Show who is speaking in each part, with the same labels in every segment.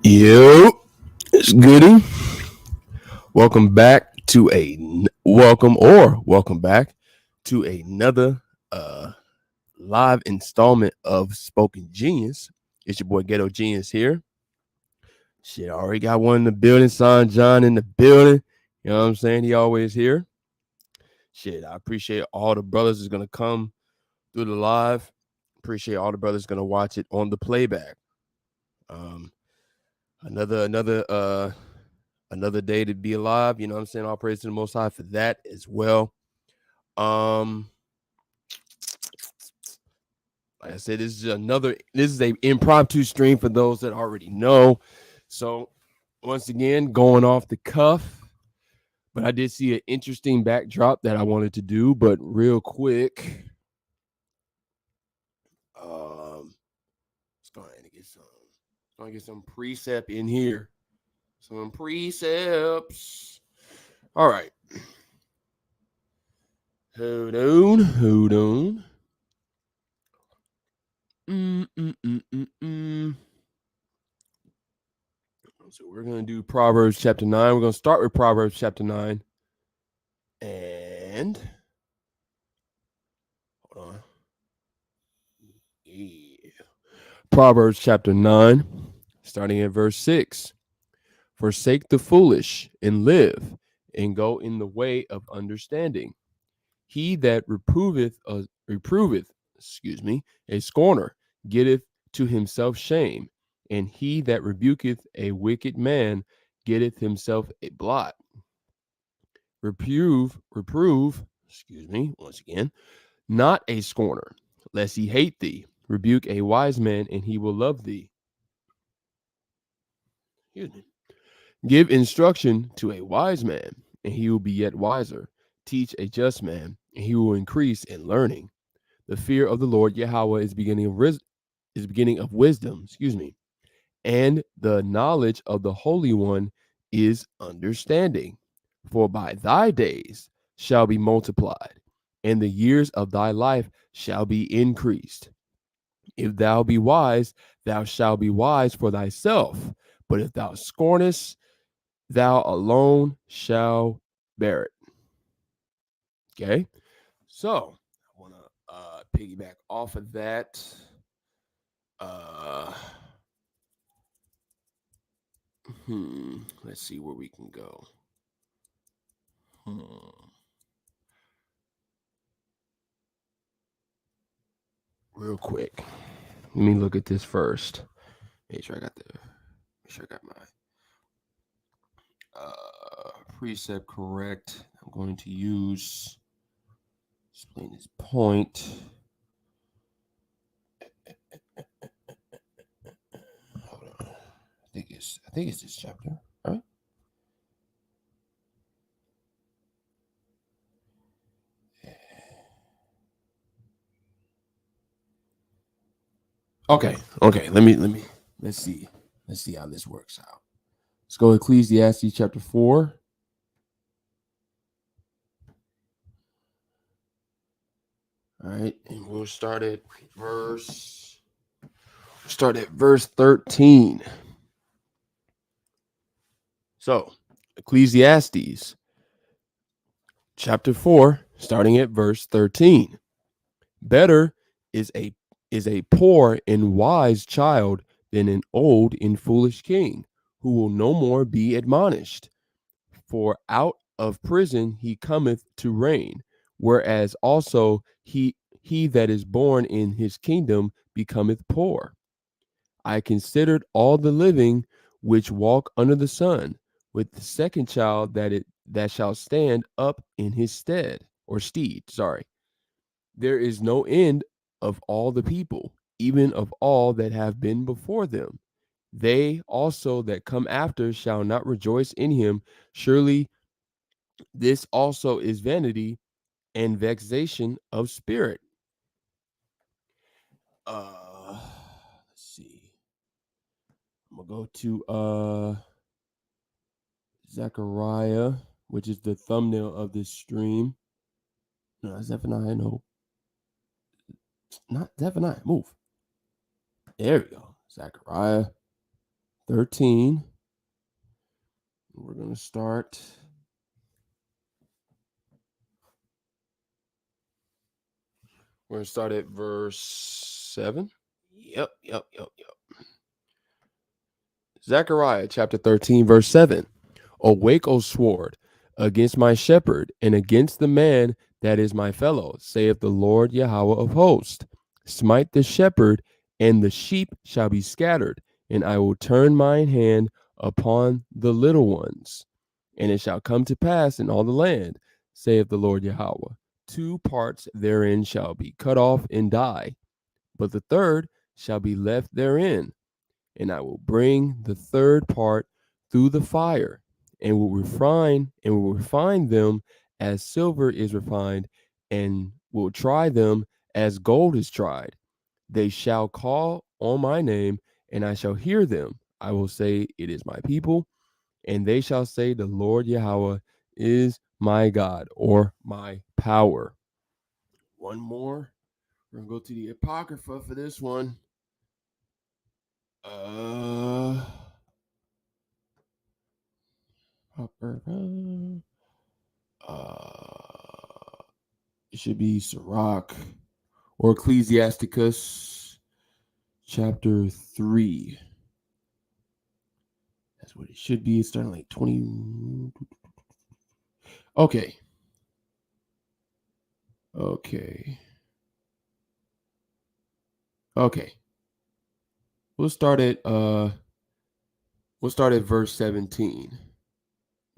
Speaker 1: Yo, it's Goody. Welcome back to welcome back to another uh live installment of Spoken Genius. It's your boy Ghetto Genius here. Shit, I already got one in the building, Son John in the building. You know what I'm saying? He always here. Shit, I appreciate all the brothers that's gonna come through the live. Appreciate all the brothers gonna watch it on the playback. Um, another day to be alive. You know what I'm saying? All praise to the Most High for that as well. Um, like I said, this is a impromptu stream for those that already know. So once again, going off the cuff, but I did see an interesting backdrop that I wanted to do. But real quick, let's go ahead and get some. Gonna get some precept in here. Some precepts. All right. Hold on. Hold on. Mm, mm, mm, mm, mm. So we're going to do Proverbs chapter 9. We're going to start with Proverbs chapter 9. And hold on. Yeah. Proverbs chapter 9, starting at verse 6. Forsake the foolish and live, and go in the way of understanding. He that reproveth a scorner getteth to himself shame, and he that rebuketh a wicked man getteth himself a blot. Reprove, once again, not a scorner, lest he hate thee. Rebuke a wise man, and he will love thee. Excuse me. Give instruction to a wise man, and he will be yet wiser. Teach a just man, and he will increase in learning. The fear of the Lord Yahweh is beginning of wisdom. And the knowledge of the Holy One is understanding. For by thy days shall be multiplied, and the years of thy life shall be increased. If thou be wise, thou shalt be wise for thyself. But if thou scornest, thou alone shall bear it. Okay? So I want to piggyback off of that. Uh, let's see where we can go. Real quick, let me look at this first. Make sure I got my precept correct. I'm going to explain this point. Hold on. I think it's this chapter, right? Okay. Let's see. Let's see how this works out. Let's go Ecclesiastes chapter 4. All right, and we'll start at verse 13. So, Ecclesiastes chapter 4, starting at verse 13. Better is a poor and wise child than an old and foolish king, who will no more be admonished. For out of prison he cometh to reign, whereas also he that is born in his kingdom becometh poor. I considered all the living which walk under the sun, with the second child that shall stand up in his steed. Sorry. There is no end of all the people, even of all that have been before them. They also that come after shall not rejoice in him. Surely this also is vanity and vexation of spirit. Let's see. I'm gonna go to Zechariah, which is the thumbnail of this stream. No, Zephaniah, no. Not Zephaniah. Move. There we go. Zechariah 13. We're going to start. We're going to start at verse 7. Yep. Zechariah chapter 13, verse 7. Awake, O sword, against my shepherd, and against the man that is my fellow, saith the Lord Yahweh of hosts. Smite the shepherd, and the sheep shall be scattered, and I will turn mine hand upon the little ones. And it shall come to pass in all the land, saith the Lord Yahweh, 2 parts therein shall be cut off and die, but the third shall be left therein. And I will bring the third part through the fire, and will refine them as silver is refined, and will try them as gold is tried. They shall call on my name, and I shall hear them. I will say, it is my people, and they shall say, the Lord Yahweh is my God, or my power. One more. We're gonna go to the Apocrypha for this one. It should be Sirach or Ecclesiasticus chapter 3. That's what it should be. It's starting like 20. Okay. We'll start at verse 17.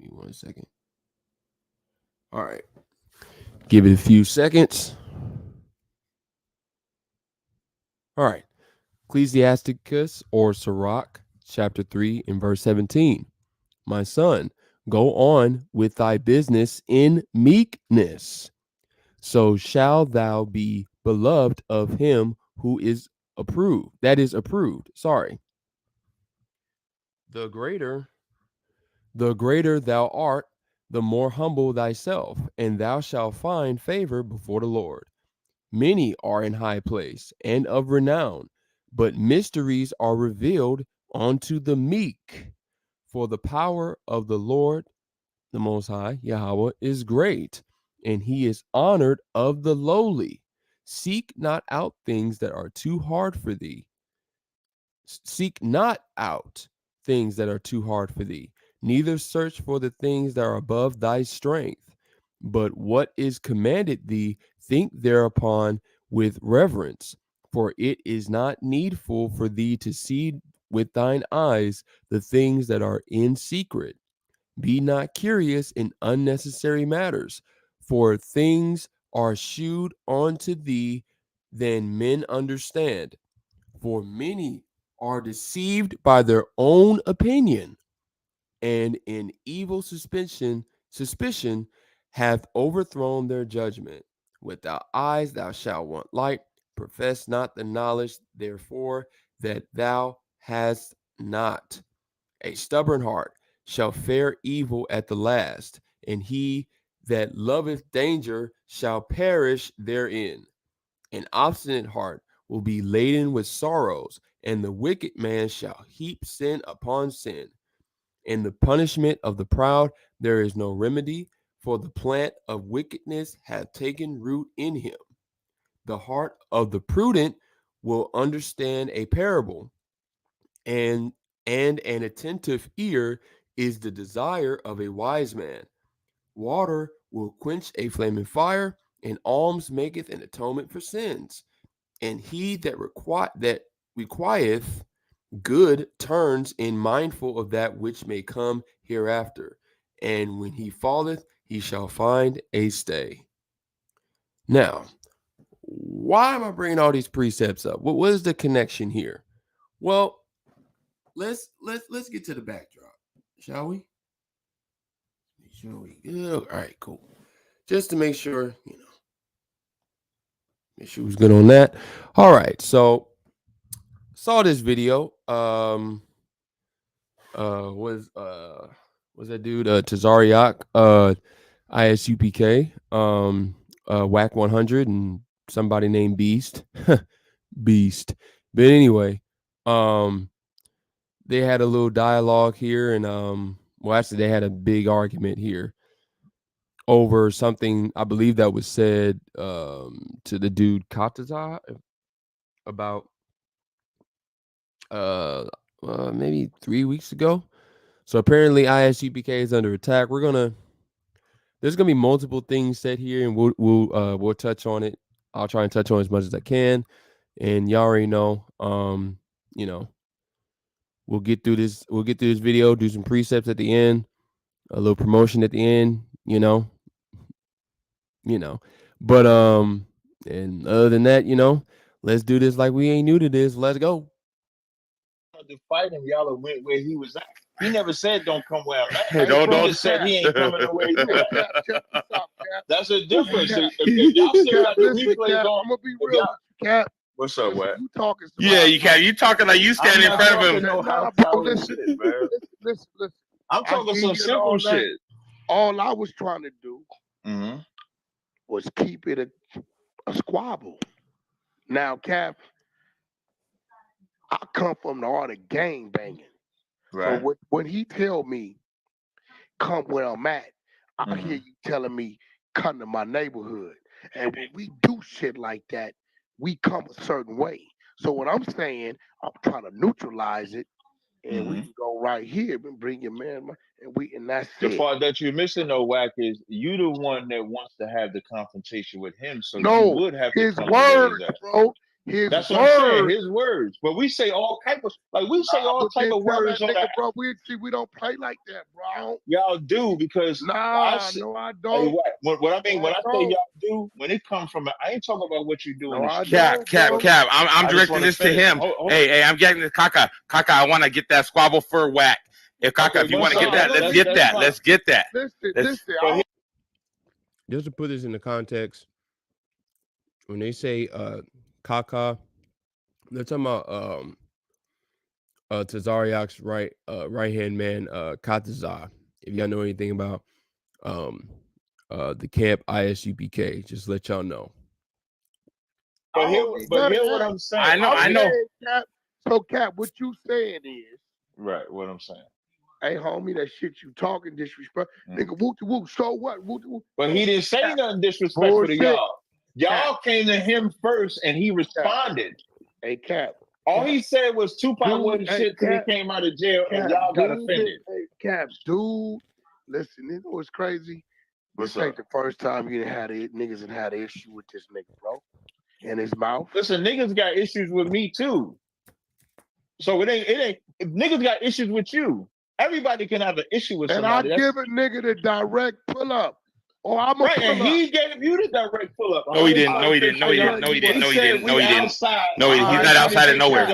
Speaker 1: Give me 1 second. All right. Give it a few seconds. All right. Ecclesiasticus or Sirach chapter 3 and verse 17. My son, go on with thy business in meekness. So shall thou be beloved of him who is approved. That is approved. Sorry. The greater thou art, the more humble thyself, and thou shalt find favor before the Lord. Many are in high place and of renown, but mysteries are revealed unto the meek. For the power of the Lord, the Most High, Yahweh, is great, and he is honored of the lowly. Seek not out things that are too hard for thee. Seek not out things that are too hard for thee, neither search for the things that are above thy strength. But what is commanded thee, think thereupon with reverence. For it is not needful for thee to see with thine eyes the things that are in secret. Be not curious in unnecessary matters, for things are shewed unto thee than men understand. For many are deceived by their own opinion, and in evil suspicion hath overthrown their judgment. Without eyes thou shalt want light. Profess not the knowledge, therefore, that thou hast not. A stubborn heart shall fare evil at the last, and he that loveth danger shall perish therein. An obstinate heart will be laden with sorrows, and the wicked man shall heap sin upon sin. In the punishment of the proud there is no remedy, for the plant of wickedness hath taken root in him. The heart of the prudent will understand a parable, and an attentive ear is the desire of a wise man. Water will quench a flaming fire, and alms maketh an atonement for sins. And he that requieth good turns in mindful of that which may come hereafter. And when he falleth, he shall find a stay. Now, why am I bringing all these precepts up? What is the connection here? Well, let's get to the backdrop, shall we? Make sure we good. All right, cool. Just to make sure, make sure who's good on that. All right, so saw this video. Was that dude Tazariak, ISUPK, Whack 100, and somebody named Beast. Beast. But anyway, they had a little dialogue here, and well, actually, they had a big argument here over something I believe that was said to the dude Kataza about uh, maybe 3 weeks ago. So apparently ISUPK is under attack. There's gonna be multiple things said here, and we'll touch on it. I'll try and touch on as much as I can, and y'all already know. You know, we'll get through this. We'll get through this video, do some precepts at the end, a little promotion at the end. You know, but and other than that, let's do this like we ain't new to this. Let's go.
Speaker 2: To fight him, y'all went where he was at. He never said don't come where I'm at.
Speaker 3: Hey,
Speaker 2: He
Speaker 3: don't
Speaker 2: just said he ain't coming to where you at.
Speaker 3: Cap, check this out, Cap.
Speaker 2: That's a difference.
Speaker 3: Cap.
Speaker 2: If y'all still
Speaker 3: Cap,
Speaker 2: got the
Speaker 3: listen,
Speaker 2: replays
Speaker 3: Cap,
Speaker 2: on,
Speaker 3: I'm gonna be
Speaker 2: if
Speaker 3: real
Speaker 2: y'all-
Speaker 3: with you, Cap.
Speaker 2: what's up,
Speaker 3: Listen,
Speaker 2: what?
Speaker 3: you talking some
Speaker 4: Yeah, you can. You talking like you standing in
Speaker 2: I'm
Speaker 4: front
Speaker 2: not
Speaker 4: of him.
Speaker 2: talking no
Speaker 3: Nah,
Speaker 2: house
Speaker 3: bro,
Speaker 2: power
Speaker 3: listen,
Speaker 2: shit, man.
Speaker 3: listen.
Speaker 2: I'm
Speaker 3: I
Speaker 2: talking
Speaker 3: give
Speaker 2: some
Speaker 3: you
Speaker 2: simple
Speaker 3: all that.
Speaker 2: shit.
Speaker 3: All I was trying to do
Speaker 2: Mm-hmm.
Speaker 3: was keep it a squabble. Now, Cap, I come from the art of gang banging.
Speaker 2: Right.
Speaker 3: So when he tell me come where I'm at, I
Speaker 2: Mhm.
Speaker 3: hear you telling me come to my neighborhood. And when we do shit like that, we come a certain way. So what I'm saying, I'm trying to neutralize it, and we
Speaker 2: Mhm.
Speaker 3: can go right here and bring your man, and that's
Speaker 2: The
Speaker 3: it.
Speaker 2: part that you're missing, though, Whack, is you the one that wants to have the confrontation with him, so you
Speaker 3: No,
Speaker 2: would have to
Speaker 3: his
Speaker 2: come to where he's
Speaker 3: words,
Speaker 2: at.
Speaker 3: bro. His
Speaker 2: That's what I'm saying.
Speaker 3: words.
Speaker 2: His words, but we say all type of we say
Speaker 3: Nah,
Speaker 2: all
Speaker 3: but
Speaker 2: type
Speaker 3: then
Speaker 2: of
Speaker 3: tell
Speaker 2: words
Speaker 3: that
Speaker 2: on
Speaker 3: nigga,
Speaker 2: that.
Speaker 3: bro, we don't play like that, bro. I don't-
Speaker 2: Y'all do because
Speaker 3: Nah, no, I
Speaker 2: hey,
Speaker 3: don't.
Speaker 2: what I mean
Speaker 3: No,
Speaker 2: when
Speaker 3: I
Speaker 2: I say
Speaker 3: don't.
Speaker 2: y'all do, when it comes from, I ain't talking about what you do in
Speaker 3: No,
Speaker 2: the
Speaker 3: I
Speaker 2: street.
Speaker 4: Cap,
Speaker 3: don't,
Speaker 4: Cap,
Speaker 3: bro.
Speaker 4: Cap. I'm
Speaker 2: I just
Speaker 4: directing
Speaker 2: want to
Speaker 4: this to
Speaker 2: finish.
Speaker 4: him.
Speaker 2: Hold
Speaker 4: Hey, I'm getting this, Kaka. Kaka, I want to get that squabble for Whack. If Kaka,
Speaker 2: Okay,
Speaker 4: if you
Speaker 2: one
Speaker 4: want to get
Speaker 2: second.
Speaker 4: that, let's get
Speaker 2: That's
Speaker 4: that.
Speaker 2: fine.
Speaker 4: Let's get that.
Speaker 3: Listen,
Speaker 4: Let's,
Speaker 2: But
Speaker 1: Just to put this into context, when they say Kaka, they're talking about Tazariak's right hand man, Kataza. If y'all know anything about um the camp ISUPK, just let y'all know.
Speaker 2: But
Speaker 3: I
Speaker 2: here,
Speaker 3: don't need
Speaker 2: but
Speaker 3: none
Speaker 2: hear
Speaker 3: of
Speaker 2: what
Speaker 3: that.
Speaker 2: I'm saying.
Speaker 4: I know,
Speaker 3: I'm
Speaker 4: I know.
Speaker 3: saying, Cap. So, Cap, what you saying is,
Speaker 2: Right, what I'm saying.
Speaker 3: hey, homie, that shit you talking disrespect, nigga, woo woo. So what? Woo.
Speaker 2: But he didn't say
Speaker 3: Cap.
Speaker 2: nothing disrespectful to
Speaker 3: Bullshit.
Speaker 2: y'all. Y'all
Speaker 3: Cap.
Speaker 2: came to him first, and he responded.
Speaker 3: Hey, Cap.
Speaker 2: All
Speaker 3: Cap.
Speaker 2: he said was Tupac
Speaker 3: Dude,
Speaker 2: wasn't
Speaker 3: hey,
Speaker 2: shit till he
Speaker 3: Cap.
Speaker 2: came out of jail, and
Speaker 3: Cap,
Speaker 2: y'all got
Speaker 3: dude,
Speaker 2: offended.
Speaker 3: hey, Cap, dude. Listen, you know what's crazy?
Speaker 2: What's
Speaker 3: This ain't
Speaker 2: up?
Speaker 3: the first time you done had niggas and had an issue with this nigga, bro. In his mouth.
Speaker 2: Listen, niggas got issues with me too. So it ain't. If niggas got issues with you, everybody can have an issue with
Speaker 3: And I
Speaker 2: somebody.
Speaker 3: give a nigga the direct pull up. Or I'm a
Speaker 2: Right, and
Speaker 3: pull up.
Speaker 2: he gave you the direct pull up.
Speaker 4: No, he didn't. No, he didn't. No, he didn't. No, he didn't.
Speaker 2: He
Speaker 4: No, he
Speaker 2: said
Speaker 4: didn't. No,
Speaker 2: we
Speaker 4: he didn't.
Speaker 2: outside.
Speaker 4: No, he's
Speaker 3: Alright,
Speaker 4: not outside of nowhere.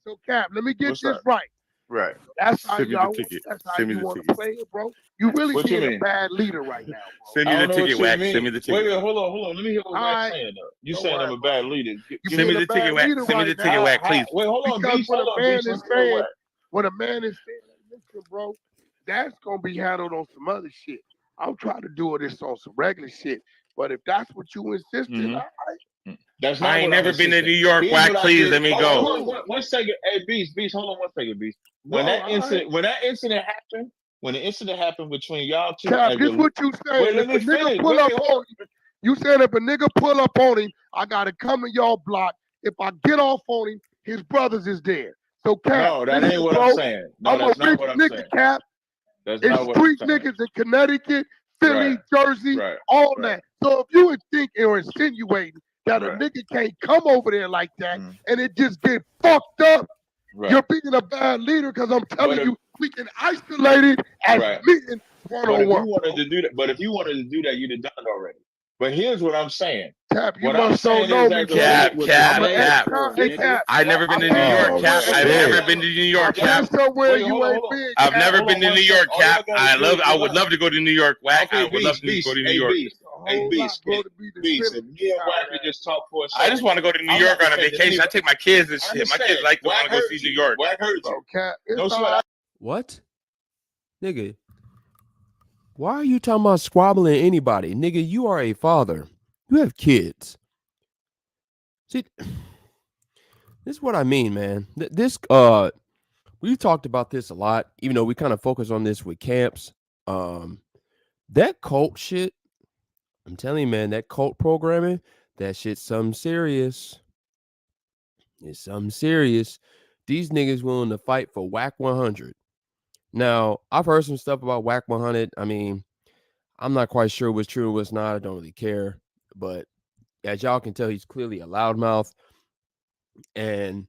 Speaker 3: So, Cap, let me get
Speaker 2: What's
Speaker 3: this
Speaker 2: up?
Speaker 3: right.
Speaker 2: Right.
Speaker 3: That's how
Speaker 4: Send me the ticket.
Speaker 3: That's how
Speaker 4: Send me
Speaker 3: you
Speaker 4: the
Speaker 3: want to
Speaker 4: ticket.
Speaker 3: play it, bro. You really
Speaker 2: What you
Speaker 3: being a
Speaker 2: mean?
Speaker 3: bad leader right now, bro.
Speaker 4: Send
Speaker 2: I
Speaker 4: me the
Speaker 2: don't know
Speaker 4: ticket,
Speaker 2: what you
Speaker 4: Wax.
Speaker 2: mean.
Speaker 4: Send me the
Speaker 2: Wait,
Speaker 4: ticket.
Speaker 2: hold on. Let me hear what Wax's
Speaker 3: Alright.
Speaker 2: saying though. You
Speaker 3: Don't
Speaker 2: saying
Speaker 3: worry
Speaker 2: I'm a
Speaker 3: about
Speaker 2: bad
Speaker 3: it.
Speaker 2: leader?
Speaker 3: You
Speaker 4: Send me
Speaker 3: being
Speaker 4: the
Speaker 3: a
Speaker 4: ticket,
Speaker 3: bad
Speaker 4: Wax.
Speaker 3: leader
Speaker 4: Send me
Speaker 3: right
Speaker 4: the ticket,
Speaker 3: now.
Speaker 4: Wax, please.
Speaker 2: Wait, hold on,
Speaker 3: Because
Speaker 2: Beast. Hold on, Beast. Let me hear what.
Speaker 3: when a man is saying, listen, bro, that's gonna be handled on some other shit. I'm trying to do this on some regular shit. But if that's what you insist in,
Speaker 2: Mhm.
Speaker 3: all right.
Speaker 2: That's
Speaker 4: I
Speaker 2: not
Speaker 4: ain't
Speaker 2: what I'm
Speaker 4: never been to
Speaker 2: insisting.
Speaker 4: New York,
Speaker 2: Here's
Speaker 4: Wax.
Speaker 2: what I
Speaker 4: Please
Speaker 2: did.
Speaker 4: let me
Speaker 2: Hold
Speaker 4: go.
Speaker 2: on, one second. Hey, Beast, hold on one second, Beast. When
Speaker 3: No,
Speaker 2: that
Speaker 3: all
Speaker 2: incident happened, when the incident happened between y'all two,
Speaker 3: Cap,
Speaker 2: as
Speaker 3: this
Speaker 2: a,
Speaker 3: what you saying.
Speaker 2: wait, let
Speaker 3: If
Speaker 2: me
Speaker 3: a nigga
Speaker 2: finish.
Speaker 3: pull
Speaker 2: Wait,
Speaker 3: up
Speaker 2: hold
Speaker 3: on him, you said if a nigga pull up on him, I gotta come to y'all block. If I get off on him, his brothers is there. So Cap,
Speaker 2: No, that
Speaker 3: listen,
Speaker 2: ain't what
Speaker 3: bro,
Speaker 2: I'm saying. No,
Speaker 3: I'm a
Speaker 2: that's not
Speaker 3: rich
Speaker 2: what I'm
Speaker 3: nigga,
Speaker 2: saying.
Speaker 3: Cap.
Speaker 2: That's
Speaker 3: It's
Speaker 2: not what I'm
Speaker 3: street
Speaker 2: saying.
Speaker 3: niggas in Connecticut, Philly,
Speaker 2: Right,
Speaker 3: Jersey,
Speaker 2: right,
Speaker 3: all
Speaker 2: right,
Speaker 3: that. So if you would think or insinuating that a
Speaker 2: right.
Speaker 3: nigga can't come over there like that
Speaker 2: Mm,
Speaker 3: and it just get fucked up, you're
Speaker 2: right.
Speaker 3: being a bad leader because I'm
Speaker 2: But
Speaker 3: telling
Speaker 2: if
Speaker 3: you, we can isolate it as
Speaker 2: right,
Speaker 3: meeting one
Speaker 2: but
Speaker 3: on
Speaker 2: if you
Speaker 3: one.
Speaker 2: wanted to do that, you'd have done it already. But here's what I'm saying.
Speaker 3: Cap, you
Speaker 2: What I'm
Speaker 3: must don't
Speaker 2: saying
Speaker 3: know
Speaker 2: is
Speaker 3: me,
Speaker 2: as a
Speaker 3: bro.
Speaker 2: leader,
Speaker 4: Cap, Cap,
Speaker 3: I'm a
Speaker 4: Cap.
Speaker 3: hey Cap.
Speaker 4: I've never been
Speaker 3: I've
Speaker 4: to New
Speaker 3: been
Speaker 4: York,
Speaker 3: somewhere.
Speaker 4: Cap.
Speaker 3: Hey
Speaker 4: I've
Speaker 3: Cap,
Speaker 4: never
Speaker 1: Shit.
Speaker 4: been to New
Speaker 3: I've
Speaker 4: York,
Speaker 3: been
Speaker 4: Cap.
Speaker 3: somewhere
Speaker 2: Wait,
Speaker 3: you
Speaker 2: hold
Speaker 3: ain't
Speaker 2: on.
Speaker 3: been,
Speaker 4: I've
Speaker 3: Cap.
Speaker 4: never
Speaker 2: Hold
Speaker 4: been
Speaker 2: on
Speaker 4: to
Speaker 2: one
Speaker 4: New
Speaker 2: second.
Speaker 4: York,
Speaker 2: All y'all
Speaker 4: Cap.
Speaker 2: gotta do is
Speaker 4: I
Speaker 2: give
Speaker 4: would
Speaker 2: up.
Speaker 4: love to go to New York, Wack. I
Speaker 2: Okay,
Speaker 4: would love to go to New York.
Speaker 2: Beast.
Speaker 3: A
Speaker 2: Hey,
Speaker 3: whole lot,
Speaker 2: Beast,
Speaker 3: bro, to be
Speaker 2: Beast.
Speaker 3: defending
Speaker 2: If me and
Speaker 3: out
Speaker 2: Wack
Speaker 3: of
Speaker 2: could
Speaker 3: that.
Speaker 2: just talk for a
Speaker 4: I
Speaker 2: second,
Speaker 4: just want to go to New
Speaker 2: I'm not
Speaker 4: York on a
Speaker 2: defending
Speaker 4: vacation. I
Speaker 2: anybody.
Speaker 4: take my kids and
Speaker 2: I
Speaker 4: shit. My kids
Speaker 2: understand.
Speaker 4: like to want
Speaker 2: Wack
Speaker 4: to go
Speaker 2: heard
Speaker 4: see New
Speaker 2: you.
Speaker 4: York.
Speaker 2: Wack heard
Speaker 3: Bro,
Speaker 2: you.
Speaker 3: Cap, it's
Speaker 2: No
Speaker 3: all
Speaker 2: sweat.
Speaker 3: right.
Speaker 1: What? Nigga, why are you talking about squabbling anybody? Nigga, you are a father. You have kids. See, this is what I mean, man. This we've talked about this a lot, even though we kind of focus on this with camps. That cult shit, I'm telling you, man, that cult programming, that shit's something serious. It's something serious. These niggas willing to fight for whack 100. Now, I've heard some stuff about whack 100. I mean, I'm not quite sure what's true and what's not. I don't really care. But as y'all can tell, he's clearly a loudmouth. And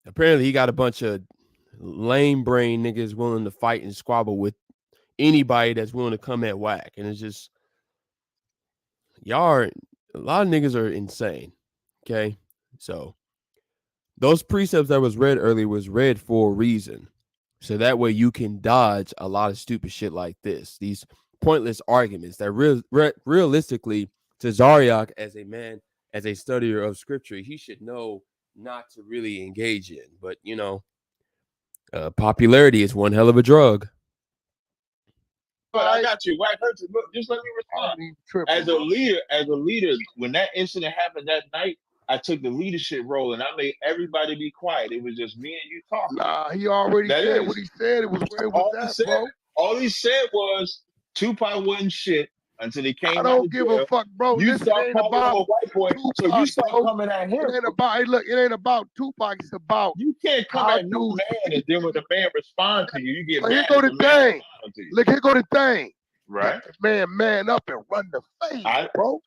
Speaker 1: apparently he got a bunch of lame brain niggas willing to fight and squabble with anybody that's willing to come at whack. And it's just, y'all are, a lot of niggas are insane. Okay. So those precepts that was read earlier was read for a reason. So that way you can dodge a lot of stupid shit like this. These pointless arguments that realistically, to Zaryak as a man, as a studier of scripture, he should know not to really engage in. But, you know, popularity is one hell of a drug.
Speaker 2: But I got you. Whack hurts. Look, just let me respond. As a leader, when that incident happened that night, I took the leadership role and I made everybody be quiet. It was just me and you talking.
Speaker 3: Nah, he already said what he said. It was where it was at, bro.
Speaker 2: All he said was Tupac wasn't shit until he came.
Speaker 3: I don't give a fuck, bro.
Speaker 2: You
Speaker 3: Listen,
Speaker 2: start
Speaker 3: it ain't
Speaker 2: calling him
Speaker 3: about
Speaker 2: a white boy,
Speaker 3: Tupac,
Speaker 2: so you start
Speaker 3: bro.
Speaker 2: coming at him.
Speaker 3: It ain't about, hey, look, it ain't about Tupac. It's about
Speaker 2: you can't come at no man and then when the man respond to you, you get mad.
Speaker 3: Here go the thing. Look, here go the thing.
Speaker 2: Right,
Speaker 3: man up and run the face, bro.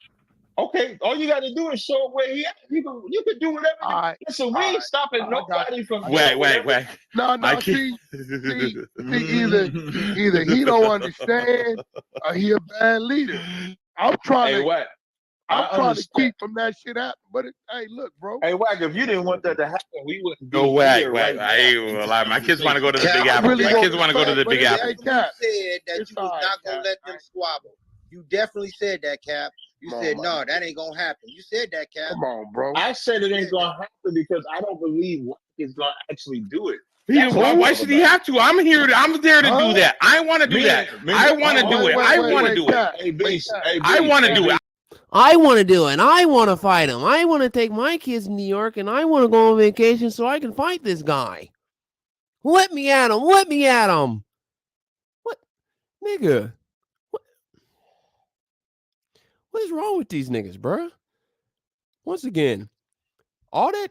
Speaker 2: Okay, all you got to do is show where he at. You can do whatever.
Speaker 3: Right.
Speaker 2: Listen, we ain't stopping nobody from.
Speaker 4: Wait.
Speaker 3: No. See, either he don't understand or he a bad leader. I'm trying to keep from that shit happening. But hey, look, bro.
Speaker 2: Hey, Wack, if you didn't want that to happen, we wouldn't be
Speaker 4: here.
Speaker 2: Right
Speaker 4: I ain't gonna lie. My kids want to go to the Big Apple. My kids want to go to the Big Apple.
Speaker 5: You said that you was not gonna let them squabble. You definitely said that, Cap. You said, no, that ain't gonna happen. You said that, Cap.
Speaker 3: Come on, bro.
Speaker 2: I said it ain't gonna happen because I don't believe Wack is gonna actually do it.
Speaker 4: Why should he have to? I'm there to do that. I want to do that. I want to do it. I want to do it. I want to do it.
Speaker 1: I want to do it. I want to fight him. I want to take my kids to New York and I want to go on vacation so I can fight this guy. Let me at him. Let me at him. What? Nigga. What is wrong with these niggas, bruh? Once again, all that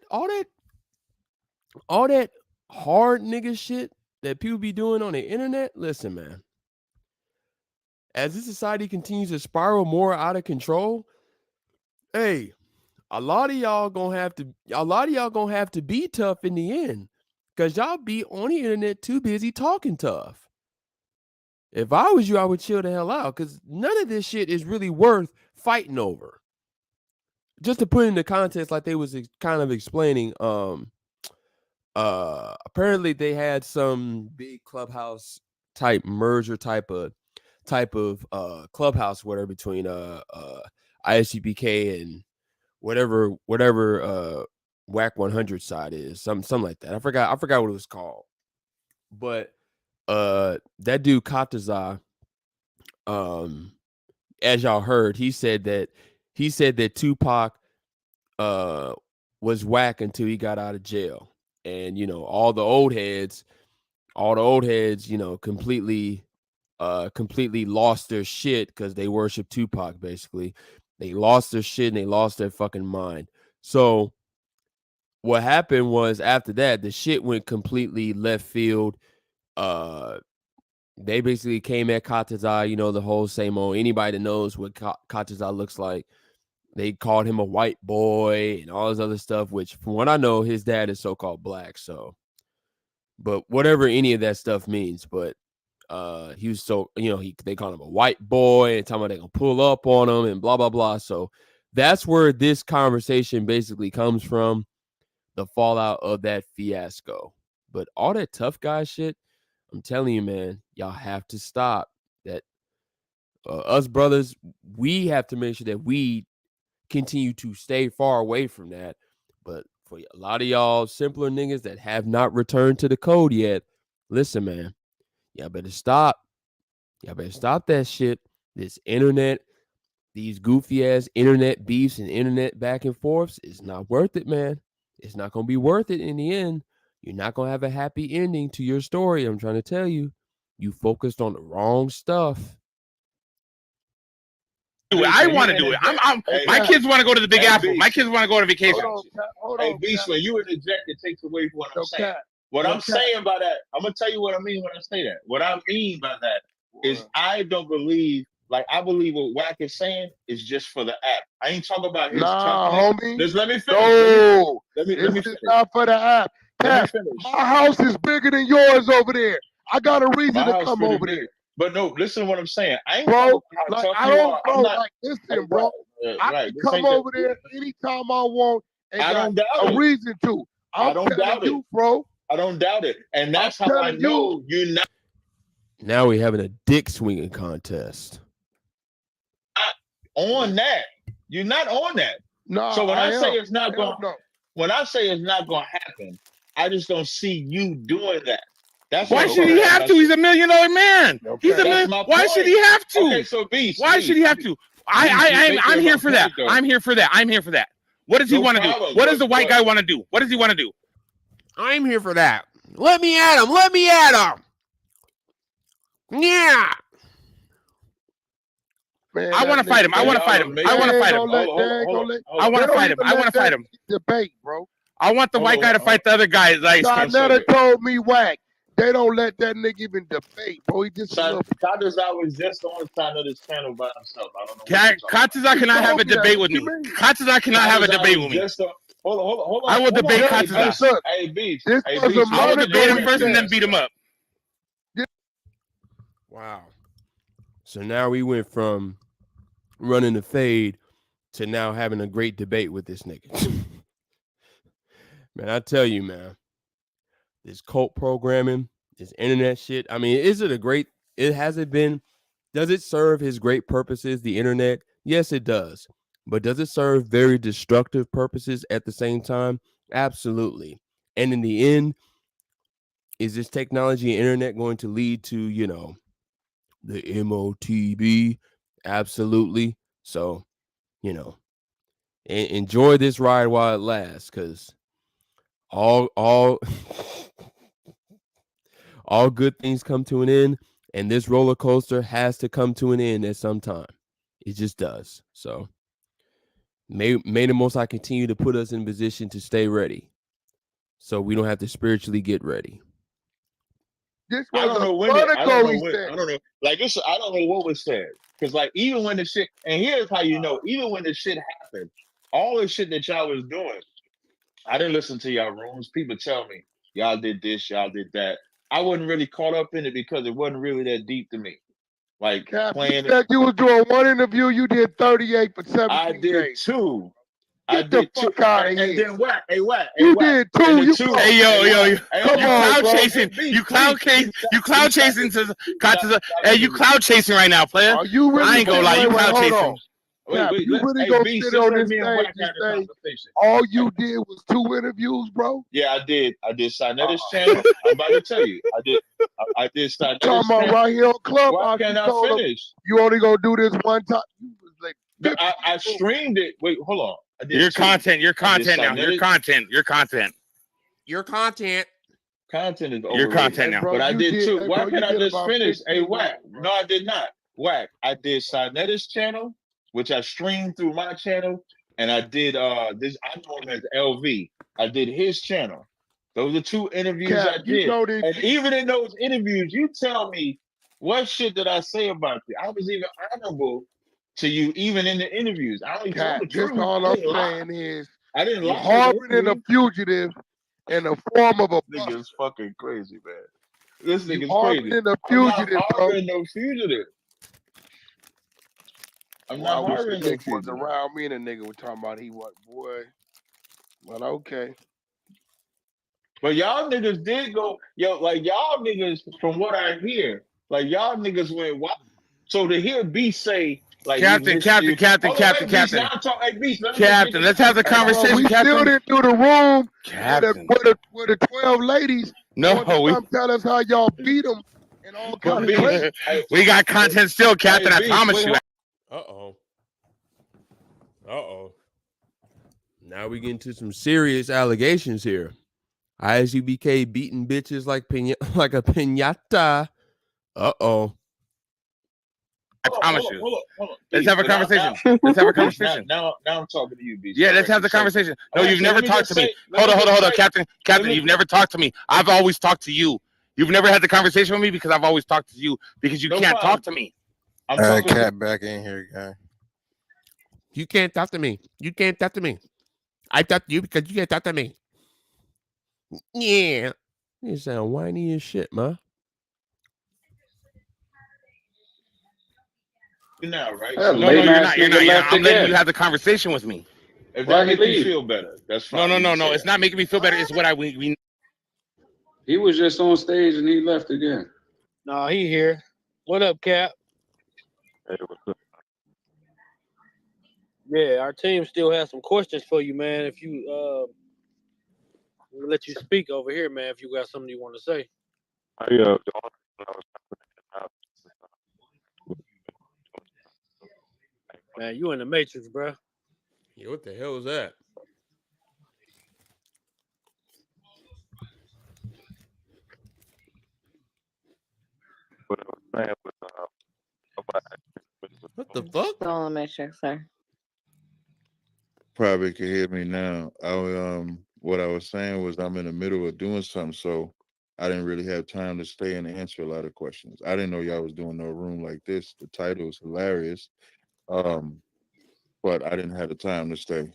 Speaker 1: hard nigga shit that people be doing on the internet, listen, man. As this society continues to spiral more out of control, hey, a lot of y'all gonna have to be tough in the end. Cause y'all be on the internet too busy talking tough. If I was you, I would chill the hell out. Cause none of this shit is really worth fighting over. Just to put into context, like they was kind of explaining, apparently they had some big clubhouse type merger type of clubhouse whatever between ISUPK and whatever WAC 100 side is, something like that. I forgot what it was called. But that dude Kataza, as y'all heard, he said that Tupac was whack until he got out of jail. And you know, all the old heads, you know, completely lost their shit because they worship Tupac. Basically, they lost their shit and they lost their fucking mind. So what happened was after that, the shit went completely left field. They basically came at Kataza, you know, the whole same old. Anybody that knows what Kataza looks like, they called him a white boy and all this other stuff, which from what I know, his dad is so-called black. So, but whatever any of that stuff means, but he was so, you know, they called him a white boy and talking about they gonna pull up on him and blah, blah, blah. So that's where this conversation basically comes from, the fallout of that fiasco. But all that tough guy shit, I'm telling you, man, y'all have to stop that. Us brothers, we have to make sure that we continue to stay far away from that. But for a lot of y'all simpler niggas that have not returned to the code yet, listen, man, y'all better stop. Y'all better stop that shit. This internet, these goofy ass internet beefs and internet back and forths is not worth it, man. It's not gonna be worth it in the end. You're not going to have a happy ending to your story. I'm trying to tell you. You focused on the wrong stuff.
Speaker 4: I want to do it. My kids want to go to the Big Apple. My kids want to go on vacation.
Speaker 2: Hold on, Beast, when you interject, it takes away from what I'm saying. What I'm saying by that, I'm gonna tell you what I mean when I say that. What I mean by that is I don't believe, like I believe what Wack is saying is just for the app. I ain't talking about his
Speaker 3: homie.
Speaker 2: Just let me finish.
Speaker 3: No,
Speaker 2: let me
Speaker 3: this
Speaker 2: finish.
Speaker 3: is not for the app. Pat, my house is bigger than yours over there. I got a reason to come over there.
Speaker 2: But no, listen to what I'm saying. I ain't
Speaker 3: bro,
Speaker 2: like I don't, bro.
Speaker 3: Like, listen, bro. I can come over there anytime I want and
Speaker 2: I don't doubt
Speaker 3: a reason to.
Speaker 2: I don't doubt
Speaker 3: you, bro.
Speaker 2: I don't doubt it. And that's how I know you're not.
Speaker 1: Now we're having a dick swinging contest.
Speaker 2: On that. You're not on that.
Speaker 3: No.
Speaker 2: So when I say it's not going to happen, I just don't see you doing that. That's
Speaker 4: why should he have to? He's $1 million man.
Speaker 2: Okay.
Speaker 4: He's $1 million. Why should he have to?
Speaker 2: Okay, so Beast.
Speaker 4: Why should he have to? I'm here for that. I'm here for that. I'm here for that. What does he want to do? What does the white guy want to do? What does he want to do?
Speaker 1: I'm here for that. Let me at him. Let me at him. Yeah.
Speaker 3: Man,
Speaker 4: I want to fight him. I want to fight him. I want to fight him. I want to fight him. I want to fight him.
Speaker 3: Debate, bro.
Speaker 4: I want the white guy to fight the other guy. Like
Speaker 3: Sarnetta told me, Wack. They don't let that nigga even debate, bro. He just
Speaker 2: Kataza was just on Sarnetta's channel by himself. I don't know.
Speaker 4: Kataza cannot have a debate with me. Kataza cannot have a debate with me.
Speaker 2: Hold on.
Speaker 4: I will debate Kataza.
Speaker 2: Hey, Beast.
Speaker 4: I will debate him first and then beat him up.
Speaker 1: Wow. So now we went from running the fade to now having a great debate with this nigga. Man, I tell you, man, this cult programming, this internet shit. I mean, is it a great, it hasn't been, does it serve his great purposes, the internet? Yes, it does. But does it serve very destructive purposes at the same time? Absolutely. And in the end, is this technology and internet going to lead to, you know, the MOTB? Absolutely. So, you know, enjoy this ride while it lasts, because all good things come to an end, and this roller coaster has to come to an end at some time. It just does. So may the Most High continue to put us in position to stay ready, so we don't have to spiritually get ready.
Speaker 3: This
Speaker 2: I don't know when. I don't know. Like this, I don't know what was said. Because like even when the shit, and here's how you know, even when the shit happened, all the shit that y'all was doing, I didn't listen to y'all rooms. People tell me y'all did this, y'all did that. I wasn't really caught up in it because it wasn't really that deep to me. Like playing.
Speaker 3: You said you was doing one interview, you did 38 for 17
Speaker 2: I did
Speaker 3: days.
Speaker 2: 2.
Speaker 3: Get the fuck out of here.
Speaker 2: And then Wack,
Speaker 3: you did 2.
Speaker 4: Hey, yo. Come on, cloud chasing. You cloud chasing. You cloud chasing to hey, you cloud chasing right now, player.
Speaker 3: Are you really?
Speaker 4: I ain't gonna lie, you cloud chasing.
Speaker 3: Wait, you really gonna sit on this stage and say all you did was 2 interviews, bro?
Speaker 2: Yeah, I did. I did Sarnetta's channel. I'm about to tell you. I did Sarnetta's channel.
Speaker 3: Talking about right here on Clubhouse.
Speaker 2: Why can't I finish?
Speaker 3: You only gonna do this one time. You was like,
Speaker 2: I streamed it. Wait, hold on.
Speaker 4: Your content now. Your content.
Speaker 2: Content is over.
Speaker 4: Your content now.
Speaker 2: But I did 2. Why can't I just finish? Hey, Wack. No, I did not. Wack. I did Sarnetta's channel, which I streamed through my channel, and I did this. I know him as LV. I did his channel. Those are 2 interviews I did. And even in those interviews, you tell me what shit did I say about you. I was even honorable to you, even in the interviews. I only told the truth.
Speaker 3: All I'm saying is,
Speaker 2: I didn't lie.
Speaker 3: Harboring a fugitive in the form of a
Speaker 2: this nigga's fucking crazy, man. This nigga's crazy.
Speaker 3: Harboring a fugitive,
Speaker 2: I'm not no fugitive. I'm not harboring no fugitive.
Speaker 3: Was around me and a nigga was talking about he what, boy. Well, okay.
Speaker 2: But y'all niggas did go, like y'all niggas, from what I hear, like y'all niggas went wild. So to hear B say, like,
Speaker 4: Captain.
Speaker 2: Hey, Beast,
Speaker 4: let's have the conversation.
Speaker 3: We
Speaker 4: Captain.
Speaker 3: still didn't do the room
Speaker 4: Captain.
Speaker 3: where the 12 ladies.
Speaker 4: No,
Speaker 3: tell us how y'all beat them and all kinds of ways.
Speaker 4: We got content still, Captain. I promise you.
Speaker 1: Uh-oh. Now we get into some serious allegations here. ISUBK beating bitches like like a piñata. Uh-oh.
Speaker 4: I promise you.
Speaker 2: Hold on.
Speaker 4: Let's have a conversation. Let's have a conversation.
Speaker 2: Now I'm talking to you, B.
Speaker 4: Yeah, let's have the conversation. No, you've never talked to me. Hold on, Captain. You've never talked to me. I've always talked to you. You've never had the conversation with me because I've always talked to you because you can't talk to me.
Speaker 6: I'm talking Cat back in here, guy.
Speaker 1: You can't talk to me. You can't talk to me. I talk to you because you can't talk to me. Yeah. You sound whiny as shit, ma.
Speaker 2: You're not right.
Speaker 4: No, you're not. You're not. I'm letting you have the conversation with me.
Speaker 2: If that makes you feel better, that's fine.
Speaker 4: No. It's not making me feel better. It's what we.
Speaker 7: He was just on stage and he left again.
Speaker 8: No, he here. What up, Cap?
Speaker 6: Hey, what's up?
Speaker 8: Yeah, our team still has some questions for you, man. If you we'll let you speak over here, man, if you got something you want to say. Man, you in the Matrix, bro.
Speaker 1: Yeah, what the hell is that? What the fuck?
Speaker 9: Still in the Matrix, sir.
Speaker 10: Probably can hear me now. What I was saying was I'm in the middle of doing something, so I didn't really have time to stay and answer a lot of questions. I didn't know y'all was doing no room like this. The title is hilarious, but I didn't have the time to stay.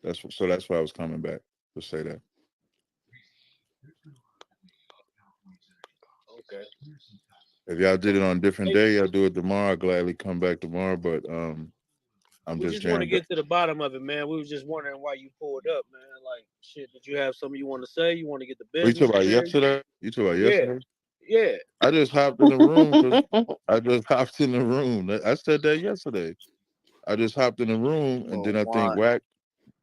Speaker 10: That's why I was coming back to say that.
Speaker 8: Okay.
Speaker 10: If y'all did it on a different day, I'll do it tomorrow. I'll gladly come back tomorrow, but
Speaker 8: we just want to get to the bottom of it, man. We was just wondering why you pulled up, man. Like, shit, did you have something you want to say? You want to get the business?
Speaker 10: You talking about yesterday?
Speaker 8: yesterday? Yeah.
Speaker 10: I just hopped in the room. I said that yesterday. I just hopped in the room, and then I think Wack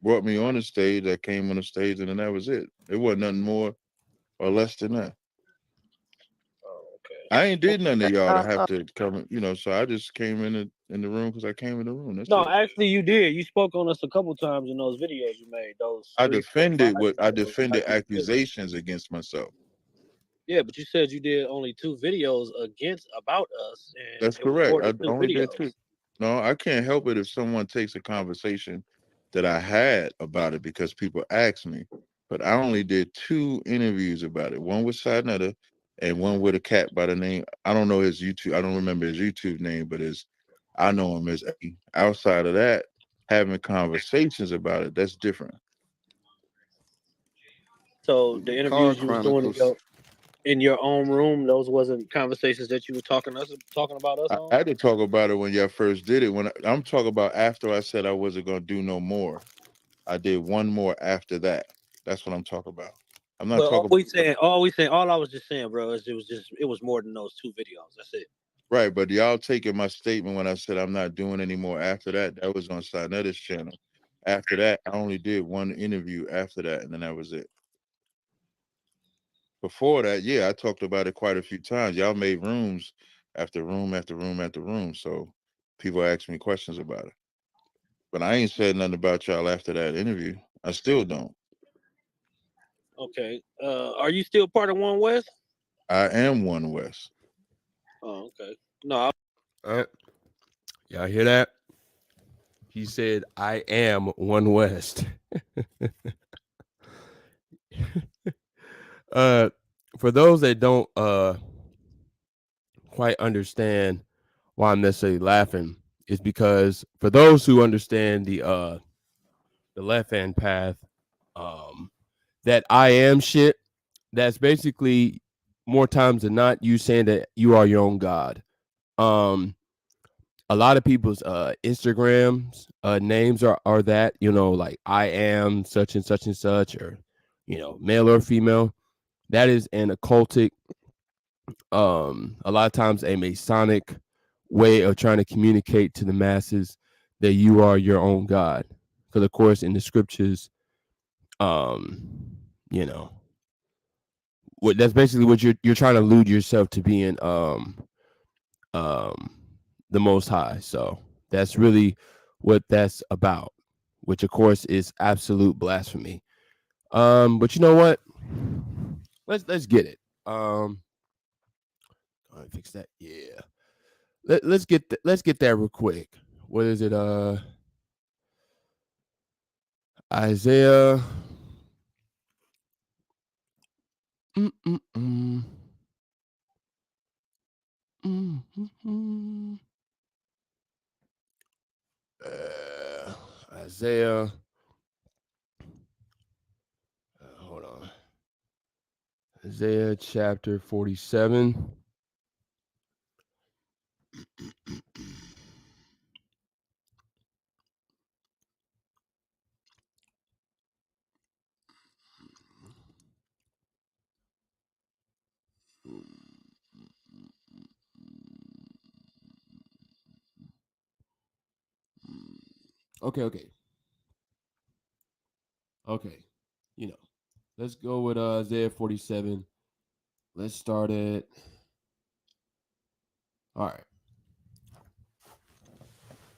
Speaker 10: brought me on the stage. I came on the stage, and then that was it. It wasn't nothing more or less than that.
Speaker 8: Oh, okay.
Speaker 10: I ain't did nothing to y'all to have to come, so I just came in the room because I came in the room. That's it.
Speaker 8: Actually, you did. You spoke on us a couple times in those videos you made.
Speaker 10: I defended accusations against myself.
Speaker 8: Yeah, but you said you did only 2 videos about us. And
Speaker 10: that's correct. I only did 2. No, I can't help it if someone takes a conversation that I had about it because people ask me. But I only did 2 interviews about it. One with Sinetta and one with a cat by the name. I don't know his YouTube. I don't remember his YouTube name, but I know him as A. Outside of that, having conversations about it, that's different.
Speaker 8: So the interviews you was doing in your own room, those wasn't conversations that you were talking about us on?
Speaker 10: I had to talk about it when y'all first did it. When I'm talking about after I said I wasn't gonna do no more, I did one more after that. That's what I'm talking about. I'm not talking about.
Speaker 8: All I was just saying, bro, is it was more than those 2 videos. That's it.
Speaker 10: Right, but y'all taking my statement when I said I'm not doing any more after that. That was on Sinetta's channel. After that, I only did 1 interview after that, and then that was it. Before that, yeah, I talked about it quite a few times. Y'all made rooms after room after room after room, so people asked me questions about it. But I ain't said nothing about y'all after that interview. I still don't.
Speaker 8: Okay. Are you still part of One West?
Speaker 10: I am One West.
Speaker 8: Oh, okay. No.
Speaker 1: Y'all hear that? He said, I am One West. For those that don't quite understand why I'm necessarily laughing, is because for those who understand the left-hand path, that I am shit, that's basically more times than not you saying that you are your own God. A lot of people's Instagrams names are that, like I am such and such and such, or male or female. That is an occultic, a lot of times a Masonic way of trying to communicate to the masses that you are your own God. Because of course in the scriptures, that's basically what you're trying to allude yourself to being the Most High. So that's really what that's about, which of course is absolute blasphemy. But you know what? let's get it. Go ahead, fix that. Yeah. Let's get that real quick. What is it? Isaiah. Mm-mm-mm. Mm-hmm. Isaiah. Hold on. Isaiah chapter 47. Okay, okay. Okay. You know, let's go with Isaiah 47. Let's start it. All right.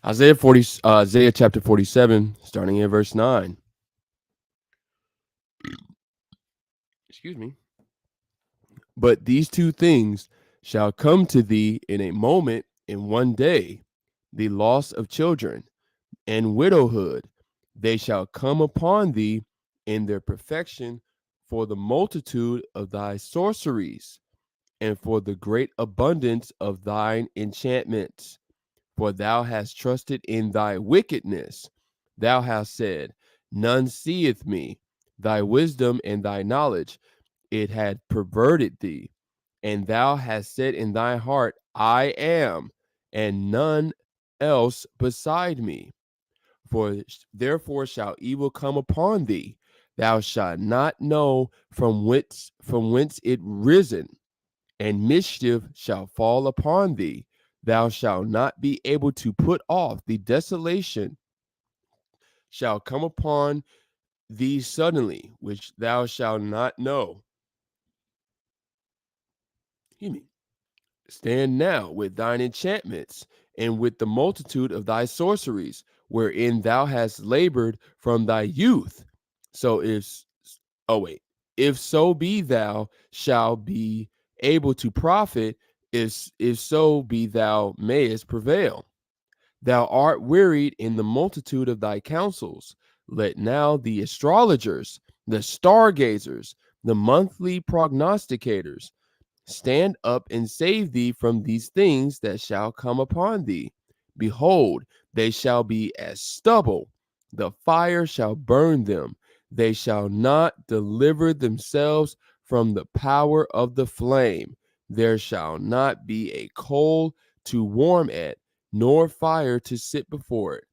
Speaker 1: Isaiah chapter 47, starting at verse 9. Excuse me. But these two things shall come to thee in a moment, in one day, the loss of children and widowhood. They shall come upon thee in their perfection, for the multitude of thy sorceries, and for the great abundance of thine enchantments. For thou hast trusted in thy wickedness. Thou hast said, none seeth me. Thy wisdom and thy knowledge, it had perverted thee. And thou hast said in thy heart, I am, and none else beside me. For therefore shall evil come upon thee. Thou shalt not know from whence it risen, and mischief shall fall upon thee. Thou shalt not be able to put off. The desolation shall come upon thee suddenly, which thou shalt not know. Hear me. Stand now with thine enchantments, and with the multitude of thy sorceries, wherein thou hast labored from thy youth. So if so be thou shalt be able to profit, if so be thou mayest prevail. Thou art wearied in the multitude of thy counsels. Let now the astrologers, the stargazers, the monthly prognosticators, stand up and save thee from these things that shall come upon thee. Behold, they shall be as stubble, the fire shall burn them. They shall not deliver themselves from the power of the flame. There shall not be a coal to warm at, nor fire to sit before it.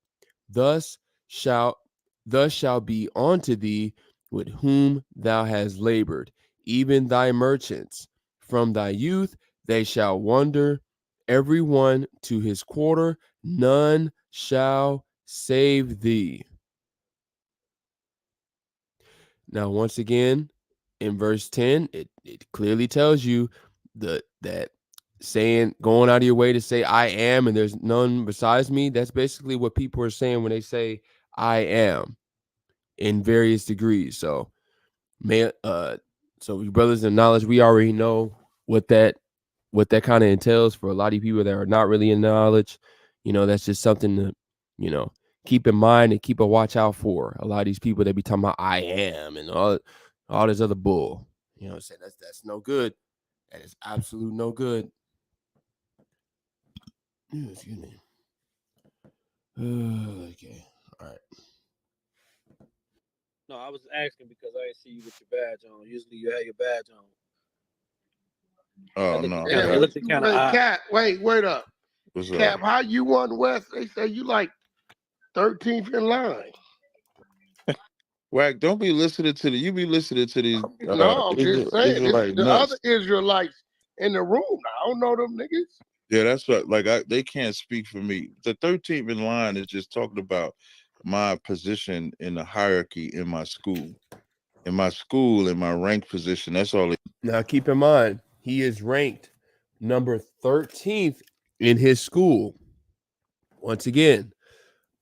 Speaker 1: Thus shall thus shall be unto thee with whom thou hast labored, even thy merchants. From thy youth they shall wander, every one to his quarter, none shall save thee. Now, once again, in verse 10, it clearly tells you that saying, going out of your way to say I am and there's none besides me, that's basically what people are saying when they say I am in various degrees. So so brothers in knowledge, we already know what that kind of entails for a lot of people that are not really in knowledge. That's just something to, you know, keep in mind and keep a watch out for. A lot of these people that be talking about I am and all this other bull. I'm saying that's no good. That is absolute no good. Excuse me. Okay. All right.
Speaker 8: No, I was asking because I didn't see you with your badge on. Usually you have your badge on.
Speaker 10: Oh
Speaker 8: That
Speaker 10: no,
Speaker 8: looked
Speaker 3: Yeah,
Speaker 8: kind of it
Speaker 10: Cap.
Speaker 3: what
Speaker 8: looked
Speaker 3: you
Speaker 8: kind of
Speaker 3: hey,
Speaker 8: odd.
Speaker 3: Cap, wait up.
Speaker 10: What's up?
Speaker 3: Cap, how you won West? They say you like 13th in line.
Speaker 10: Wack, don't be listening to you be listening to these
Speaker 3: No, I'm just saying. This
Speaker 10: Israelite
Speaker 3: the other
Speaker 10: nuts.
Speaker 3: Israelites in the room. I don't know them niggas.
Speaker 10: Yeah, that's what they can't speak for me. The 13th in line is just talking about my position in the hierarchy in my school. In my school, in my rank position. That's all.
Speaker 1: Now keep in mind, he is ranked number 13th in his school. Once again,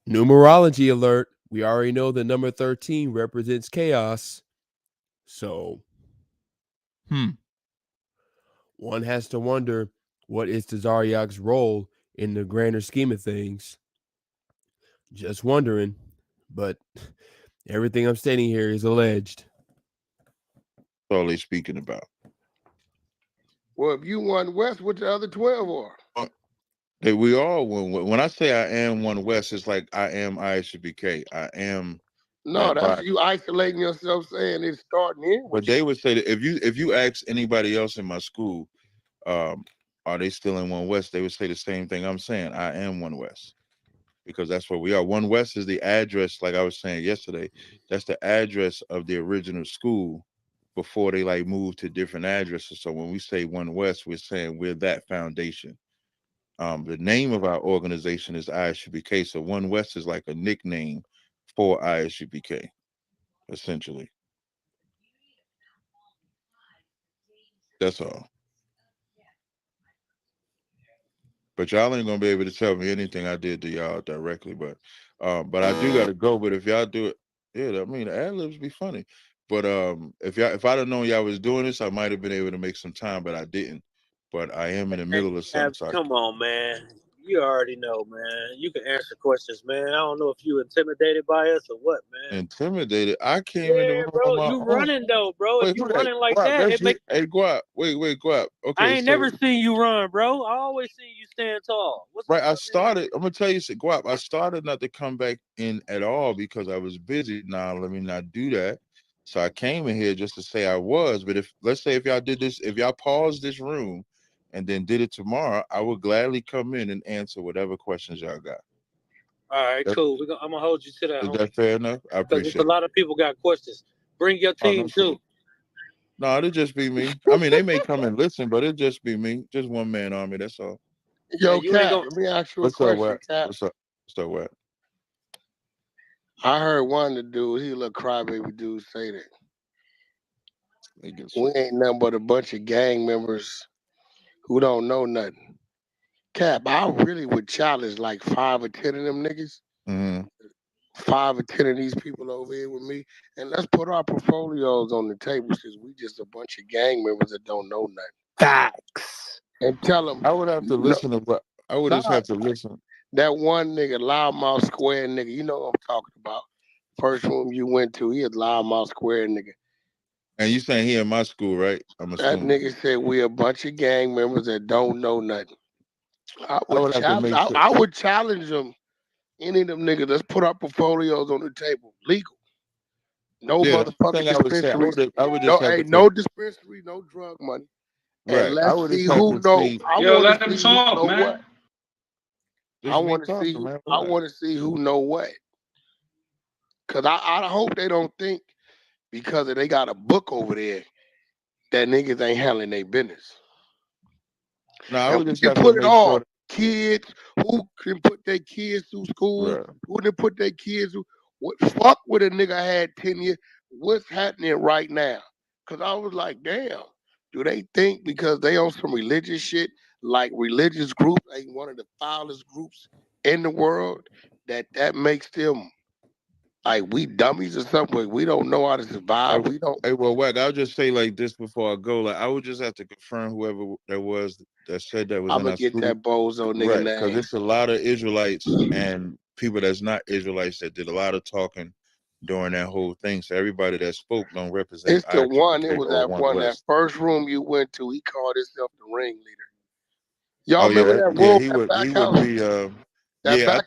Speaker 1: numerology alert. We already know that number 13 represents chaos. So One has to wonder, what is Tazariak's role in the grander scheme of things? Just wondering, but everything I'm stating here is alleged.
Speaker 10: That's all they speaking about.
Speaker 3: Well, if you won West, what the other 12 are?
Speaker 10: We all when I say I am one West, it's like I am ISUBK. I am.
Speaker 3: No, that's you isolating yourself, saying it's starting in.
Speaker 10: But they would say that if you ask anybody else in my school, are they still in One West? They would say the same thing I'm saying. I am One West, because that's what we are. One West is the address, like I was saying yesterday. That's the address of the original school before they like moved to different addresses. So when we say One West, we're saying we're that foundation. The name of our organization is ISUBK. So One West is like a nickname for ISUBK, essentially. That's all. But y'all ain't gonna be able to tell me anything I did to y'all directly. But I do gotta go. But if y'all do it, yeah, I mean, the ad libs be funny. But if I'd have known y'all was doing this, I might have been able to make some time, but I didn't. But I am in the middle of something. So
Speaker 8: Come on, man. You already know, man. You can answer questions, man. I don't know if you intimidated by us or what, man.
Speaker 10: Intimidated? I came in the room
Speaker 8: bro.
Speaker 10: on my
Speaker 8: You
Speaker 10: own.
Speaker 8: running though, bro.
Speaker 10: Wait,
Speaker 8: if you
Speaker 10: who that?
Speaker 8: running like
Speaker 10: Guap,
Speaker 8: that, it make.
Speaker 10: Hey, Guap. Wait, Guap. Okay,
Speaker 8: I ain't never seen you run, bro. I always see you stand tall. What's
Speaker 10: right. I started. I'm gonna tell you, Guap. I started not to come back in at all because I was busy. Now let me not do that. So I came in here just to say I was. But if let's say if y'all did this, if y'all paused this room and then did it tomorrow, I would gladly come in and answer whatever questions y'all got.
Speaker 8: All right, cool. I'm gonna hold you to that.
Speaker 10: Is that fair enough? I appreciate it.
Speaker 8: Because a lot of people got questions. Bring your team too.
Speaker 10: No, it'll just be me. I mean, they may come and listen, but it'll just be me. Just one man army. That's all.
Speaker 3: Yo, Cat, let me ask you a question, Cat.
Speaker 10: What's up? What's up, what?
Speaker 3: I heard one of the dudes, he a little crybaby dude, say that we ain't nothing but a bunch of gang members who don't know nothing. Cap, I really would challenge like 5 or 10 of them niggas. 5 or 10 of these people over here with me, and let's put our portfolios on the table since we just a bunch of gang members that don't know nothing.
Speaker 8: Facts.
Speaker 3: And tell them
Speaker 10: I would have to listen to what I would just have to listen.
Speaker 3: That one nigga, Loudmouth Square nigga, you know what I'm talking about. First room you went to, he a Loudmouth Square nigga.
Speaker 10: And you saying he in my school, right? I'm assuming.
Speaker 3: That nigga said we a bunch of gang members that don't know nothing. I would challenge them. Any of them niggas, let's put our portfolios on the table. Legal. No motherfucking dispensaries. No dispensary, no drug money. And let's see who know. I want to see who know what. I want to see. I want to see who know what. Cause I hope they don't think because they got a book over there that niggas ain't handling their business.
Speaker 10: No, I would just
Speaker 3: have
Speaker 10: to
Speaker 3: put it
Speaker 10: make
Speaker 3: all.
Speaker 10: sure
Speaker 3: Kids who can put their kids through school, who can put their kids through. What fuck with a nigga had 10 years? What's happening right now? Cause I was like, damn, do they think because they on some religious shit, like religious group ain't one of the foulest groups in the world, that makes them like we dummies or something? We don't know how to survive. We don't.
Speaker 10: Hey, well, Wack, I'll just say like this before I go. Like, I would just have to confirm whoever that was that said that was
Speaker 3: I'm
Speaker 10: in our
Speaker 3: gonna get
Speaker 10: school.
Speaker 3: that bozo nigga
Speaker 10: Right,
Speaker 3: name.
Speaker 10: because it's a lot of Israelites and people that's not Israelites that did a lot of talking during that whole thing. So everybody that spoke don't represent.
Speaker 3: It's the one. It was that one. That first room you went to. He called himself the ringleader. Y'all remember that room?
Speaker 10: He would be. I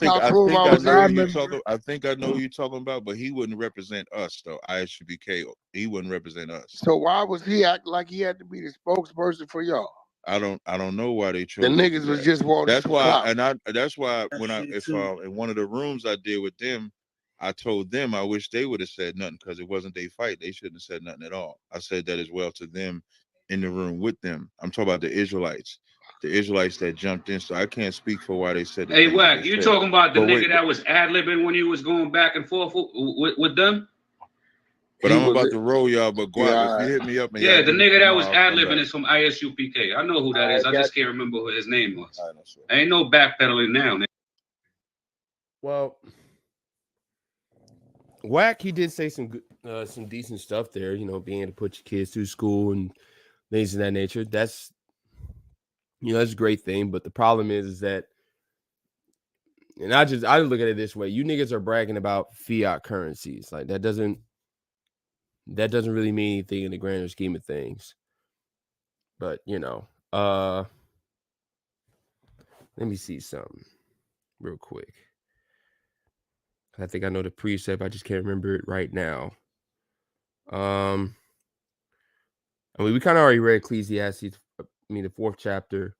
Speaker 10: think I know who you're talking about, but he wouldn't represent us though. ISUBK, he wouldn't represent us.
Speaker 3: So why was he acting like he had to be the spokesperson for y'all?
Speaker 10: I don't know why they chose.
Speaker 3: The niggas was just wanting.
Speaker 10: That's why, that's why when in one of the rooms I did with them, I told them I wish they would have said nothing because it wasn't their fight. They shouldn't have said nothing at all. I said that as well to them in the room with them. I'm talking about the Israelites that jumped in. So I can't speak for why they said.
Speaker 7: Hey, Wack, you talking about the nigga that was ad-libbing when he was going back and forth with them?
Speaker 10: But I'm about to roll y'all. But Guap, if you hit me up, and
Speaker 7: the nigga that was ad-libbing is from ISUPK. I know who that is. I just can't remember who his name was. Ain't no backpedaling now, nigga.
Speaker 1: Well, Wack, he did say some decent stuff there. You know, being able to put your kids through school and things of that nature. That's that's a great thing. But the problem is that, and I look at it this way: you niggas are bragging about fiat currencies. Like that doesn't really mean anything in the grander scheme of things. But let me see something real quick. I think I know the precept. I just can't remember it right now. I mean, we kind of already read Ecclesiastes, the 4th chapter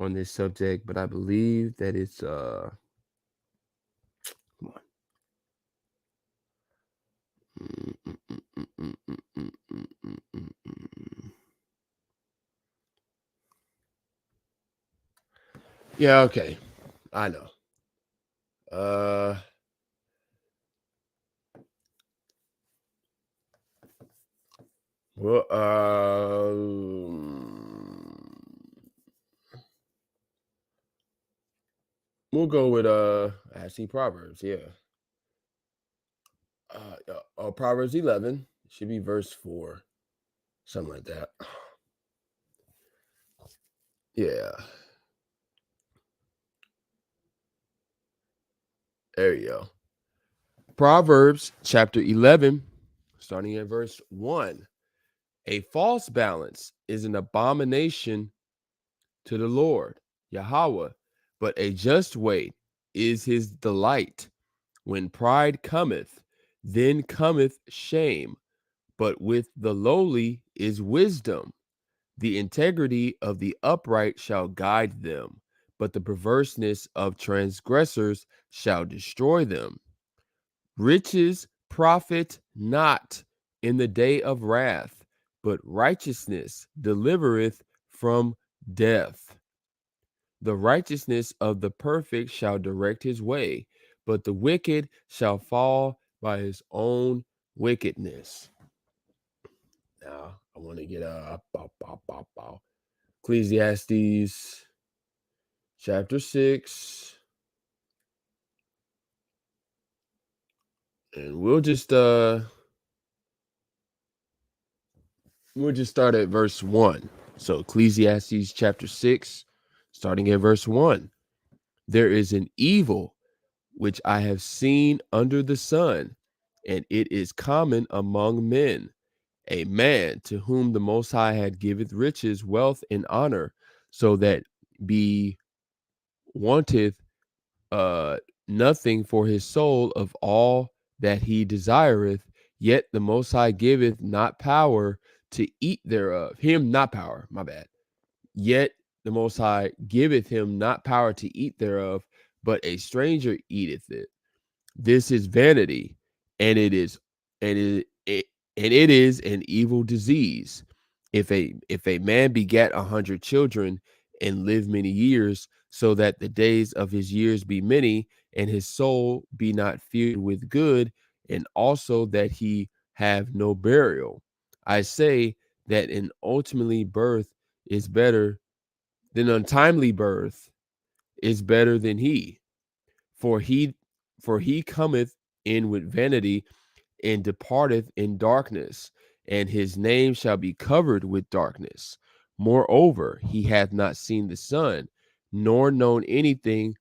Speaker 1: on this subject, but I believe that it's come on. Yeah, okay. I know. Well, we'll go with actually Proverbs, yeah. Proverbs 11 should be verse 4, something like that. Yeah. There you go. Proverbs chapter 11, starting at verse 1. A false balance is an abomination to the Lord, Yahweh, but a just weight is his delight. When pride cometh, then cometh shame, but with the lowly is wisdom. The integrity of the upright shall guide them, but the perverseness of transgressors shall destroy them. Riches profit not in the day of wrath, but righteousness delivereth from death. The righteousness of the perfect shall direct his way, but the wicked shall fall by his own wickedness. Now, I want to get Ecclesiastes chapter 6. And we'll just start at verse 1. So Ecclesiastes chapter 6, starting at verse 1. There is an evil which I have seen under the sun, and it is common among men, a man to whom the Most High had giveth riches, wealth, and honor, so that be wanteth nothing for his soul of all that he desireth, yet the Most High giveth not power to eat thereof. Him not power, my bad. Yet the Most High giveth him not power to eat thereof, but a stranger eateth it. This is vanity, and it is an evil disease. If a man begat 100 children and live many years, so that the days of his years be many, and his soul be not filled with good, and also that he have no burial. I say that an ultimately birth is better than untimely birth is better than he. For he cometh in with vanity and departeth in darkness, and his name shall be covered with darkness. Moreover, he hath not seen the sun, nor known anything,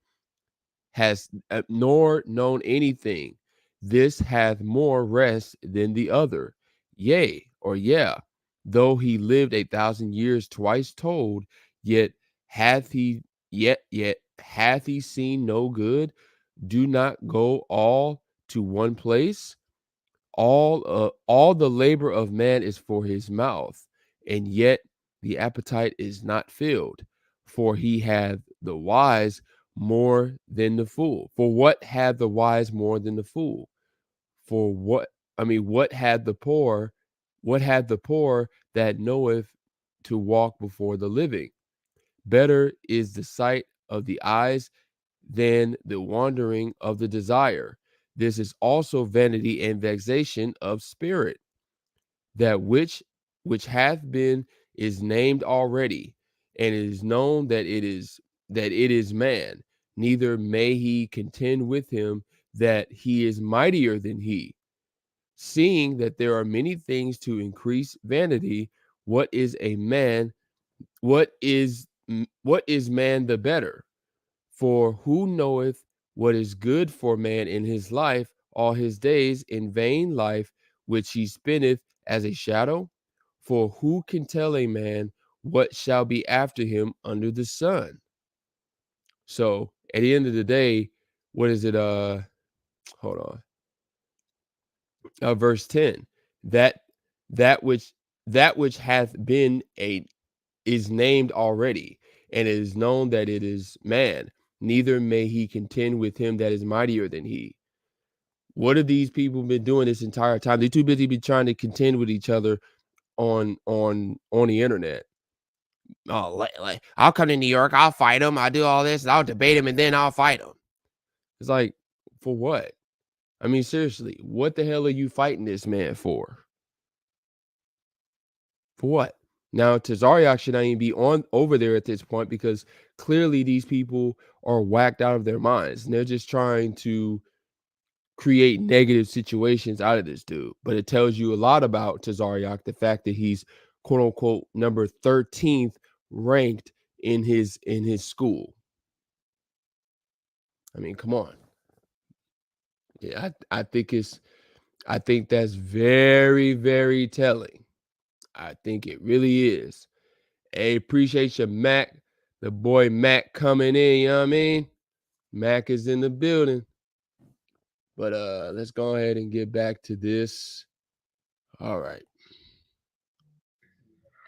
Speaker 1: nor known anything. This hath more rest than the other. Yea, or yeah, though he lived 1,000 years twice told, yet hath he hath he seen no good? Do not go all to one place? All the labor of man is for his mouth, and yet the appetite is not filled. For he hath the wise more than the fool. For what had the wise more than the fool? For what had the poor? What had the poor that knoweth to walk before the living? Better is the sight of the eyes than the wandering of the desire. This is also vanity and vexation of spirit. That which hath been is named already, and it is known that it is man. Neither may he contend with him that he is mightier than he. Seeing that there are many things to increase vanity, what is a man? What is man the better? For who knoweth what is good for man in his life, all his days, in vain life which he spendeth as a shadow? For who can tell a man what shall be after him under the sun? So at the end of the day, what is it? Hold on. Verse 10. That that which that which hath been a is named already, and it is known that it is man, neither may he contend with him that is mightier than he. What have these people been doing this entire time? They're too busy be trying to contend with each other on the internet. Oh, like I'll come to New York, I'll fight him, I'll do all this, I'll debate him, and then I'll fight him. It's like, for what? I mean, seriously, what the hell are you fighting this man for? For what? Now, Tazariak should not even be on over there at this point, because clearly these people are whacked out of their minds, and they're just trying to create negative situations out of this dude. But it tells you a lot about Tazariak, the fact that he's quote unquote number 13th ranked in his school. I mean, come on. Yeah, I think that's very, very telling. I think it really is. Hey, appreciate you, Mac. The boy Mac coming in, you know what I mean? Mac is in the building. But let's go ahead and get back to this. All right.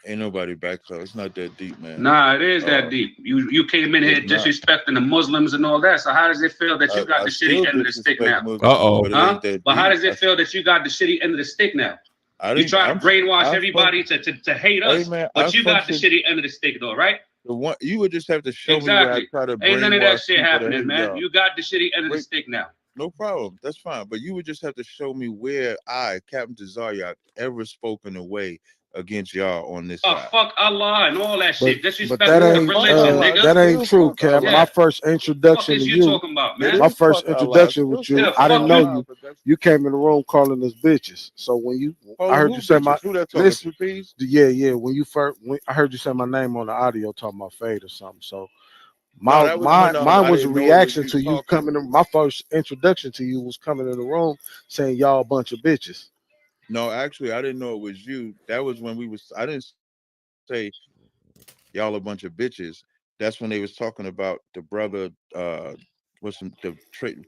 Speaker 10: Ain't nobody back, so it's not that deep, man.
Speaker 7: Nah, it is that deep. You came in here
Speaker 10: It's not.
Speaker 7: disrespecting the Muslims and all that. So how does it feel that you got the shitty end of the stick now?
Speaker 10: But it
Speaker 7: Huh?
Speaker 10: ain't that
Speaker 7: But how
Speaker 10: deep.
Speaker 7: does it feel that you got the shitty end of the stick now? You
Speaker 10: didn't-
Speaker 7: try to
Speaker 10: I'm-
Speaker 7: brainwash
Speaker 10: I'm
Speaker 7: everybody to hate
Speaker 10: Hey,
Speaker 7: us,
Speaker 10: man,
Speaker 7: but
Speaker 10: I
Speaker 7: you got the
Speaker 10: function-
Speaker 7: shitty end of the stick though, right?
Speaker 10: The one you would just have to show me where I
Speaker 7: Exactly.
Speaker 10: try to
Speaker 7: Ain't none of that
Speaker 10: brainwash
Speaker 7: shit
Speaker 10: people to
Speaker 7: happening,
Speaker 10: hate
Speaker 7: man.
Speaker 10: y'all.
Speaker 7: You got the shitty end of the
Speaker 10: Wait.
Speaker 7: stick now.
Speaker 10: No problem. That's fine. But you would just have to show me where I, Captain Tazariak, ever spoken away against y'all on this side.
Speaker 7: Fuck Allah and all that shit.
Speaker 9: But
Speaker 7: Disrespectful
Speaker 9: that
Speaker 7: to
Speaker 9: ain't
Speaker 7: religion, nigga.
Speaker 9: that ain't true,
Speaker 10: fuck
Speaker 9: Cap.
Speaker 10: Allah.
Speaker 9: My first
Speaker 7: Fuck
Speaker 9: introduction
Speaker 7: is
Speaker 9: to
Speaker 7: you
Speaker 9: you,
Speaker 7: talking about, man?
Speaker 9: my first
Speaker 10: Fuck Allah.
Speaker 9: introduction with
Speaker 10: Still
Speaker 9: you,
Speaker 7: Yeah,
Speaker 9: I didn't
Speaker 7: fuck
Speaker 9: know
Speaker 7: you.
Speaker 9: you. You came in the room calling us bitches. So when you,
Speaker 10: Oh,
Speaker 9: I heard
Speaker 10: who
Speaker 9: you say
Speaker 10: bitches?
Speaker 9: my,
Speaker 10: Who that talking?
Speaker 9: listen,
Speaker 10: 2Ps?
Speaker 9: yeah. When you first, I heard you say my name on the audio talking about Fade or something. So
Speaker 10: No, that was when
Speaker 9: mine
Speaker 10: I
Speaker 9: was a
Speaker 10: didn't know it was
Speaker 9: reaction
Speaker 10: you
Speaker 9: to you
Speaker 10: talking.
Speaker 9: coming in. My first introduction to you was coming in the room saying y'all a bunch of bitches.
Speaker 10: No, actually, I didn't know it was you. That was when I didn't say y'all a bunch of bitches. That's when they was talking about the brother,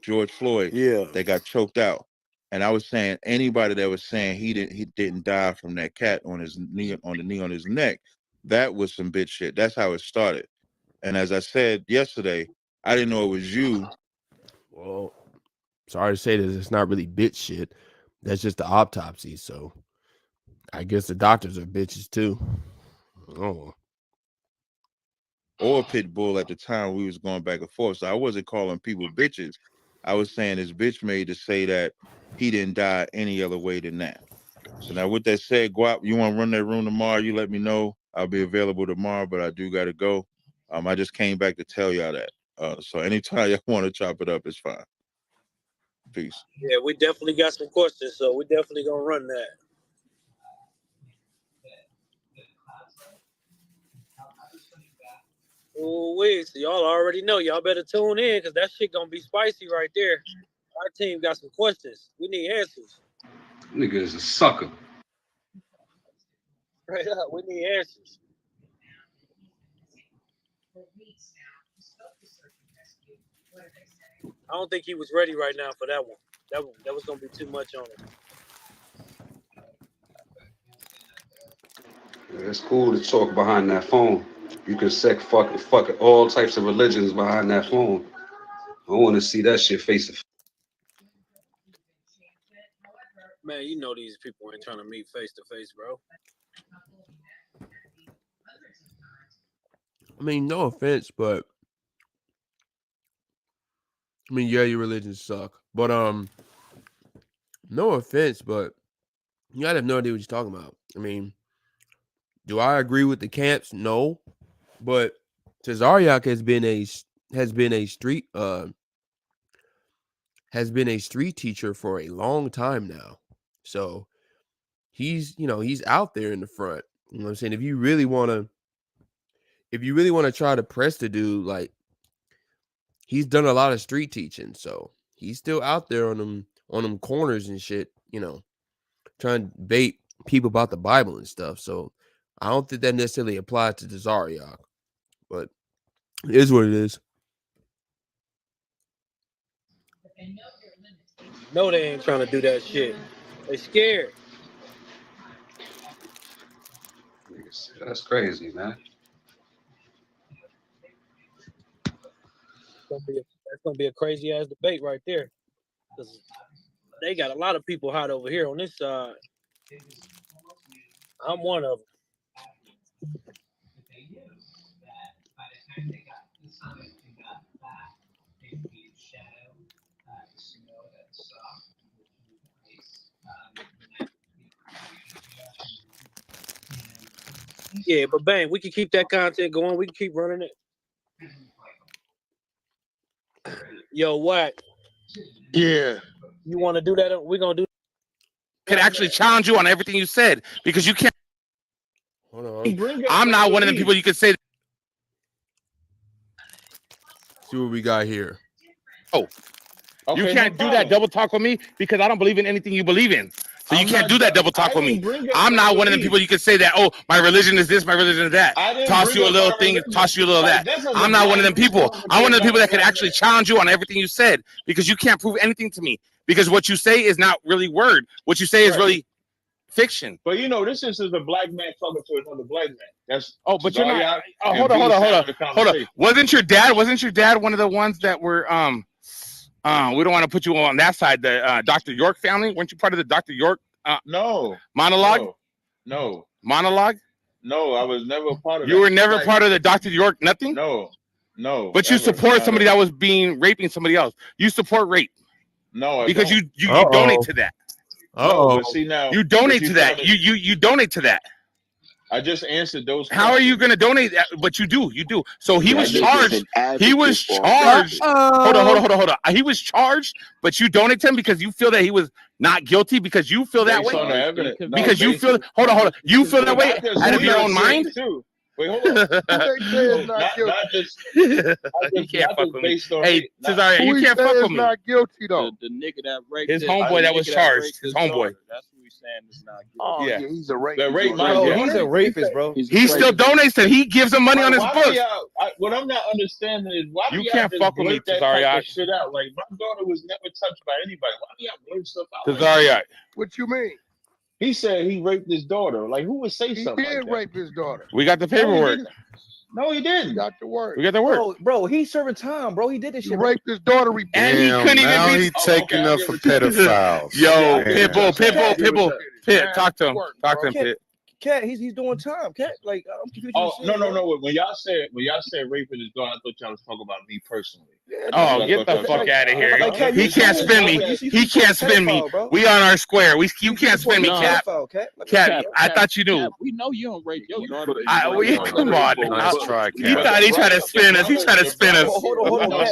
Speaker 10: George Floyd,
Speaker 9: Yeah.
Speaker 10: that got choked out. And I was saying anybody that was saying he didn't die from that cat on his knee on his neck, that was some bitch shit. That's how it started. And as I said yesterday, I didn't know it was you.
Speaker 1: Well, sorry to say this, it's not really bitch shit. That's just the autopsy. So I guess the doctors are bitches too. Oh.
Speaker 10: Or pit bull at the time we was going back and forth. So I wasn't calling people bitches. I was saying this bitch made to say that he didn't die any other way than that. So now with that said, Guap, you want to run that room tomorrow? You let me know. I'll be available tomorrow, but I do got to go. I just came back to tell y'all that. So anytime y'all want to chop it up, it's fine. Peace.
Speaker 8: Yeah, we definitely got some questions, so we definitely gonna run that. Oh wait, so y'all already know. Y'all better tune in because that shit gonna be spicy right there. Our team got some questions. We need answers.
Speaker 7: Nigga is a sucker.
Speaker 8: Right up, we need answers. I don't think he was ready right now for that one. That was gonna be too much on him.
Speaker 7: It's cool to talk behind that phone. You can fuck all types of religions behind that phone. I want to see that shit face to face.
Speaker 8: Man, you know these people ain't trying to meet face to face, bro.
Speaker 1: I mean, no offense, but I mean, yeah, your religions suck. But no offense, but you gotta have no idea what you're talking about. I mean, do I agree with the camps? No. But Tazariak has been a street teacher for a long time now. So he's out there in the front. You know what I'm saying? If you really want to try to press the dude, like, he's done a lot of street teaching, so he's still out there on them corners and shit, trying to bait people about the Bible and stuff. So I don't think that necessarily applies to Tazariak, but it is what it is.
Speaker 8: No, they ain't trying to do that shit. They scared.
Speaker 7: That's crazy, man.
Speaker 8: That's gonna be a crazy ass debate right there. Because they got a lot of people hot over here on this side. I'm one of them. Yeah, but bang, we can keep that content going. We can keep running it. Yo, what?
Speaker 3: Yeah.
Speaker 8: You want to do that? We're gonna do.
Speaker 4: Could actually challenge you on everything you said because you can't.
Speaker 1: Hold on.
Speaker 4: I'm not one of the people you could say.
Speaker 1: See what we got here.
Speaker 4: Oh, okay, you can't do that double talk with me because I don't believe in anything you believe in. So you can't do that double talk with me. I'm not one of the people you could say that, oh, my religion is this, my religion is that. Toss you a little thing, toss you a little that. I'm not one of them people. I'm one of the people that could actually challenge you on everything you said because you can't prove anything to me. Because what you say is not really word. What you say is really fiction.
Speaker 2: But this is a black man talking to another black man. That's
Speaker 4: but you're not. Hold on. Wasn't your dad one of the ones that were we don't want to put you on that side, the Dr. York family? Weren't you part of the Dr. York monologue?
Speaker 2: No.
Speaker 4: Monologue?
Speaker 2: No, I was never a part of
Speaker 4: that. You were never part of the Dr. York nothing?
Speaker 2: No.
Speaker 4: But you support somebody that was raping somebody else. You support rape.
Speaker 2: No,
Speaker 4: because you donate to that.
Speaker 2: No, but see now
Speaker 4: you donate to that. You donate to that.
Speaker 2: I just answered those questions.
Speaker 4: How are you going to donate that? But you do. So he was charged. He was charged. Hold on. He was charged, but you donate to him because you feel that he was not guilty because you feel that way. Because you feel. Hold on. You feel that way out of your own mind.
Speaker 2: Wait, hold on.
Speaker 4: You can't fuck with me. Hey, Cesaria, you can't fuck with me.
Speaker 3: Not guilty though.
Speaker 11: The nigga that raped
Speaker 4: his homeboy that was charged. His homeboy.
Speaker 11: That's what he's saying is not guilty.
Speaker 3: Oh yeah, he's a rapist.
Speaker 5: He's a rapist, bro.
Speaker 4: He still donates to. He gives him money on his book.
Speaker 2: What I'm not understanding is why
Speaker 4: you can't fuck with me, Cesaria.
Speaker 2: Shit out. Like my daughter was never touched by anybody. Why do y'all blurt stuff out?
Speaker 4: Cesaria.
Speaker 3: What you mean?
Speaker 2: He said he raped his daughter. Like, who would say something?
Speaker 3: He did rape his daughter.
Speaker 4: We got the paperwork.
Speaker 2: No, he didn't.
Speaker 3: We got the word.
Speaker 4: We got the word.
Speaker 5: Bro, he's serving time, bro. He did this shit.
Speaker 3: He raped his daughter.
Speaker 4: And he couldn't even be.
Speaker 10: He's taking up for pedophiles.
Speaker 4: Yo, Pitbull. Pit, talk to him. Talk to him, Pit.
Speaker 5: Cat, he's doing time. Cat, like I'm confused.
Speaker 2: Oh no. When y'all said raping his daughter, I thought y'all was talking about me personally.
Speaker 4: Oh, get the fuck out of here! He can't spin me. He can't spin me. We on our square. You can't spin me, Cat. Cat, I thought you knew.
Speaker 11: We know you don't rape your daughter.
Speaker 4: Come on.
Speaker 10: Nice try, Cat.
Speaker 4: He thought he tried to spin us. He tried to spin us.
Speaker 5: Hold on.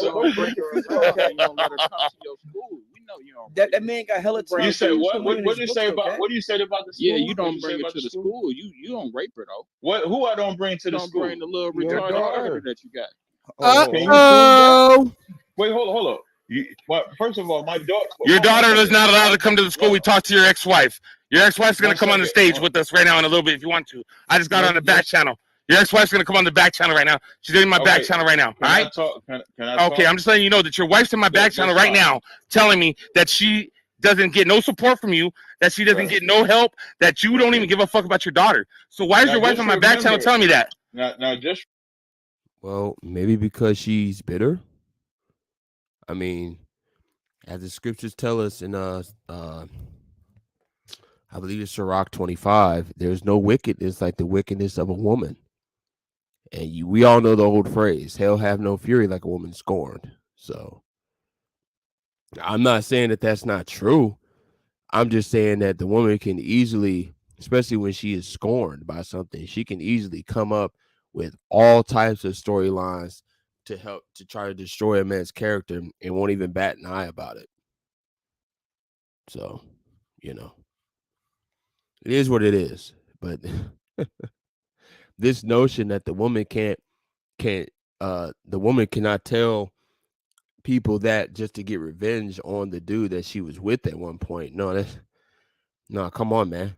Speaker 5: That man got hella time.
Speaker 2: You said what? What do you say about? What do you say about the school?
Speaker 11: Yeah, you don't bring it to the school. You don't rape her though.
Speaker 2: What? Who I don't bring to the school?
Speaker 11: Bring the little retarded daughter that you got.
Speaker 2: Wait, hold up. First of all, my daughter.
Speaker 4: Your daughter is not allowed to come to the school. We talked to your ex-wife. Your ex-wife's gonna come on the stage with us right now in a little bit if you want to. I just got on the back channel. Your ex-wife's gonna come on the back channel right now. She's in my back channel right now. All right.
Speaker 2: Can I
Speaker 4: okay, I'm just letting you know that your wife's in my back channel right now, telling me that she doesn't get no support from you, that she doesn't get no help, that you don't even give a fuck about your daughter. So why is your wife on my back channel telling me that?
Speaker 2: Now just.
Speaker 1: Well, maybe because she's bitter. I mean, as the scriptures tell us in I believe it's Sirach 25, there's no wickedness like the wickedness of a woman. And we all know the old phrase, hell have no fury like a woman scorned. So I'm not saying that that's not true. I'm just saying that the woman can easily, especially when she is scorned by something, she can easily come up with all types of storylines to help to try to destroy a man's character and won't even bat an eye about it. So, it is what it is. But This notion that the woman the woman cannot tell people that just to get revenge on the dude that she was with at one point. No, come on, man.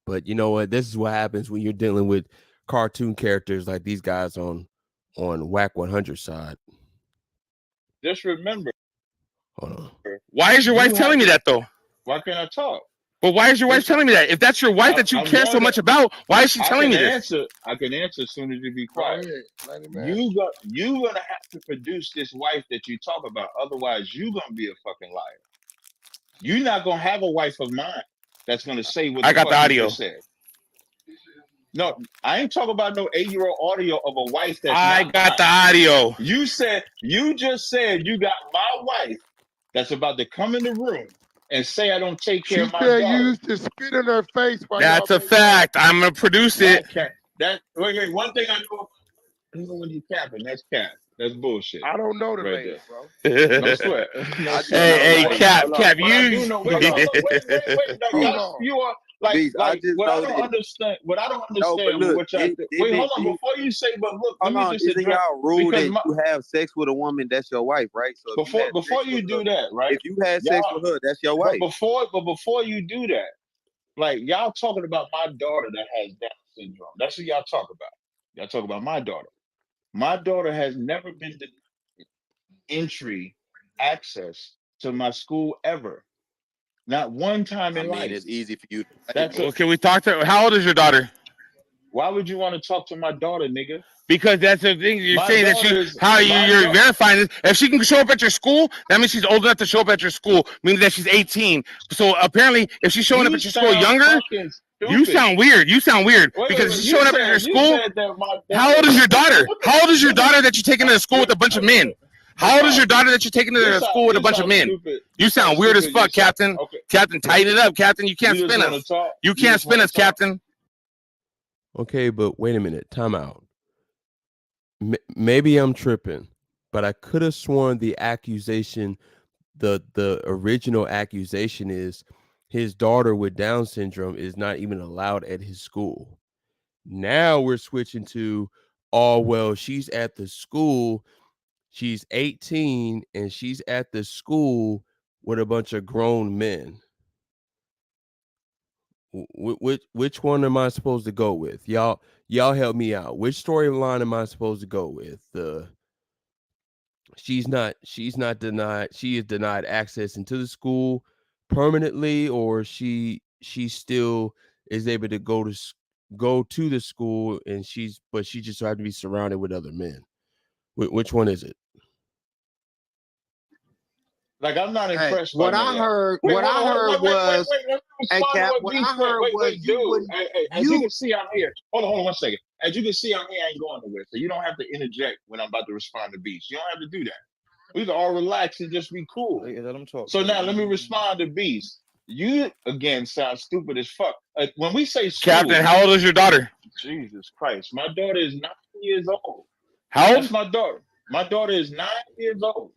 Speaker 1: But you know what? This is what happens when you're dealing with cartoon characters like these guys on Whack 100 side.
Speaker 2: Just remember.
Speaker 1: Hold on.
Speaker 4: Why is your wife telling me that though?
Speaker 2: Why can't I talk?
Speaker 4: But why is your wife telling me that? If that's your wife that you care so much about, why is she telling me this?
Speaker 2: I can answer as soon as you be quiet. You're gonna have to produce this wife that you talk about. Otherwise, you're gonna be a fucking liar. You're not gonna have a wife of mine that's gonna say what
Speaker 4: I got the audio.
Speaker 2: You said. No, I ain't talking about no 8-year-old audio of a wife that's
Speaker 4: I got the audio.
Speaker 2: You just said you got my wife that's about to come in the room and say I don't take care of my daughter.
Speaker 3: You used to spit in her face.
Speaker 4: That's a fact. I'm gonna produce it.
Speaker 2: Wait. One thing I know when you capping, that's cap. That's bullshit.
Speaker 3: I don't know the lady, bro.
Speaker 2: No sweat.
Speaker 4: Hey, Cap,
Speaker 2: you know. Wait. You are like what I don't understand. What I don't understand.
Speaker 12: No,
Speaker 2: wait, hold on. Before you say, but look, let me just
Speaker 12: isn't y'all rule that you have sex with a woman that's your wife, right? So
Speaker 2: before you do that, right?
Speaker 12: If you had sex with her, that's your wife.
Speaker 2: But before you do that, like y'all talking about my daughter that has Down syndrome. That's what y'all talk about. Y'all talk about my daughter. My daughter has never been access to my school ever. Not one time in life.
Speaker 12: It's easy for you.
Speaker 4: Can we talk to her? How old is your daughter?
Speaker 2: Why would you want to talk to my daughter, nigga?
Speaker 4: Because that's the thing you're saying that you're verifying this. If she can show up at your school, that means she's old enough to show up at your school, meaning that she's 18. So apparently, if she's showing up at your school younger, you sound weird. Because she's showing up at your school. How old is your daughter? How old is your daughter that you're taking to the school with a bunch of men? How old is your daughter that you're taking to the school with a bunch of men? You sound weird as fuck, Captain. Captain, tighten it up, Captain. You can't spin us. You can't spin us, Captain.
Speaker 1: Okay, but wait a minute. Time out. Maybe I'm tripping, but I could have sworn the accusation, the original accusation is his daughter with Down syndrome is not even allowed at his school. Now we're switching to, she's at the school. She's 18 and she's at the school with a bunch of grown men. Which one am I supposed to go with? Y'all help me out. Which storyline am I supposed to go with? She is denied access into the school permanently, or she still is able to go to the school and she just have to be surrounded with other men. Which one is it?
Speaker 2: Like, I'm not impressed.
Speaker 5: What I heard was,
Speaker 2: as you can see, I'm here. Hold on 1 second. As you can see, I'm here. I ain't going nowhere. So you don't have to interject when I'm about to respond to Beast. You don't have to do that. We can all relax and just be cool. So now let me respond to Beast. You again sound stupid as fuck. When we say school,
Speaker 4: Captain, how old is your daughter?
Speaker 2: Jesus Christ, my daughter is 9 years old.
Speaker 4: How old?
Speaker 2: That's my daughter. My daughter is 9 years old.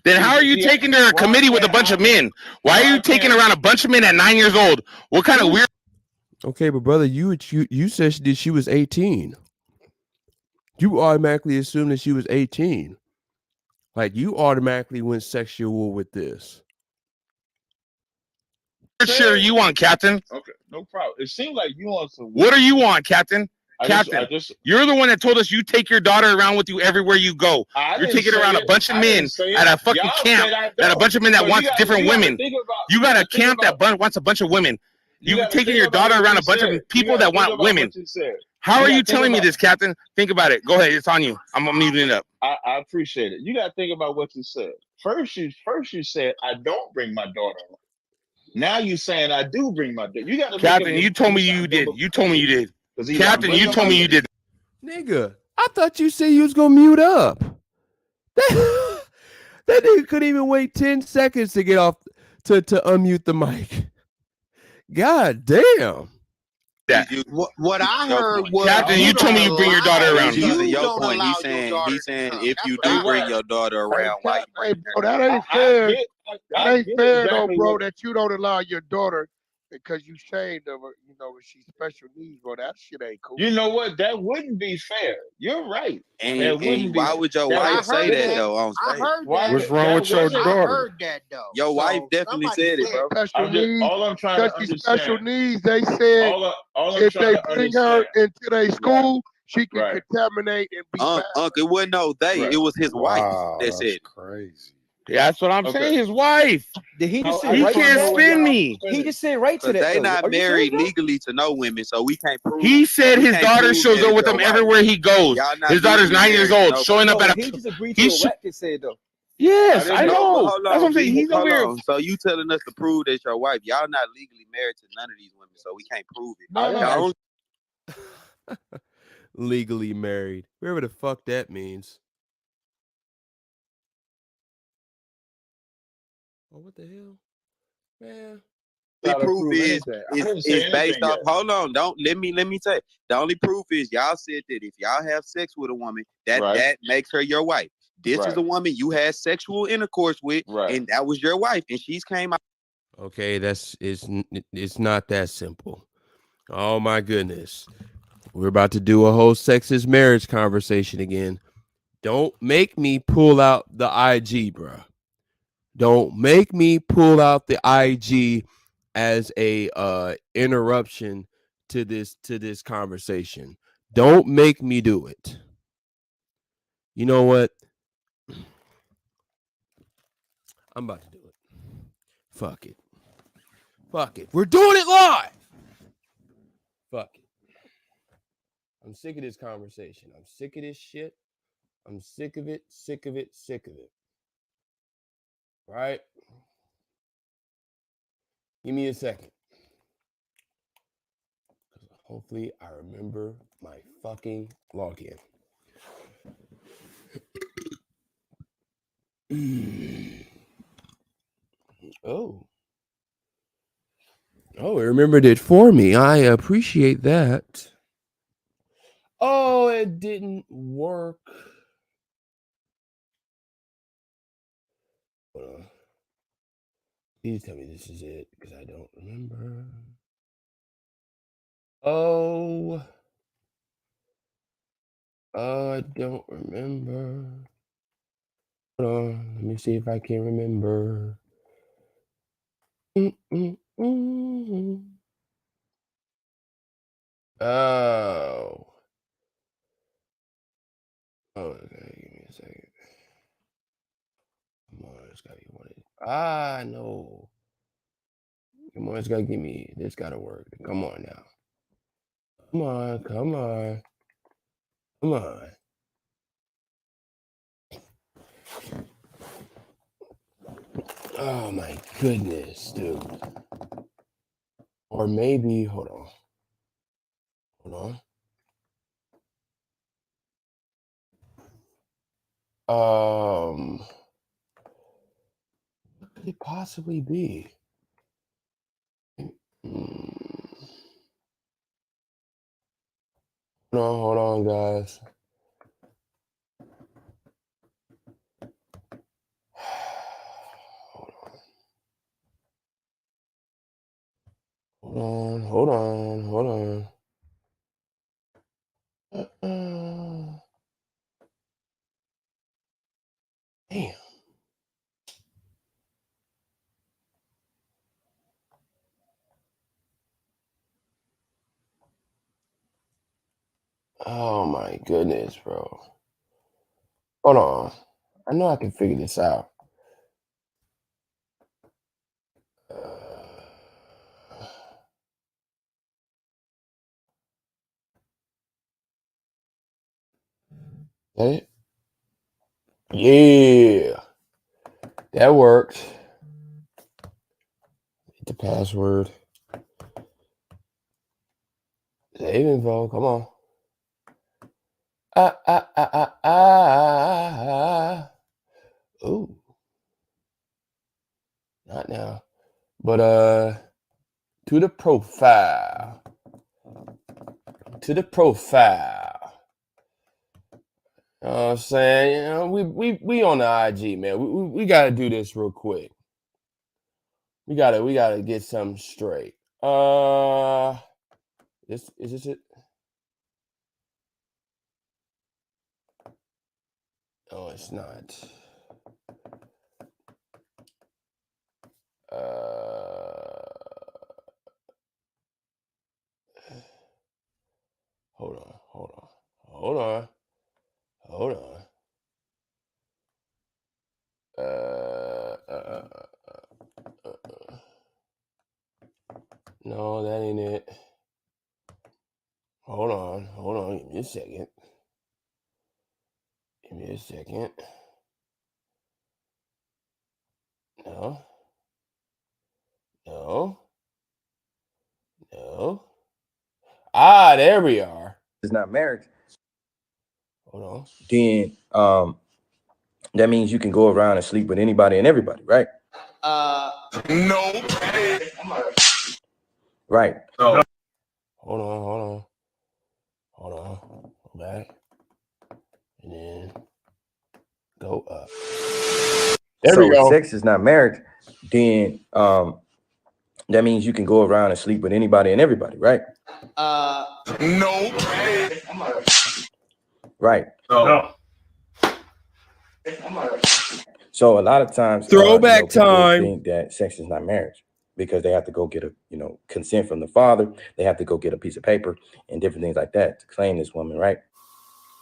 Speaker 4: Then how are you taking her to a committee with a bunch of men? Why are you taking around a bunch of men at 9 years old? What kind of weird?
Speaker 1: Okay, but brother, you said she was 18. You automatically assumed that she was 18. Like, you automatically went sexual with this.
Speaker 4: What shirt are you on, Captain?
Speaker 2: Okay, no problem. It seems like you on some.
Speaker 4: What are you on, Captain? Captain, you're the one that told us you take your daughter around with you everywhere you go. You're taking around a bunch of men at a fucking camp, at a bunch of men that want different women. You got a camp that wants a bunch of women. You taking your daughter around a bunch of people that want women. How are you telling me this, Captain? Think about it. Go ahead. It's on you. I'm muting it up.
Speaker 2: I appreciate it. You got to think about what you said. First you said, I don't bring my daughter around. Now you saying I do bring my daughter. You got to.
Speaker 4: Captain, you told me you did. You told me you did. Captain, you told me you did.
Speaker 1: Nigga, I thought you said you was gonna mute up. That nigga couldn't even wait 10 seconds to get off to unmute the mic. God damn.
Speaker 5: What I heard was,
Speaker 4: Captain, you told me you bring your daughter around.
Speaker 12: Using your point, he's saying if you do bring your daughter around, why?
Speaker 3: Hey, bro, that ain't fair. That ain't fair, though, bro. That you don't allow your daughter because you shamed her, she's special needs, bro. That shit ain't cool.
Speaker 2: You know what? That wouldn't be fair. You're right.
Speaker 12: And why would your wife say that though?
Speaker 5: I heard that.
Speaker 9: What's wrong with your daughter?
Speaker 5: I heard that though.
Speaker 12: Your wife definitely said it, bro.
Speaker 3: Special needs.
Speaker 2: All I'm trying to understand.
Speaker 3: Special needs. They said if they bring her into their school, she can contaminate and be bad.
Speaker 12: Uncle, it wasn't no they. It was his wife that said it.
Speaker 10: Crazy.
Speaker 4: That's what I'm saying. His wife.
Speaker 8: Did he just say
Speaker 4: He
Speaker 8: right
Speaker 4: can't
Speaker 8: to
Speaker 4: spin me.
Speaker 8: He just said right to that.
Speaker 12: They
Speaker 8: though.
Speaker 12: not
Speaker 8: Are you
Speaker 12: married
Speaker 8: serious,
Speaker 12: legally to no women, so we can't prove.
Speaker 4: He said his daughter shows up with him everywhere he goes. His daughter's 9 years old, showing up at a.
Speaker 8: He just agreed to what Wack said though.
Speaker 4: Yes, I know.
Speaker 12: Hold on,
Speaker 4: that's what I'm saying. He's over here.
Speaker 12: So you telling us to prove that your wife? Y'all not legally married to none of these women, so we can't prove it.
Speaker 1: Legally married, wherever the fuck that means. Oh, what the hell, man?
Speaker 12: The proof is based off. Hold on, don't let me say. The only proof is y'all said that if y'all have sex with a woman, that makes her your wife. This is a woman you had sexual intercourse with, and that was your wife, and she's came out.
Speaker 1: Okay, it's not that simple. Oh my goodness, we're about to do a whole sexist marriage conversation again. Don't make me pull out the IG, bruh. Don't make me pull out the IG as a interruption to this conversation. Don't make me do it. You know what? I'm about to do it. Fuck it. Fuck it. We're doing it live. Fuck it. I'm sick of this conversation. I'm sick of this shit. I'm sick of it, sick of it, sick of it. Right? Give me a second. Hopefully I remember my fucking login. Oh, it remembered it for me. I appreciate that. Oh, it didn't work. Hold on. Please tell me this is it, because I don't remember. Oh, I don't remember. Hold on. Let me see if I can remember. Oh. Oh, okay. Give me a second. Come on, it's gotta be one. I know. Come on, it's gotta give me. This gotta work. Come on now. Come on, come on. Come on. Oh my goodness, dude. Or maybe, hold on. Hold on. What could it possibly be? Hold on, guys. Hold on. Damn. Oh my goodness, bro. Hold on. I know I can figure this out. That it? Yeah. That worked. Hit the password. Save info. Come on. Ooh. Not now. But to the profile. To the profile. You know what I'm saying? You know, we on the IG, man. We gotta do this real quick. We gotta get something straight. This is this it? Oh, it's not. Hold on. No, that ain't it. Hold on. Give me a second. No. There we are.
Speaker 13: It's not marriage.
Speaker 1: Hold on.
Speaker 13: Then that means you can go around and sleep with anybody and everybody, right?
Speaker 3: No.
Speaker 13: Right.
Speaker 1: No. Hold on. Go back. And then go up. There we go.
Speaker 13: If sex is not marriage, then that means you can go around and sleep with anybody and everybody, right?
Speaker 3: No.
Speaker 13: Right.
Speaker 1: No.
Speaker 13: So a lot of times,
Speaker 1: Throwback
Speaker 13: people
Speaker 1: time.
Speaker 13: think that sex is not marriage because they have to go get a, consent from the father. They have to go get a piece of paper and different things like that to claim this woman, right?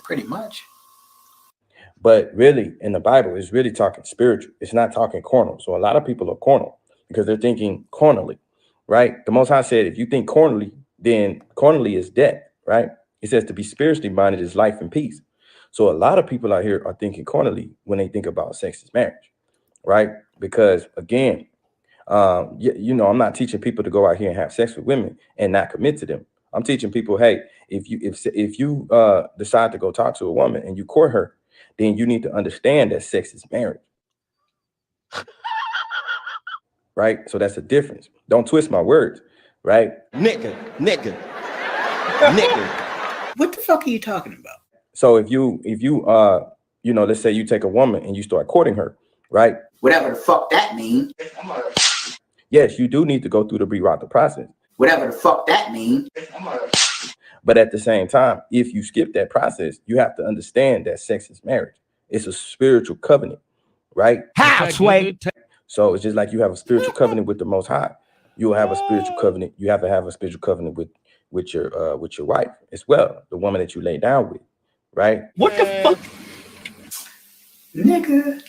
Speaker 5: Pretty much.
Speaker 13: But really, in the Bible, it's really talking spiritual. It's not talking carnal. So a lot of people are carnal because they're thinking carnally, right? The Most High said, if you think carnally, then carnally is death, right? It says to be spiritually minded is life and peace. So a lot of people out here are thinking carnally when they think about sex as marriage, right? Because again, I'm not teaching people to go out here and have sex with women and not commit to them. I'm teaching people, hey, if you decide to go talk to a woman and you court her, then you need to understand that sex is marriage. Right? So that's a difference. Don't twist my words, right? Nigga.
Speaker 5: What the fuck are you talking about?
Speaker 13: So if you let's say you take a woman and you start courting her, right?
Speaker 5: Whatever the fuck that means.
Speaker 13: Yes, you do need to go through the pre-rata process.
Speaker 5: Whatever the fuck that means.
Speaker 13: But at the same time, if you skip that process, you have to understand that sex is marriage. It's a spiritual covenant, right?
Speaker 1: How, Sway?
Speaker 13: So it's just like you have a spiritual covenant with the Most High. You will have a spiritual covenant. You have to have a spiritual covenant with your wife as well, the woman that you lay down with, right?
Speaker 5: What the fuck, nigga?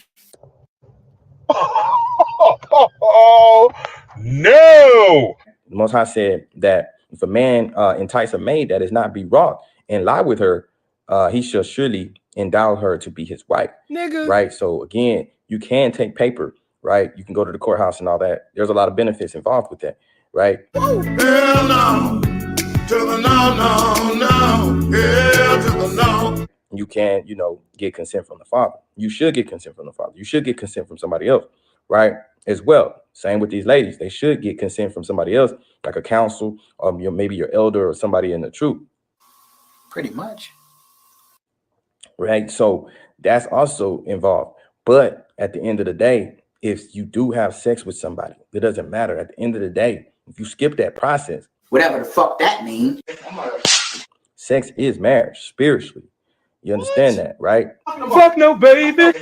Speaker 3: Oh, no.
Speaker 13: The Most High said that if a man entice a maid that is not bewrought and lie with her, he shall surely endow her to be his wife.
Speaker 1: Nigga.
Speaker 13: Right. So again, you can take paper, right? You can go to the courthouse and all that. There's a lot of benefits involved with that, right?
Speaker 3: Hell no. To the no. Hell to the no.
Speaker 13: You can, get consent from the father. You should get consent from the father. You should get consent from somebody else, right? As well. Same with these ladies. They should get consent from somebody else, like a counsel, or maybe your elder or somebody in the truth.
Speaker 5: Pretty much.
Speaker 13: Right. So that's also involved. But at the end of the day, if you do have sex with somebody, it doesn't matter. At the end of the day, if you skip that process,
Speaker 5: whatever the fuck that means,
Speaker 13: sex is marriage spiritually. You understand that, right?
Speaker 1: Fuck no, baby.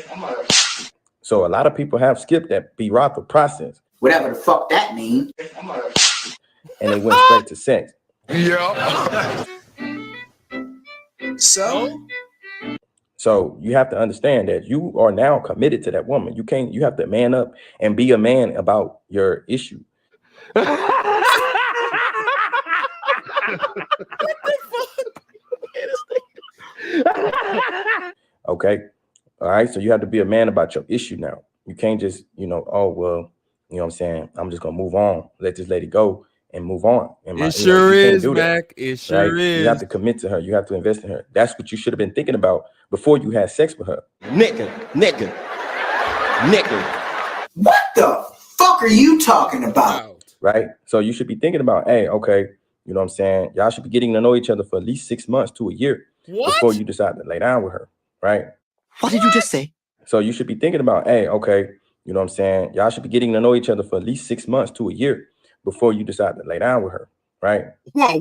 Speaker 13: So a lot of people have skipped that beratha process.
Speaker 5: Whatever the fuck that means.
Speaker 13: And they went straight to sex.
Speaker 3: Yeah.
Speaker 13: So you have to understand that you are now committed to that woman. You have to man up and be a man about your issue.
Speaker 1: What the fuck?
Speaker 13: Okay. All right. So you have to be a man about your issue now. You can't just, oh, well, you know what I'm saying? I'm just going to move on. Let this lady go and move on.
Speaker 1: It sure is, Mac. It sure is.
Speaker 13: You have to commit to her. You have to invest in her. That's what you should have been thinking about before you had sex with her. Nigga.
Speaker 5: What the fuck are you talking about?
Speaker 13: Right? So you should be thinking about, hey, okay, you know what I'm saying? Y'all should be getting to know each other for at least 6 months to a year before you decide to lay down with her, right?
Speaker 5: What did you just say?
Speaker 13: So you should be thinking about, hey, okay, you know what I'm saying? Y'all should be getting to know each other for at least 6 months to a year before you decide to lay down with her, right?
Speaker 4: Whoa.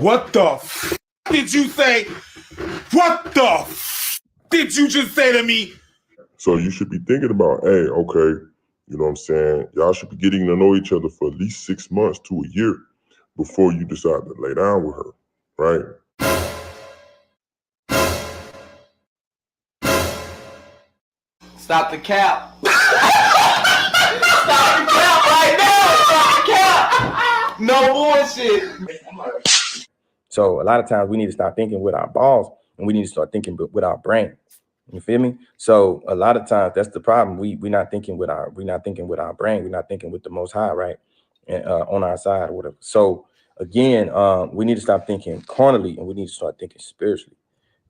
Speaker 4: What the f did you say? What the f did you just say to me?
Speaker 14: So you should be thinking about, hey, okay, you know what I'm saying? Y'all should be getting to know each other for at least 6 months to a year before you decide to lay down with her, right?
Speaker 15: Stop the cap. Stop the cap right now. Stop the cap. No bullshit.
Speaker 13: So a lot of times we need to stop thinking with our balls and we need to start thinking with our brain. You feel me? So a lot of times that's the problem. We're not thinking with our brain. We're not thinking with the Most High, right? And on our side or whatever. So again, we need to stop thinking carnally and we need to start thinking spiritually.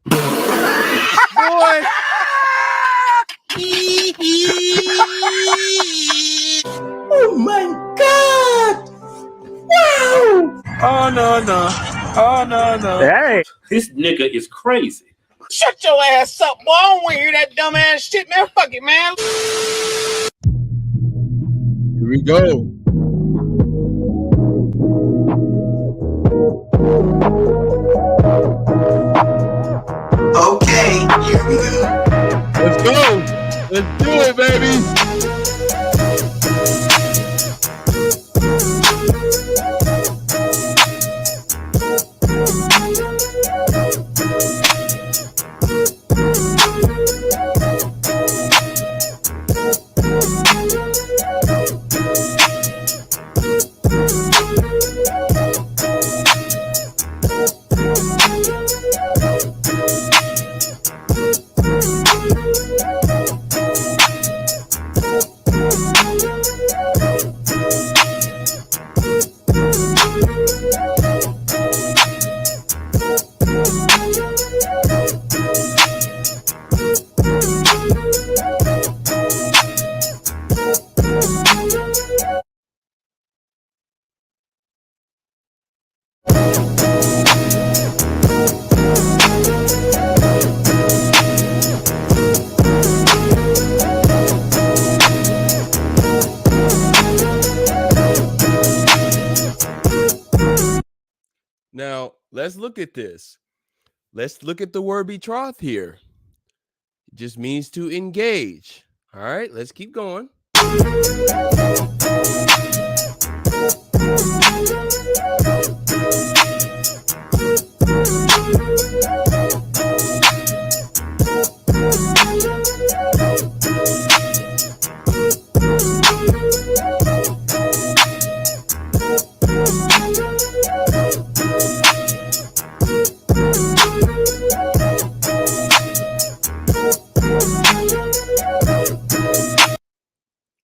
Speaker 1: Boy.
Speaker 15: Oh my God! Wow! Oh no!
Speaker 9: Hey,
Speaker 15: This nigga is crazy. Shut your ass up, boy! I don't want to hear that dumb ass shit, man. Fuck it, man.
Speaker 10: Here we go.
Speaker 15: Okay, here we go.
Speaker 10: Let's go. Let's do it, baby.
Speaker 1: Now, let's look at this. Let's look at the word betroth here. It just means to engage. All right, let's keep going.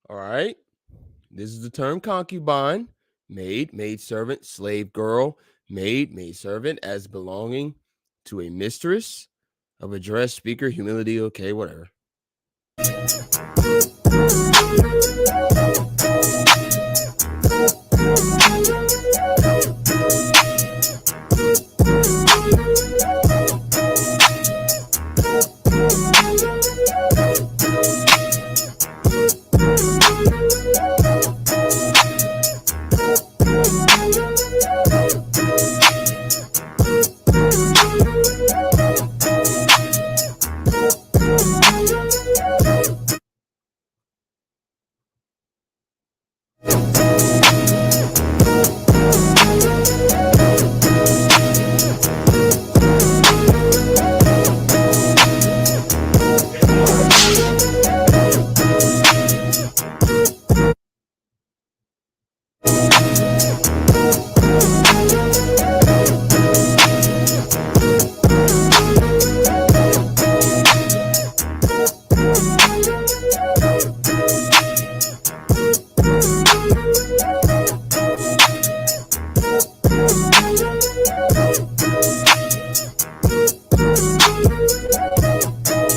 Speaker 1: All right. This is the term concubine, maid servant, slave girl, maid servant, as belonging to a mistress, of address, speaker, humility, okay, whatever.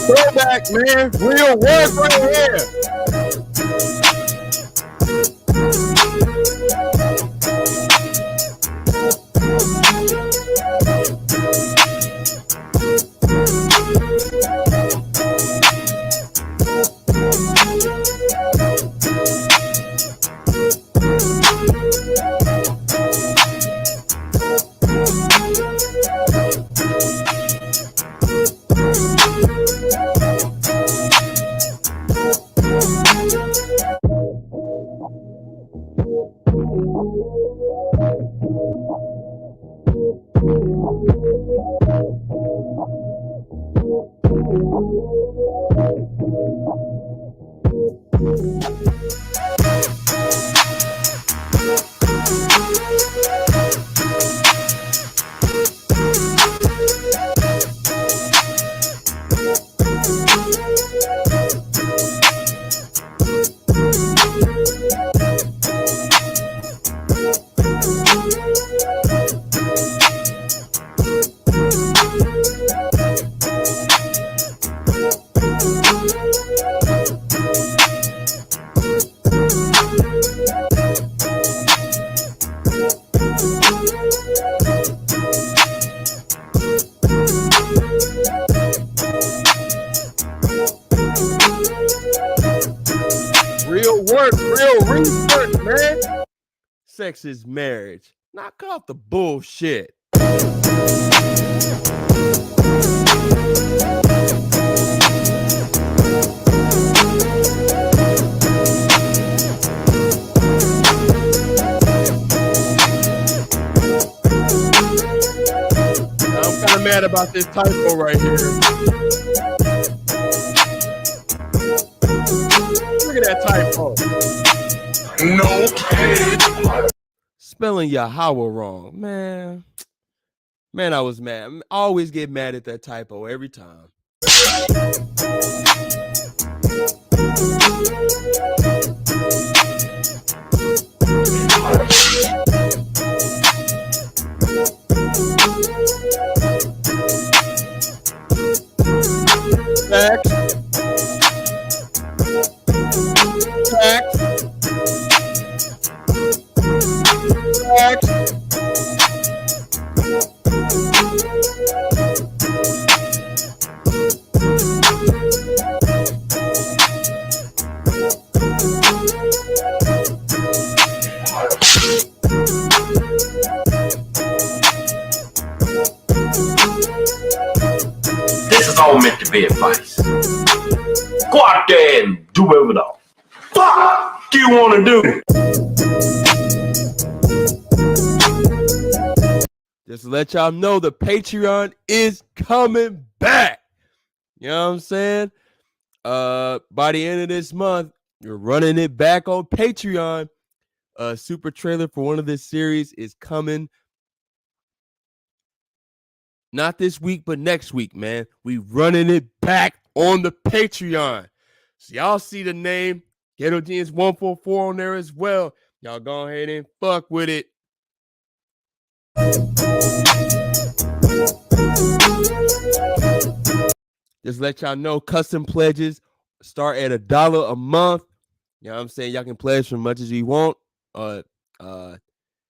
Speaker 10: Throwback, man. Real work right here.
Speaker 1: Real work, real research, man. Sex is marriage. Knock off the bullshit. I'm kind of mad about this typo right here. Look at that typo. No. Spelling Yahweh wrong, man. Man, I was mad. I always get mad at that typo every time. Facts. Facts. Facts.
Speaker 15: This is all meant to be advice. Go out there and do whatever the fuck you want to do.
Speaker 1: Just to let y'all know, the Patreon is coming back. You know what I'm saying? By the end of this month, you're running it back on Patreon. A super trailer for one of this series is coming. Not this week, but next week, man. We running it back on the Patreon. So y'all see the name Ghetto Genius 144 on there as well. Y'all go ahead and fuck with it. Just let y'all know, custom pledges start at $1 a month. You know what I'm saying? Y'all can pledge for as much as you want. As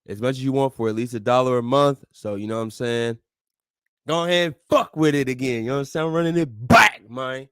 Speaker 1: much as you want for at least $1 a month. So you know what I'm saying? Go ahead and fuck with it again. You know what I'm saying? I'm running it back, man.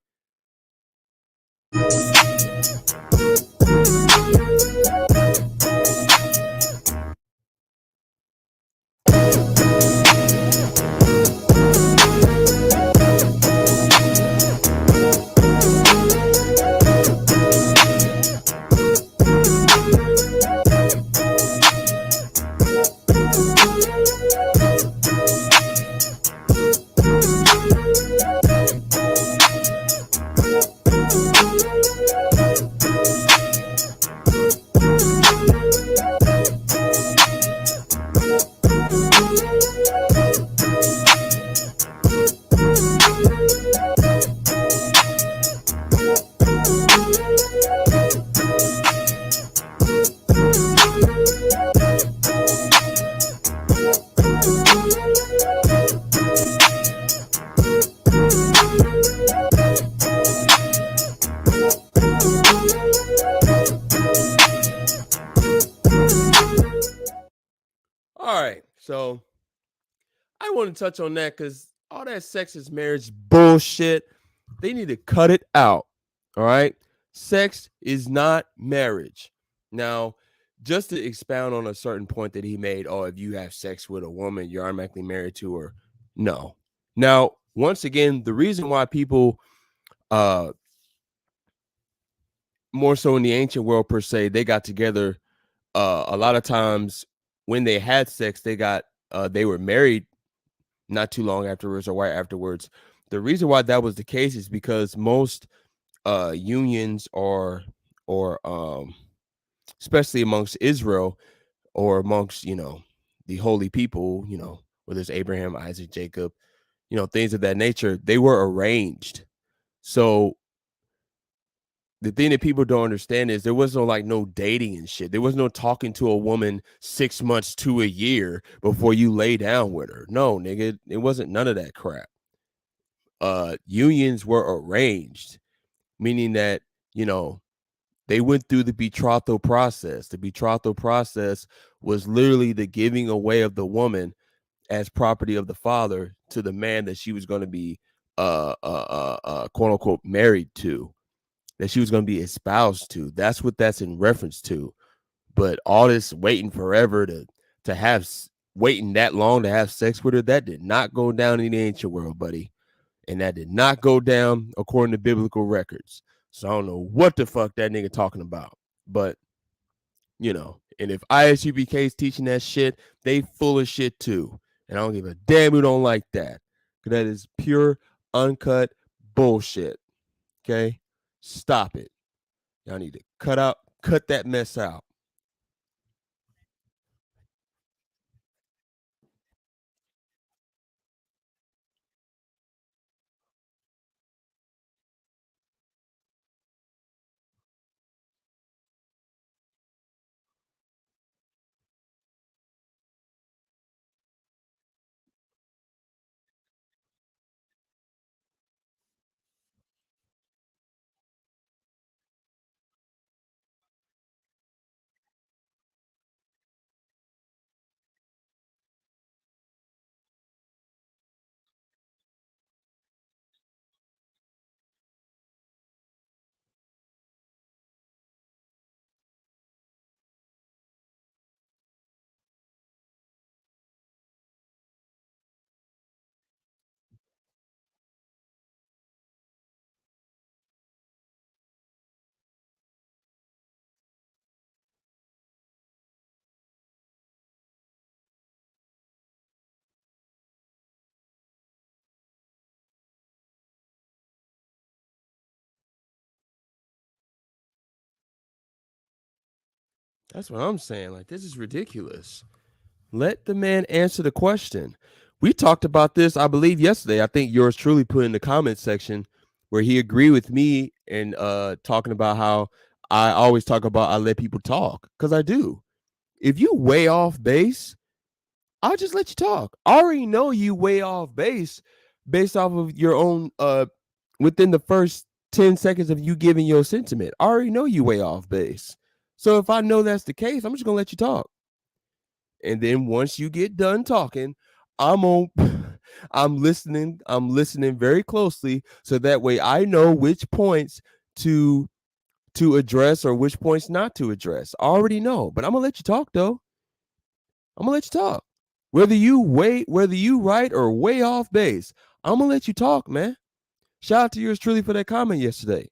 Speaker 1: All right, so I want to touch on that because all that sex is marriage bullshit, they need to cut it out. All right, sex is not marriage. Now, just to expound on a certain point that he made, oh, if you have sex with a woman, you're automatically married to her. No. Now, once again, the reason why people, more so in the ancient world per se, they got together. A lot of times when they had sex, they were married not too long afterwards or right afterwards. the reason why that was the case is because most unions or especially amongst Israel or amongst, the holy people, whether it's Abraham, Isaac, Jacob, things of that nature, they were arranged. So the thing that people don't understand is there was no dating and shit. There was no talking to a woman 6 months to a year before you lay down with her. No, nigga, it wasn't none of that crap. Unions were arranged, meaning that, they went through the betrothal process. The betrothal process was literally the giving away of the woman as property of the father to the man that she was going to be quote unquote married to, that she was going to be espoused to. That's what that's in reference to. But all this waiting forever to have waiting that long to have sex with her, that did not go down in the ancient world, buddy. And that did not go down according to biblical records. So I don't know what the fuck that nigga talking about. But, and if ISUBK is teaching that shit, they full of shit too. And I don't give a damn who don't like that. Because that is pure, uncut bullshit. Okay? Stop it. Y'all need to cut that mess out. That's what I'm saying. Like, this is ridiculous. Let the man answer the question. We talked about this, I believe, yesterday. I think yours truly put in the comment section where he agreed with me and talking about how I always talk about I let people talk, because I do. If you way off base, I'll just let you talk. I already know you way off base based off of your own within the first 10 seconds of you giving your sentiment. I already know you way off base. So if I know that's the case, I'm just gonna let you talk. And then once you get done talking, I'm listening very closely, so that way I know which points to address or which points not to address. I already know, but I'm gonna let you talk though. I'm gonna let you talk. Whether you right or way off base, I'm gonna let you talk, man. Shout out to yours truly for that comment yesterday.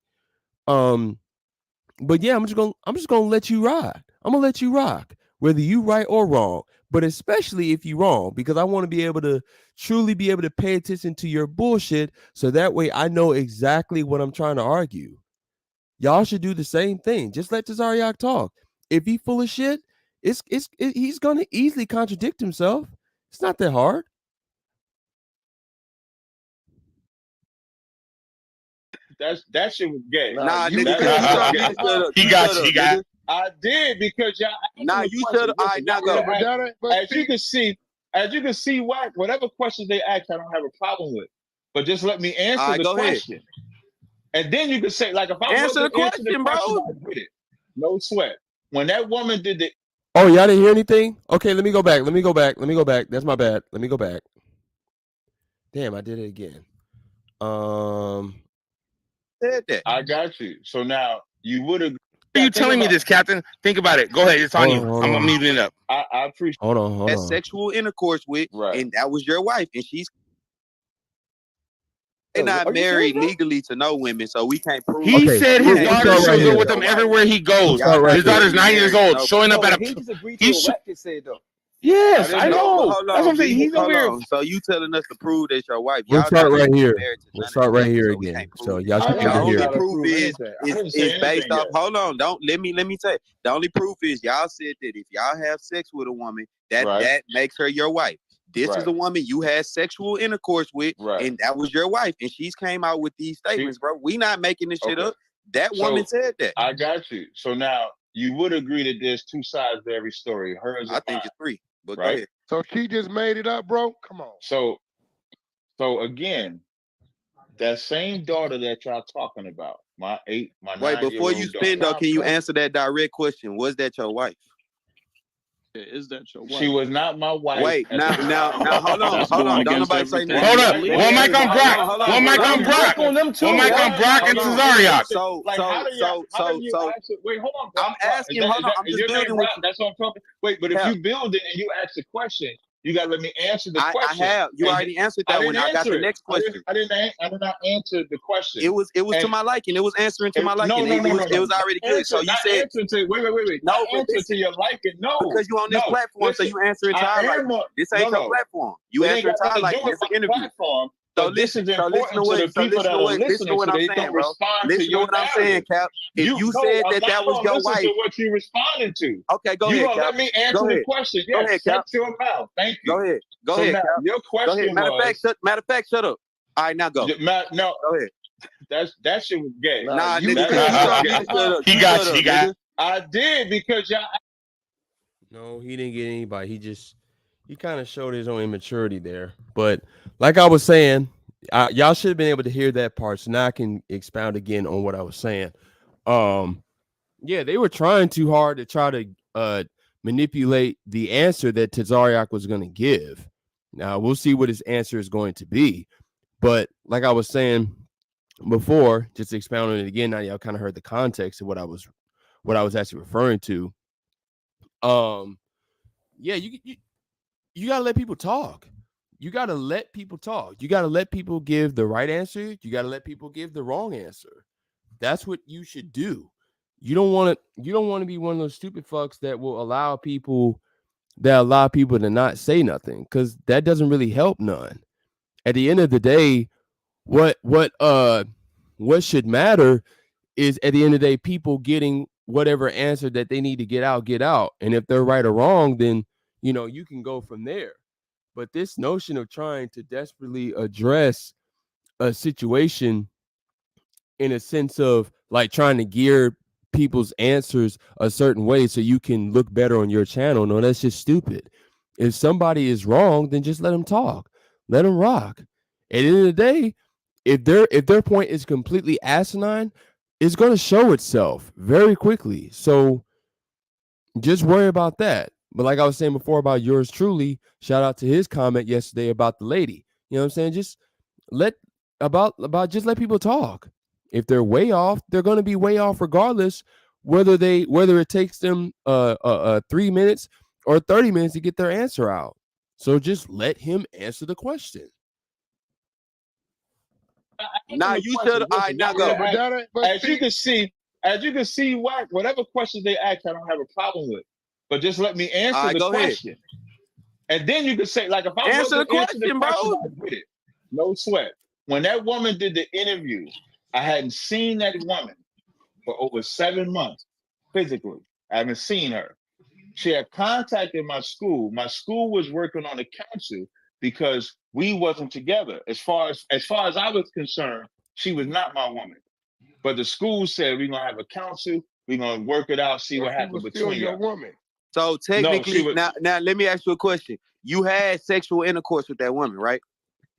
Speaker 1: But yeah, I'm just gonna let you ride. I'm gonna let you rock, whether you right or wrong. But especially if you wrong, because I want to be able to truly be able to pay attention to your bullshit, so that way I know exactly what I'm trying to argue. Y'all should do the same thing. Just let Tazariak talk. If he full of shit, he's gonna easily contradict himself. It's not that hard.
Speaker 2: That shit was gay.
Speaker 12: Nah, nigga,
Speaker 4: he got you.
Speaker 2: I did, because y'all.
Speaker 12: Nah, you should have. All right, now go.
Speaker 2: As you can see, whatever questions they ask, I don't have a problem with. But just let me answer the question, and then you can say, like, if I
Speaker 12: answer the question, bro.
Speaker 2: I get it. No sweat. When that woman did the.
Speaker 1: Oh, y'all didn't hear anything? Okay, let me go back. That's my bad. Let me go back. Damn, I did it again.
Speaker 12: Said that.
Speaker 2: I got you. So now you would agree.
Speaker 4: Are you telling me this, Captain? Think about it. Go ahead. It's on you. I'm muting it up.
Speaker 2: I appreciate.
Speaker 1: Hold on.
Speaker 12: Had sexual intercourse with, and that was your wife, and she's not married legally to no women, so we can't prove.
Speaker 4: He said his daughter shows up with him everywhere he goes. His daughter's 9 years old, showing up at a.
Speaker 5: He just agreed to what Wack just said though.
Speaker 4: Yes, I know.
Speaker 12: Hold
Speaker 4: That's what I'm saying. He's over here.
Speaker 12: So you telling us to prove that your wife?
Speaker 1: We'll
Speaker 12: Y'all
Speaker 1: start
Speaker 12: not
Speaker 1: right
Speaker 12: even
Speaker 1: here.
Speaker 12: married to
Speaker 1: We'll
Speaker 12: none
Speaker 1: start
Speaker 12: of
Speaker 1: right
Speaker 12: these
Speaker 1: here
Speaker 12: niggas, so we
Speaker 1: again.
Speaker 12: can't prove
Speaker 1: So
Speaker 12: it.
Speaker 1: y'all should be
Speaker 12: The
Speaker 1: able to hear
Speaker 12: only
Speaker 1: it.
Speaker 12: proof is based off. Hold on, don't let me tell you. The only proof is y'all said that if y'all have sex with a woman, that makes her your wife. This is a woman you had sexual intercourse with, and that was your wife, and she's came out with these statements, bro. We not making this shit up. That woman said that.
Speaker 2: I got you. So now you would agree that there's two sides to every story. Hers,
Speaker 12: I think it's three. But
Speaker 2: right?
Speaker 12: go ahead.
Speaker 3: So she just made it up, bro. Come on.
Speaker 2: So again, that same daughter that y'all talking about, my 9-year-old
Speaker 12: before you spin though, can you answer that direct question? Was that your wife?
Speaker 11: Is that your wife?
Speaker 2: She was not my wife.
Speaker 12: Wait, now, hold on. Don't nobody say nothing.
Speaker 4: Hold up. One mic on Brock. One mic on Brock. One mic on Brock and Cesariak.
Speaker 2: Wait, hold on.
Speaker 12: I'm asking. Hold on. I'm just building with you.
Speaker 2: That's what I'm talking. Wait, but if you build it and you ask a question, you gotta let me answer the question.
Speaker 12: I have. You already answered that one. I got the next question.
Speaker 2: I did not answer the question.
Speaker 12: It was to my liking. It was answering to my liking. It was already good. So you said
Speaker 2: wait.
Speaker 12: No,
Speaker 2: not answer to your liking. No,
Speaker 12: because you on this platform, so you answering to our liking. This ain't your platform. You answering to our liking. It's an interview.
Speaker 2: Platform.
Speaker 12: So listen to what I'm saying, bro. Listen to what I'm saying, Cap. If you said that was your wife,
Speaker 2: to what you responded to.
Speaker 12: Okay, go ahead,
Speaker 2: You
Speaker 12: Cap.
Speaker 2: gonna let me answer the question? Yes.
Speaker 12: Go ahead, Cap.
Speaker 2: Shut your mouth. Thank you.
Speaker 12: Go ahead,
Speaker 2: now,
Speaker 12: Cap.
Speaker 2: Your question
Speaker 12: Matter of fact, shut up. All right, now go.
Speaker 2: No,
Speaker 12: go ahead.
Speaker 2: That shit was gay.
Speaker 12: Nah, nigga,
Speaker 4: he got you. He got.
Speaker 2: I did because y'all.
Speaker 1: No, he didn't get anybody. He kind of showed his own immaturity there. But like I was saying, y'all should have been able to hear that part. So now I can expound again on what I was saying. Yeah, they were trying too hard to try to manipulate the answer that Tazariak was going to give. Now we'll see what his answer is going to be. But like I was saying before, just expounding it again, now y'all kind of heard the context of what I was actually referring to. Yeah, you gotta let people talk. You gotta let people talk. You gotta let people give the right answer. You gotta let people give the wrong answer. That's what you should do. You don't want to be one of those stupid fucks that will allow people to not say nothing, because that doesn't really help none. At the end of the day, what should matter is, at the end of the day, people getting whatever answer that they need to get out. And if they're right or wrong, then you can go from there. But this notion of trying to desperately address a situation in a sense of like trying to gear people's answers a certain way so you can look better on your channel, no, that's just stupid. If somebody is wrong, then just let them talk. Let them rock. At the end of the day, if their point is completely asinine, it's going to show itself very quickly. So just worry about that. But like I was saying before about yours truly, shout out to his comment yesterday about the lady. You know what I'm saying? Just let people talk. If they're way off, they're going to be way off regardless, whether it takes them 3 minutes or 30 minutes to get their answer out. So just let him answer the question.
Speaker 12: Now you should. All right, now go.
Speaker 2: As you can see, whatever questions they ask, I don't have a problem with. But just let me answer the question. And then you can say, like, if I answer the question, bro, I get it. No sweat. When that woman did the interview, I hadn't seen that woman for over 7 months physically. I haven't seen her. She had contacted my school. My school was working on the council because we wasn't together. As far as I was concerned, she was not my woman. But the school said we're gonna have a council. We're gonna work it out, see what happens between your
Speaker 3: woman.
Speaker 12: So technically, now let me ask you a question. You had sexual intercourse with that woman, right?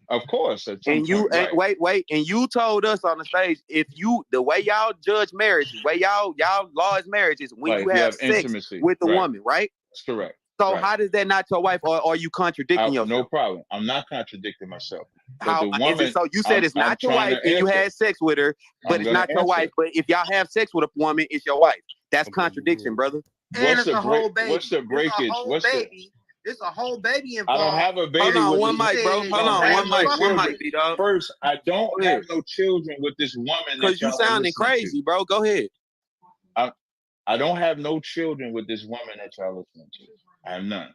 Speaker 2: Of course.
Speaker 12: And you wait, and you told us on the stage, the way y'all judge marriage, the way y'all law is marriage is when you have sex
Speaker 2: intimacy
Speaker 12: with the woman, right?
Speaker 2: That's correct.
Speaker 12: So how does that not your wife, or are you contradicting yourself?
Speaker 2: No problem. I'm not contradicting myself.
Speaker 12: How is it so? You said it's not your wife and you had sex with her, but it's not your wife. But if y'all have sex with a woman, it's your wife. That's contradiction, brother.
Speaker 5: And it's a whole baby.
Speaker 2: What's the breakage?
Speaker 5: It's a whole baby involved.
Speaker 2: I don't have a baby.
Speaker 12: Hold on, one mic, bro. Hold on, one mic, B-Dog.
Speaker 2: First, I don't have no children with this woman.
Speaker 12: Because you sounding crazy, bro. Go ahead.
Speaker 2: I don't have no children with this woman that y'all listening to. I have none.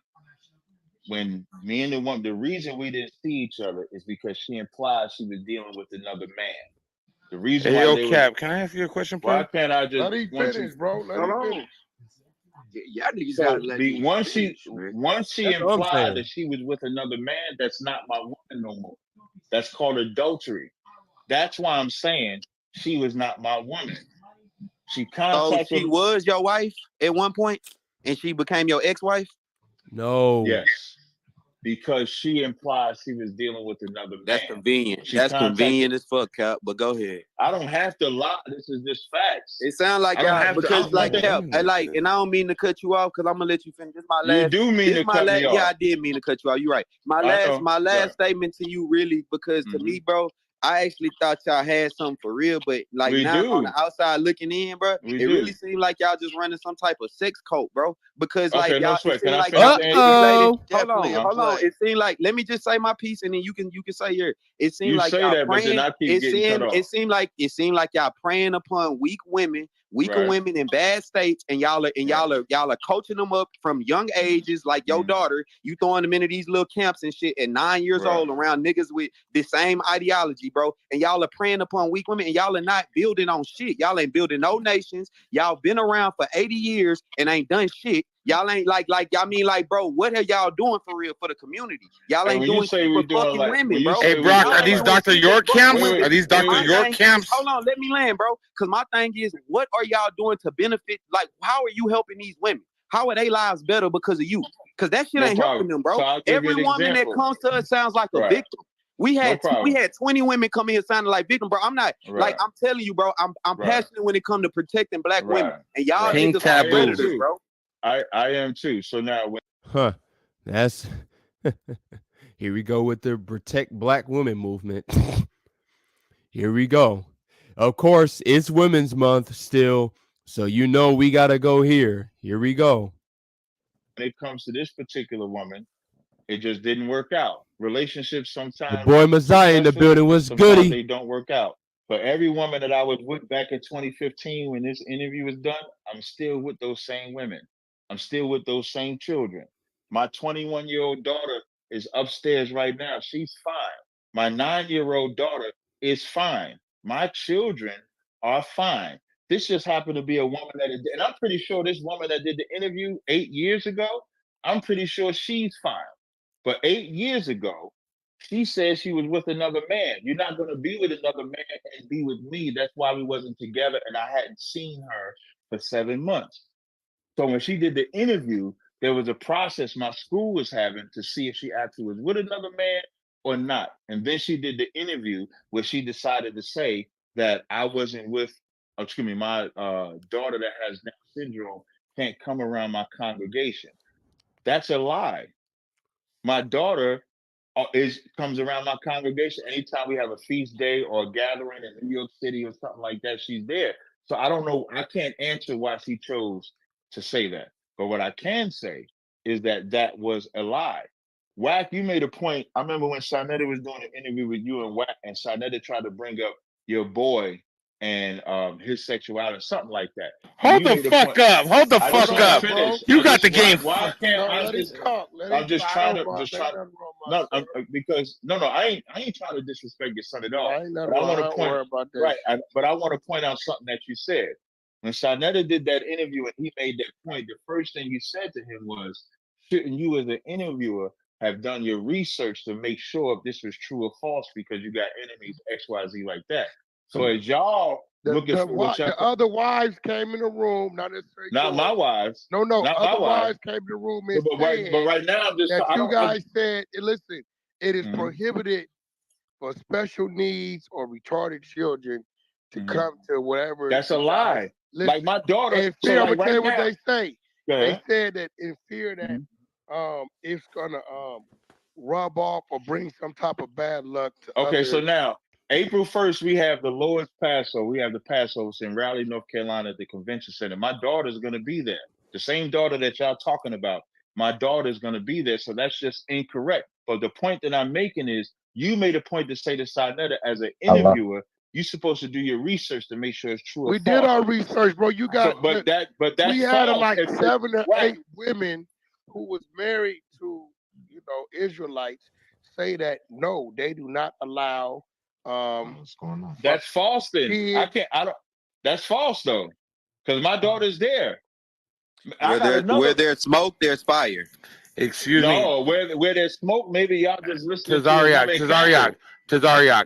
Speaker 2: when me and the woman, the reason we didn't see each other is because she implied she was dealing with another man. The reason why they
Speaker 4: Cap, can I ask you a question, please?
Speaker 2: Why can't I just
Speaker 3: let him finish, bro? Let him finish.
Speaker 12: Y'all niggas gotta let me
Speaker 2: once
Speaker 12: finish,
Speaker 2: she implied that she was with another man, that's not my woman no more. That's called adultery. That's why I'm saying she was not my woman. She contacted.
Speaker 12: So she was your wife at one point, and she became your ex-wife?
Speaker 1: No.
Speaker 2: Yes. Because she implied she was dealing with another man.
Speaker 12: That's convenient. That's convenient as fuck, Cap. But go ahead.
Speaker 2: I don't have to lie. This is just facts.
Speaker 12: It sounds like y'all because like Cap, and I don't mean to cut you off because I'm gonna let you finish. This my last.
Speaker 2: You do mean to cut me off.
Speaker 12: Yeah, I did mean to cut you off. You're right. My last statement to you, really, because to me, bro, I actually thought y'all had something for real, but like on the outside looking in, bro, it really seemed like y'all just running some type of sex cult, bro. Because like y'all, it seemed like y'all, hold on. It seemed like, let me just say my piece, and then you can say yours. It seemed like y'all praying. It seemed like y'all praying upon weak women. Weaker women in bad states, and y'all are coaching them up from young ages, like your daughter. You throwing them into these little camps and shit at 9 years old around niggas with the same ideology, bro. And y'all are preying upon weak women, and y'all are not building on shit. Y'all ain't building no nations. Y'all been around for 80 years and ain't done shit. Y'all ain't bro, what are y'all doing for real for the community? Y'all ain't doing shit for fucking women, bro.
Speaker 4: Hey, Brock, are these Dr. York camps? Are these Dr. York camps?
Speaker 12: Hold on, let me land, bro. Because my thing is, what are y'all doing to benefit? Like, how are you helping these women? How are their lives better because of you? Because that shit ain't helping them, bro.
Speaker 2: So
Speaker 12: every woman that comes to us sounds like a victim. We had 20 women come in sounding like victims, bro. I'm not like I'm telling you, bro. I'm passionate when it comes to protecting black women, and y'all niggas are predators, bro.
Speaker 2: I am too. So now,
Speaker 1: that's here we go with the protect black women movement. Here we go. Of course, it's Women's Month still, so we gotta go here. Here we go.
Speaker 2: When it comes to this particular woman, it just didn't work out. Relationships sometimes.
Speaker 1: The boy Messiah in the building was goody.
Speaker 2: They don't work out. But every woman that I was with back in 2015 when this interview was done, I'm still with those same women. I'm still with those same children. My 21-year-old daughter is upstairs right now. She's fine. My 9-year-old daughter is fine. My children are fine. This just happened to be a woman and I'm pretty sure this woman that did the interview 8 years ago, I'm pretty sure she's fine. But 8 years ago, she said she was with another man. You're not going to be with another man and be with me. That's why we wasn't together, and I hadn't seen her for 7 months. So when she did the interview, there was a process my school was having to see if she actually was with another man or not. And then she did the interview where she decided to say that I wasn't with, my daughter that has Down syndrome can't come around my congregation. That's a lie. My daughter comes around my congregation anytime we have a feast day or a gathering in New York City or something like that. She's there. So I don't know. I can't answer why she chose to say that. But what I can say is that was a lie. Wack, you made a point. I remember when Shanetta was doing an interview with you and Wack, and Shanetta tried to bring up your boy and his sexuality, something like that.
Speaker 4: Hold the fuck up. Hold the fuck up. You got the game.
Speaker 2: Why can't I just talk? I'm just trying to no, because I ain't trying to disrespect your son at all. But I want to point but I want to point out something that you said. When Shanetta did that interview and he made that point, the first thing you said to him was, shouldn't you as an interviewer have done your research to make sure if this was true or false because you got enemies XYZ like that. So as y'all looking for
Speaker 3: the other wives came in the room, not necessarily
Speaker 2: not my wives.
Speaker 3: No, other wives came in the room and said
Speaker 2: but right now I'm just
Speaker 3: that you guys said, listen, it is prohibited for special needs or retarded children to come to whatever.
Speaker 2: That's a lie.
Speaker 3: Listen,
Speaker 2: like my daughter.
Speaker 3: In fear, I'm gonna tell you what they say. They said that in fear that it's gonna rub off or bring some type of bad luck to others.
Speaker 2: So now April 1st, we have the Lord's Passover. We have the Passover in Raleigh, North Carolina at the convention center. My daughter's going to be there. The same daughter that y'all talking about. My daughter's going to be there. So that's just incorrect. But the point that I'm making is you made a point to say to Sinetta as an interviewer, you're supposed to do your research to make sure it's true or false.
Speaker 3: We did our research, bro. You got
Speaker 2: but that's
Speaker 3: we had like 7 or 8 women who was married to, Israelites say that no, they do not allow.
Speaker 2: What's going on? That's false. Then I don't. That's false though, because my daughter's there.
Speaker 12: Where there's smoke, there's fire.
Speaker 4: Excuse me.
Speaker 2: No, where there's smoke, maybe y'all just listen to
Speaker 4: Tazariak.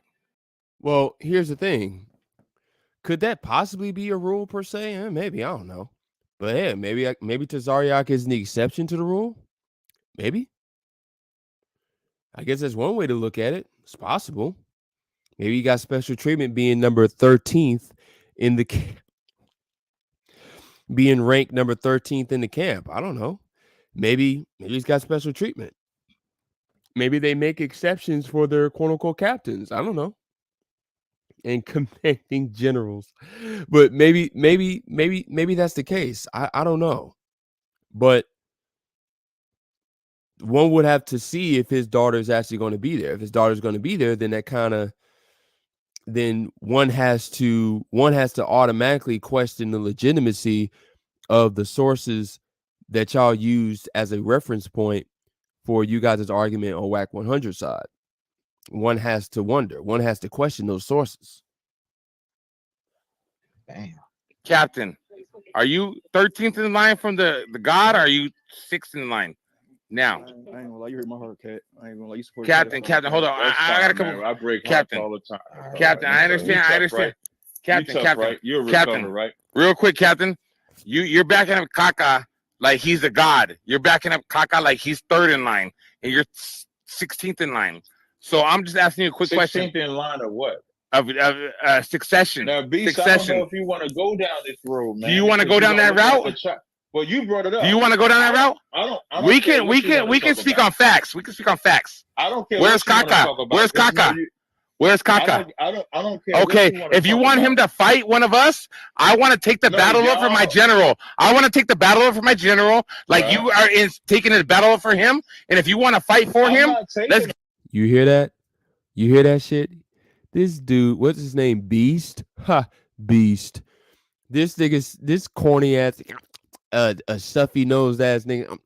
Speaker 1: Well, here's the thing. Could that possibly be a rule per se? Maybe, I don't know. But yeah, maybe Tazariak is the exception to the rule. Maybe. I guess that's one way to look at it. It's possible. Maybe you got special treatment being number 13th in the being ranked number 13th in the camp. I don't know. Maybe he's got special treatment. Maybe they make exceptions for their quote unquote captains. I don't know. And commanding generals. But maybe that's the case. I don't know. But one would have to see if his daughter is actually going to be there. If his daughter's going to be there, then one has to automatically question the legitimacy of the sources that y'all used as a reference point for you guys' argument on WAC 100 side. One has to wonder. One has to question those sources.
Speaker 2: Damn.
Speaker 4: Captain, are you 13th in line from the God, or are you 6th in line now?
Speaker 16: I ain't gonna lie, you hurt my heart, Cat. I ain't gonna lie, you support
Speaker 4: Captain, hold on. I got a couple.
Speaker 2: I break
Speaker 4: Captain
Speaker 2: all the time.
Speaker 4: Captain, I understand.
Speaker 2: Right?
Speaker 4: Captain,
Speaker 2: right? You're a
Speaker 4: Captain,
Speaker 2: recover, right?
Speaker 4: Real quick, Captain. You're backing up Kaka like he's a god. You're backing up Kaka like he's 3rd in line, and you're 16th in line. So I'm just asking you a quick question.
Speaker 2: 16th in line of what?
Speaker 4: Of succession.
Speaker 2: Now, Beast, I don't know if you want to go down this road, man.
Speaker 4: Do you want to go down that route?
Speaker 2: Well, you brought it up.
Speaker 4: Do you want to go down that route?
Speaker 2: I don't.
Speaker 4: We can speak on facts. We can speak on facts.
Speaker 2: I don't care.
Speaker 4: Where's Kaka? Where's Kaka? Where's Kaka?
Speaker 2: I don't care.
Speaker 4: Okay, if you want him to fight one of us, I want to take the battle up for my general. I want to take the battle up for my general, like you are taking the battle up for him. And if you want to fight for him, let's.
Speaker 1: You hear that? You hear that shit? This dude, what's his name? Beast? Beast. This nigga, this corny ass, a stuffy nosed ass nigga.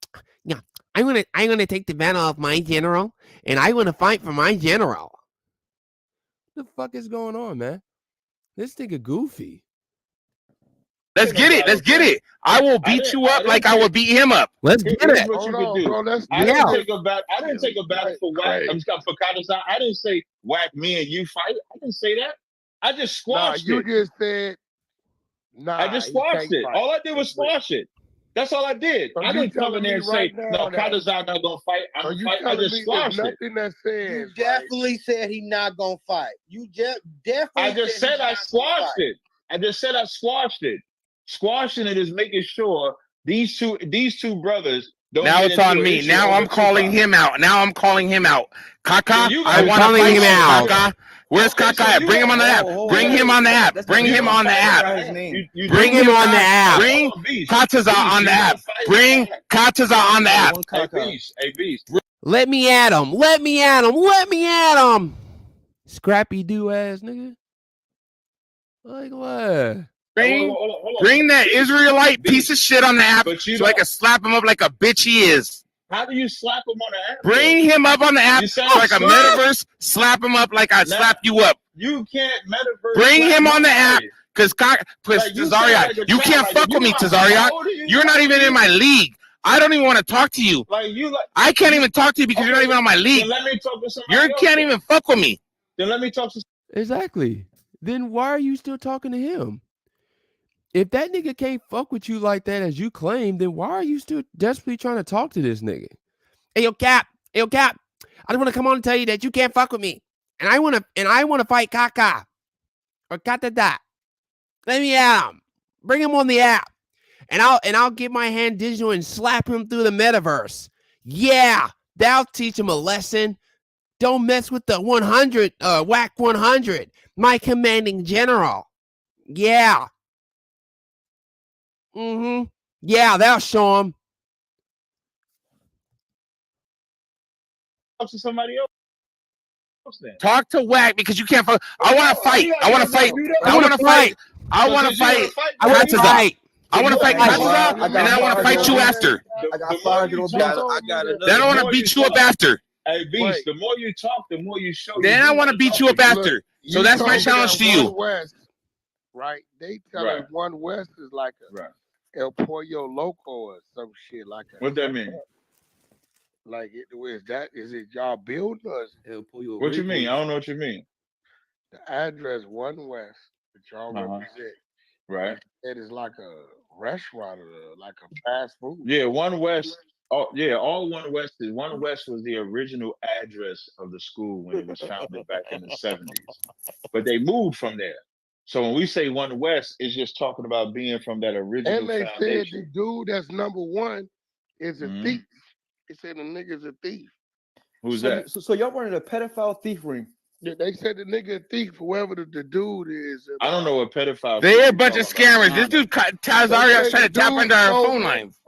Speaker 1: Yeah, I'm gonna take the battle off my general, and I want to fight for my general. What the fuck is going on, man? This nigga goofy.
Speaker 4: Let's get it. Let's get it. I will beat you up like I will beat him up.
Speaker 1: Let's get it.
Speaker 2: What you could do. Bro, I didn't take a battle for Whack. For Kadazai. I didn't say Whack me and you fight. I didn't say that. I just squashed it.
Speaker 3: You just said.
Speaker 2: I just squashed it. All I did was squash it. That's all I did. I didn't come in there and say, no, Kadazai not gonna fight. I'm fighting. I just squashed it.
Speaker 5: You definitely said he not gonna fight. You definitely.
Speaker 2: I just said I squashed it. I just said I squashed it. Squashing it is making sure these two brothers don't.
Speaker 4: Now it's on me. Now I'm calling him out. Kaka, I want to
Speaker 1: fight him out.
Speaker 4: Kaka. Where's Kaka at? Bring him on the app. Bring him on the app. Bring him on the app.
Speaker 1: Bring him on the app.
Speaker 4: Bring Kataza on the app. Bring Kataza on the app.
Speaker 2: Hey, Beast.
Speaker 1: Let me at him. Let me at him. Let me at him. Scrappy do ass nigga. Like what?
Speaker 4: Bring that Israelite piece of shit on the app so I can slap him up like a bitch he is.
Speaker 2: How do you slap him on the app?
Speaker 4: Bring him up on the app so like a metaverse. Slap him up like I slapped you up.
Speaker 2: You can't metaverse.
Speaker 4: Bring him on the app because Tazariak, you can't fuck with me, Tazariak. You're not even in my league. I don't even want to talk to you. I can't even talk to you because you're not even on my league.
Speaker 2: Then let me talk to somebody
Speaker 4: You can't even fuck with me.
Speaker 2: Then let me talk to.
Speaker 1: Exactly. Then why are you still talking to him? If that nigga can't fuck with you like that as you claim, then why are you still desperately trying to talk to this nigga? Hey yo, Cap. I just want to come on and tell you that you can't fuck with me. And I want to fight Kaka. Or Katada. Let me at him. Bring him on the app. And I'll get my hand digital and slap him through the metaverse. Yeah, that'll teach him a lesson. Don't mess with the 100, WAC 100. My commanding general. Yeah. Yeah, that'll show him.
Speaker 2: Talk to somebody else then.
Speaker 4: Talk to Whack because you can't fuck. I want to fight. I want to fight. I want to fight. I want to fight.
Speaker 1: I want to fight.
Speaker 4: I want to fight Kazuha, and I want to fight you after.
Speaker 5: I got 5 girls.
Speaker 12: I got another.
Speaker 4: Then I want to beat you up after.
Speaker 2: Hey, Beast, the more you talk, the more you show.
Speaker 4: Then I want to beat you up after. So that's my challenge to you.
Speaker 3: West, right? They tell us One West is like a El Pollo Loco or some shit like that.
Speaker 2: What that mean?
Speaker 3: Like, is it y'all building or is
Speaker 16: El Pollo?
Speaker 2: What you mean? I don't know what you mean.
Speaker 3: The address One West that y'all represent.
Speaker 2: Right.
Speaker 3: It is like a restaurant or like a fast food.
Speaker 2: Yeah, One West. Oh, yeah, all One West is. One West was the original address of the school when it was founded back in the 70s. But they moved from there. So when we say One West, it's just talking about being from that original
Speaker 3: and they
Speaker 2: foundation.
Speaker 3: said the dude that's number one is a thief. They said the nigga's a thief.
Speaker 2: Who's that?
Speaker 16: So y'all running a pedophile thief ring.
Speaker 3: Yeah, they said the nigga a thief, whoever the dude is.
Speaker 2: I don't know what pedophile.
Speaker 4: They're a bunch of scammers. This dude Tazaria's trying to tap into our phone lines.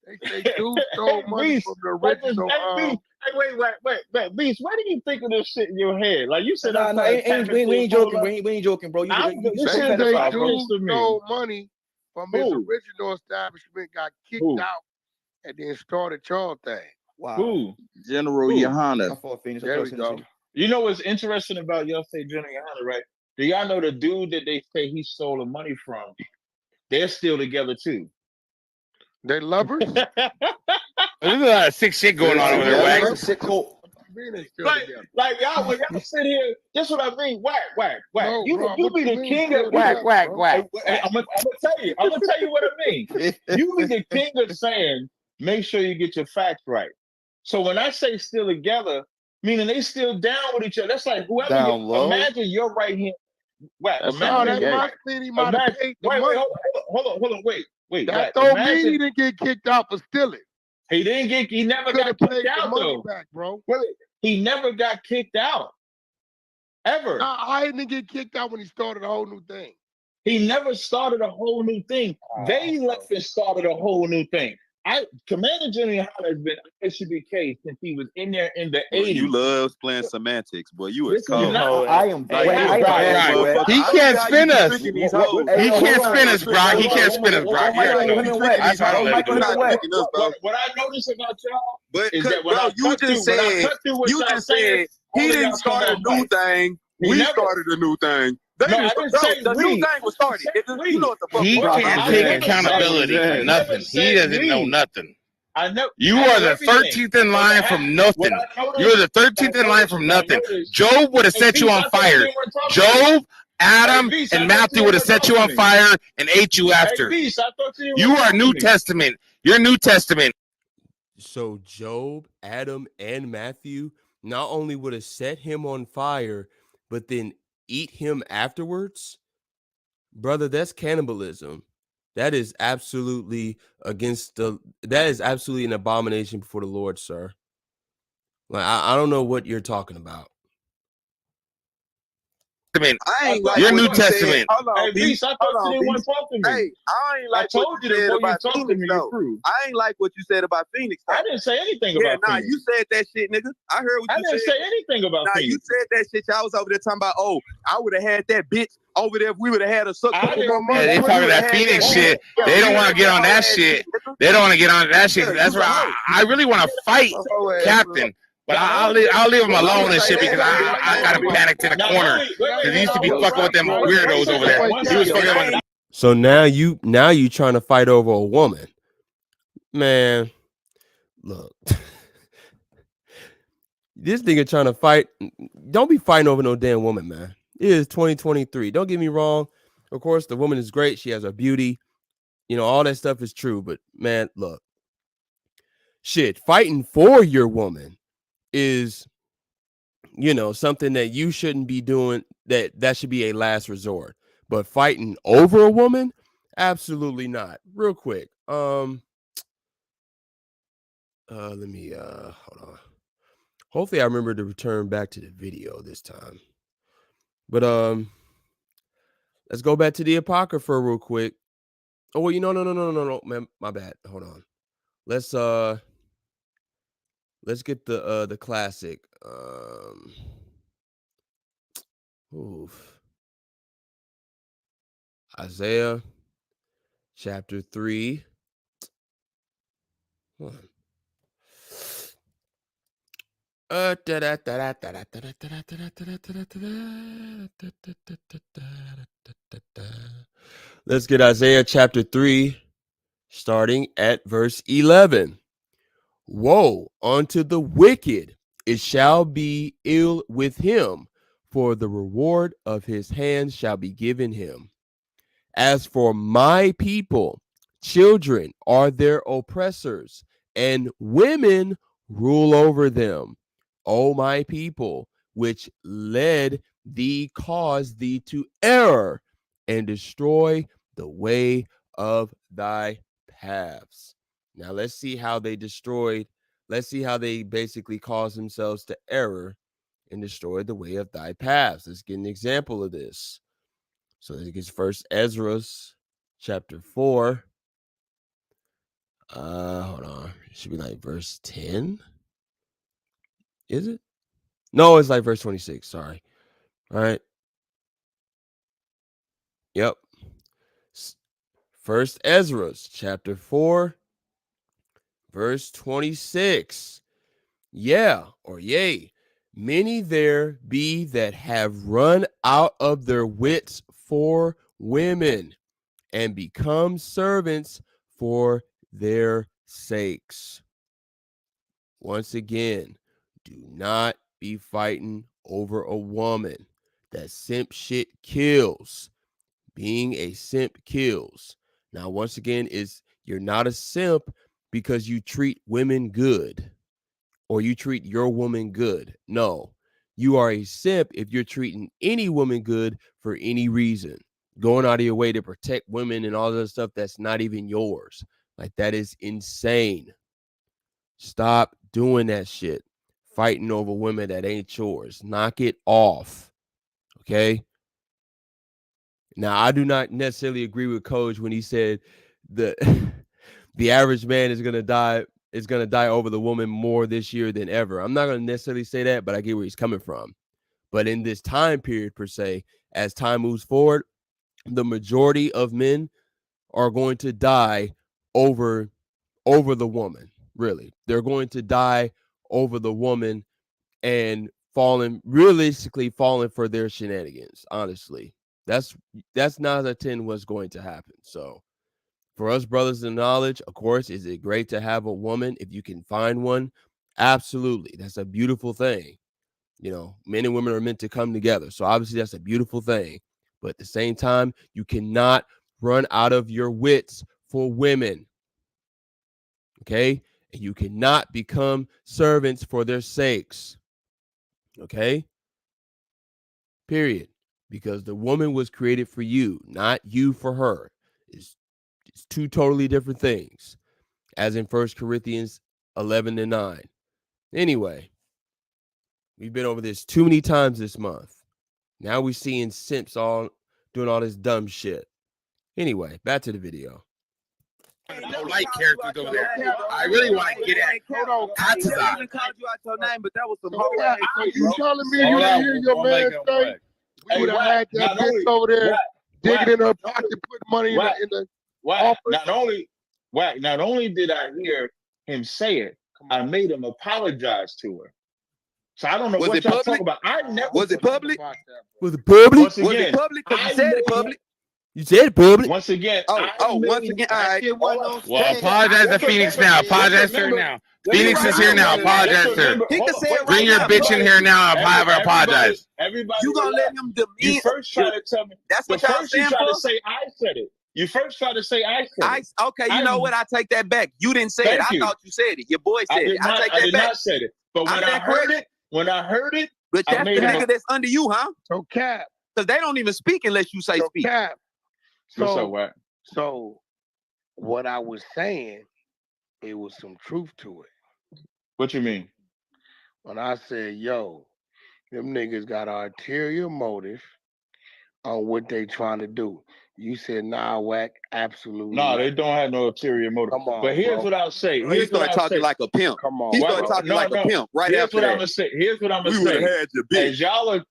Speaker 3: They say dude stole money from the original.
Speaker 2: Wait, Beast, why do you think of this shit in your head? Like you said,
Speaker 16: we ain't joking. We ain't joking, bro.
Speaker 3: They say dude stole money from his original establishment, got kicked out, and then started y'all thing.
Speaker 16: Wow.
Speaker 2: Who?
Speaker 11: General Yohana.
Speaker 3: There we go.
Speaker 2: You know what's interesting about y'all say General Yohana, right? Do y'all know the dude that they say he stole the money from? They're still together too.
Speaker 3: They lovers?
Speaker 4: There's a lot of sick shit going on over there, Wags.
Speaker 3: Sick cult.
Speaker 2: Like y'all, when y'all sit here, that's what I mean. Whack.
Speaker 3: No,
Speaker 2: You be the king of
Speaker 4: whack.
Speaker 2: I'm gonna tell you what I mean. You be the king of saying, make sure you get your facts right. So when I say still together, meaning they still down with each other. That's like whoever. Imagine your right hand. Whack.
Speaker 3: That's my city might have paid the money.
Speaker 2: Hold on, wait.
Speaker 3: That don't mean he didn't get kicked out for stealing.
Speaker 2: He never got kicked out though.
Speaker 3: Back, bro.
Speaker 2: Wait, he never got kicked out. Ever.
Speaker 3: Nah, I didn't get kicked out when he started a whole new thing.
Speaker 2: He never started a whole new thing. They left and started a whole new thing. Commander General Yohana has been SUBK since he was in there in the 80s.
Speaker 12: You love playing semantics, boy. You is cold.
Speaker 16: I am.
Speaker 4: He can't spin us. He can't spin us, Brock. He can't spin us, Brock.
Speaker 2: What I notice about y'all
Speaker 12: is that you just said he didn't start a new thing. We started a new thing. The new thing was started. You know what the fuck?
Speaker 4: He can't take accountability for nothing. He doesn't know nothing.
Speaker 2: I know.
Speaker 4: You are the 13th in line from nothing. You're the 13th in line from nothing. Job would have set you on fire. Job, Adam, and Matthew would have set you on fire and ate you after. You are New Testament. You're New Testament.
Speaker 1: So Job, Adam, and Matthew not only would have set him on fire, but then eat him afterwards? Brother, that's cannibalism. That is absolutely that is absolutely an abomination before the Lord, sir. Like I don't know what you're talking about.
Speaker 12: I ain't like
Speaker 4: your
Speaker 12: New
Speaker 4: Testament.
Speaker 12: Hold on,
Speaker 2: hey, Beast, I thought you didn't want to talk to me.
Speaker 12: Hey, I ain't like what you said about Phoenix, though. I ain't like what you said about Phoenix, though.
Speaker 2: I didn't say anything about Phoenix.
Speaker 12: You said that shit, nigga. I heard what you said.
Speaker 2: I didn't say anything about Phoenix.
Speaker 12: You said that shit. Y'all was over there talking about, I would have had that bitch over there if we would have had a suck.
Speaker 4: Yeah, they talking that Phoenix shit. They don't want to get on that shit. They don't want to get on that shit. That's why I really want to fight Captain. But I'll leave him alone and shit because I got him panicked in the corner because he used to be fucking with them weirdos over there. He was fucking with.
Speaker 1: So now you trying to fight over a woman, man. Look, this nigga trying to fight. Don't be fighting over no damn woman, man. It is 2023. Don't get me wrong. Of course, the woman is great. She has her beauty. You know, all that stuff is true. But man, look, shit, fighting for your woman is, you know, something that you shouldn't be doing. That should be a last resort. But fighting over a woman, absolutely not. Real quick, let me hold on. Hopefully, I remember to return back to the video this time. But let's go back to the Apocrypha real quick. Oh, well, no, man, my bad. Hold on. Let's get the classic. Isaiah chapter 3. Let's get Isaiah chapter 3, starting at verse 11. Woe unto the wicked, it shall be ill with him, for the reward of his hands shall be given him. As for my people, children are their oppressors, and women rule over them. O my people, which led thee, cause thee to err, and destroy the way of thy paths. Now let's see how they destroyed. Let's see how they basically caused themselves to error and destroyed the way of thy paths. Let's get an example of this. So it gets first Ezra chapter 4. Hold on. It should be like verse 10. Is it? No, it's like verse 26. Sorry. All right. Yep. First Ezra chapter 4, verse 26. Yeah, or yea. Many there be that have run out of their wits for women, and become servants for their sakes. Once again, do not be fighting over a woman. That simp shit kills. Being a simp kills. Now, once again, you're not a simp because you treat women good or you treat your woman good. No, you are a simp if you're treating any woman good for any reason, going out of your way to protect women and all that stuff that's not even yours. Like, that is insane. Stop doing that shit. Fighting over women that ain't yours. Knock it off. Okay? Now, I do not necessarily agree with Coach when he said the the average man is going to die over the woman more this year than ever. I'm not going to necessarily say that, but I get where he's coming from. But in this time period, per se, as time moves forward, the majority of men are going to die over the woman. Really, they're going to die over the woman and realistically falling for their shenanigans. Honestly, that's 9 out of 10 what's going to happen. So for us brothers in knowledge, of course, is it great to have a woman if you can find one? Absolutely. That's a beautiful thing. You know, men and women are meant to come together. So obviously that's a beautiful thing. But at the same time, you cannot run out of your wits for women. Okay? And you cannot become servants for their sakes. Okay? Period. Because the woman was created for you, not you for her. It's two totally different things. As in 1 Corinthians 11:9. Anyway, we've been over this too many times this month. Now we're seeing simps all doing all this dumb shit. Anyway, back to the video.
Speaker 4: I don't like characters over there. I really want to get at Hatazah.
Speaker 3: I even called you out your name, but that was some whole ass. You telling me you didn't hear your man say we would have had that bitch over there digging in her pocket, putting money in the office?
Speaker 2: Not only did I hear him say it, I made him apologize to her. So I don't know what y'all talking about. I never
Speaker 12: was it public?
Speaker 1: Was it public?
Speaker 2: Once again,
Speaker 12: was it public? Because you said it public.
Speaker 1: You said it public.
Speaker 2: Once again.
Speaker 12: Once again. All right.
Speaker 4: Well, apologize to Phoenix now. Apologize to her now. Phoenix is here now. Apologize to her.
Speaker 12: He can say it right
Speaker 4: Bring your
Speaker 12: now.
Speaker 4: bitch in here now and have her apologize.
Speaker 2: Everybody,
Speaker 12: you gonna let him demean?
Speaker 2: You first try to tell me.
Speaker 12: That's what y'all saying for?
Speaker 2: To say I said it. You first try to say I said it.
Speaker 12: Okay, you know what? I take that back. You didn't say it. I thought you said it. Your boy said it. I take that back.
Speaker 2: I did not say it. But when I heard it,
Speaker 12: but that's the nigga that's under you, huh?
Speaker 3: So Cap.
Speaker 12: Because they don't even speak unless you say speak.
Speaker 3: Cap.
Speaker 2: So
Speaker 3: what I was saying, it was some truth to it.
Speaker 2: What you mean?
Speaker 3: When I said, yo, them niggas got an ulterior motive on what they trying to do. You said, nah, Wack, absolutely.
Speaker 2: No, they don't have no ulterior motive.
Speaker 3: Come on,
Speaker 2: but here's what I'll say.
Speaker 12: He started talking like a pimp.
Speaker 3: Come on.
Speaker 12: He started talking like a pimp right after that.
Speaker 2: Here's what I'm going to say.
Speaker 12: We would have had your bitch.
Speaker 2: As y'all are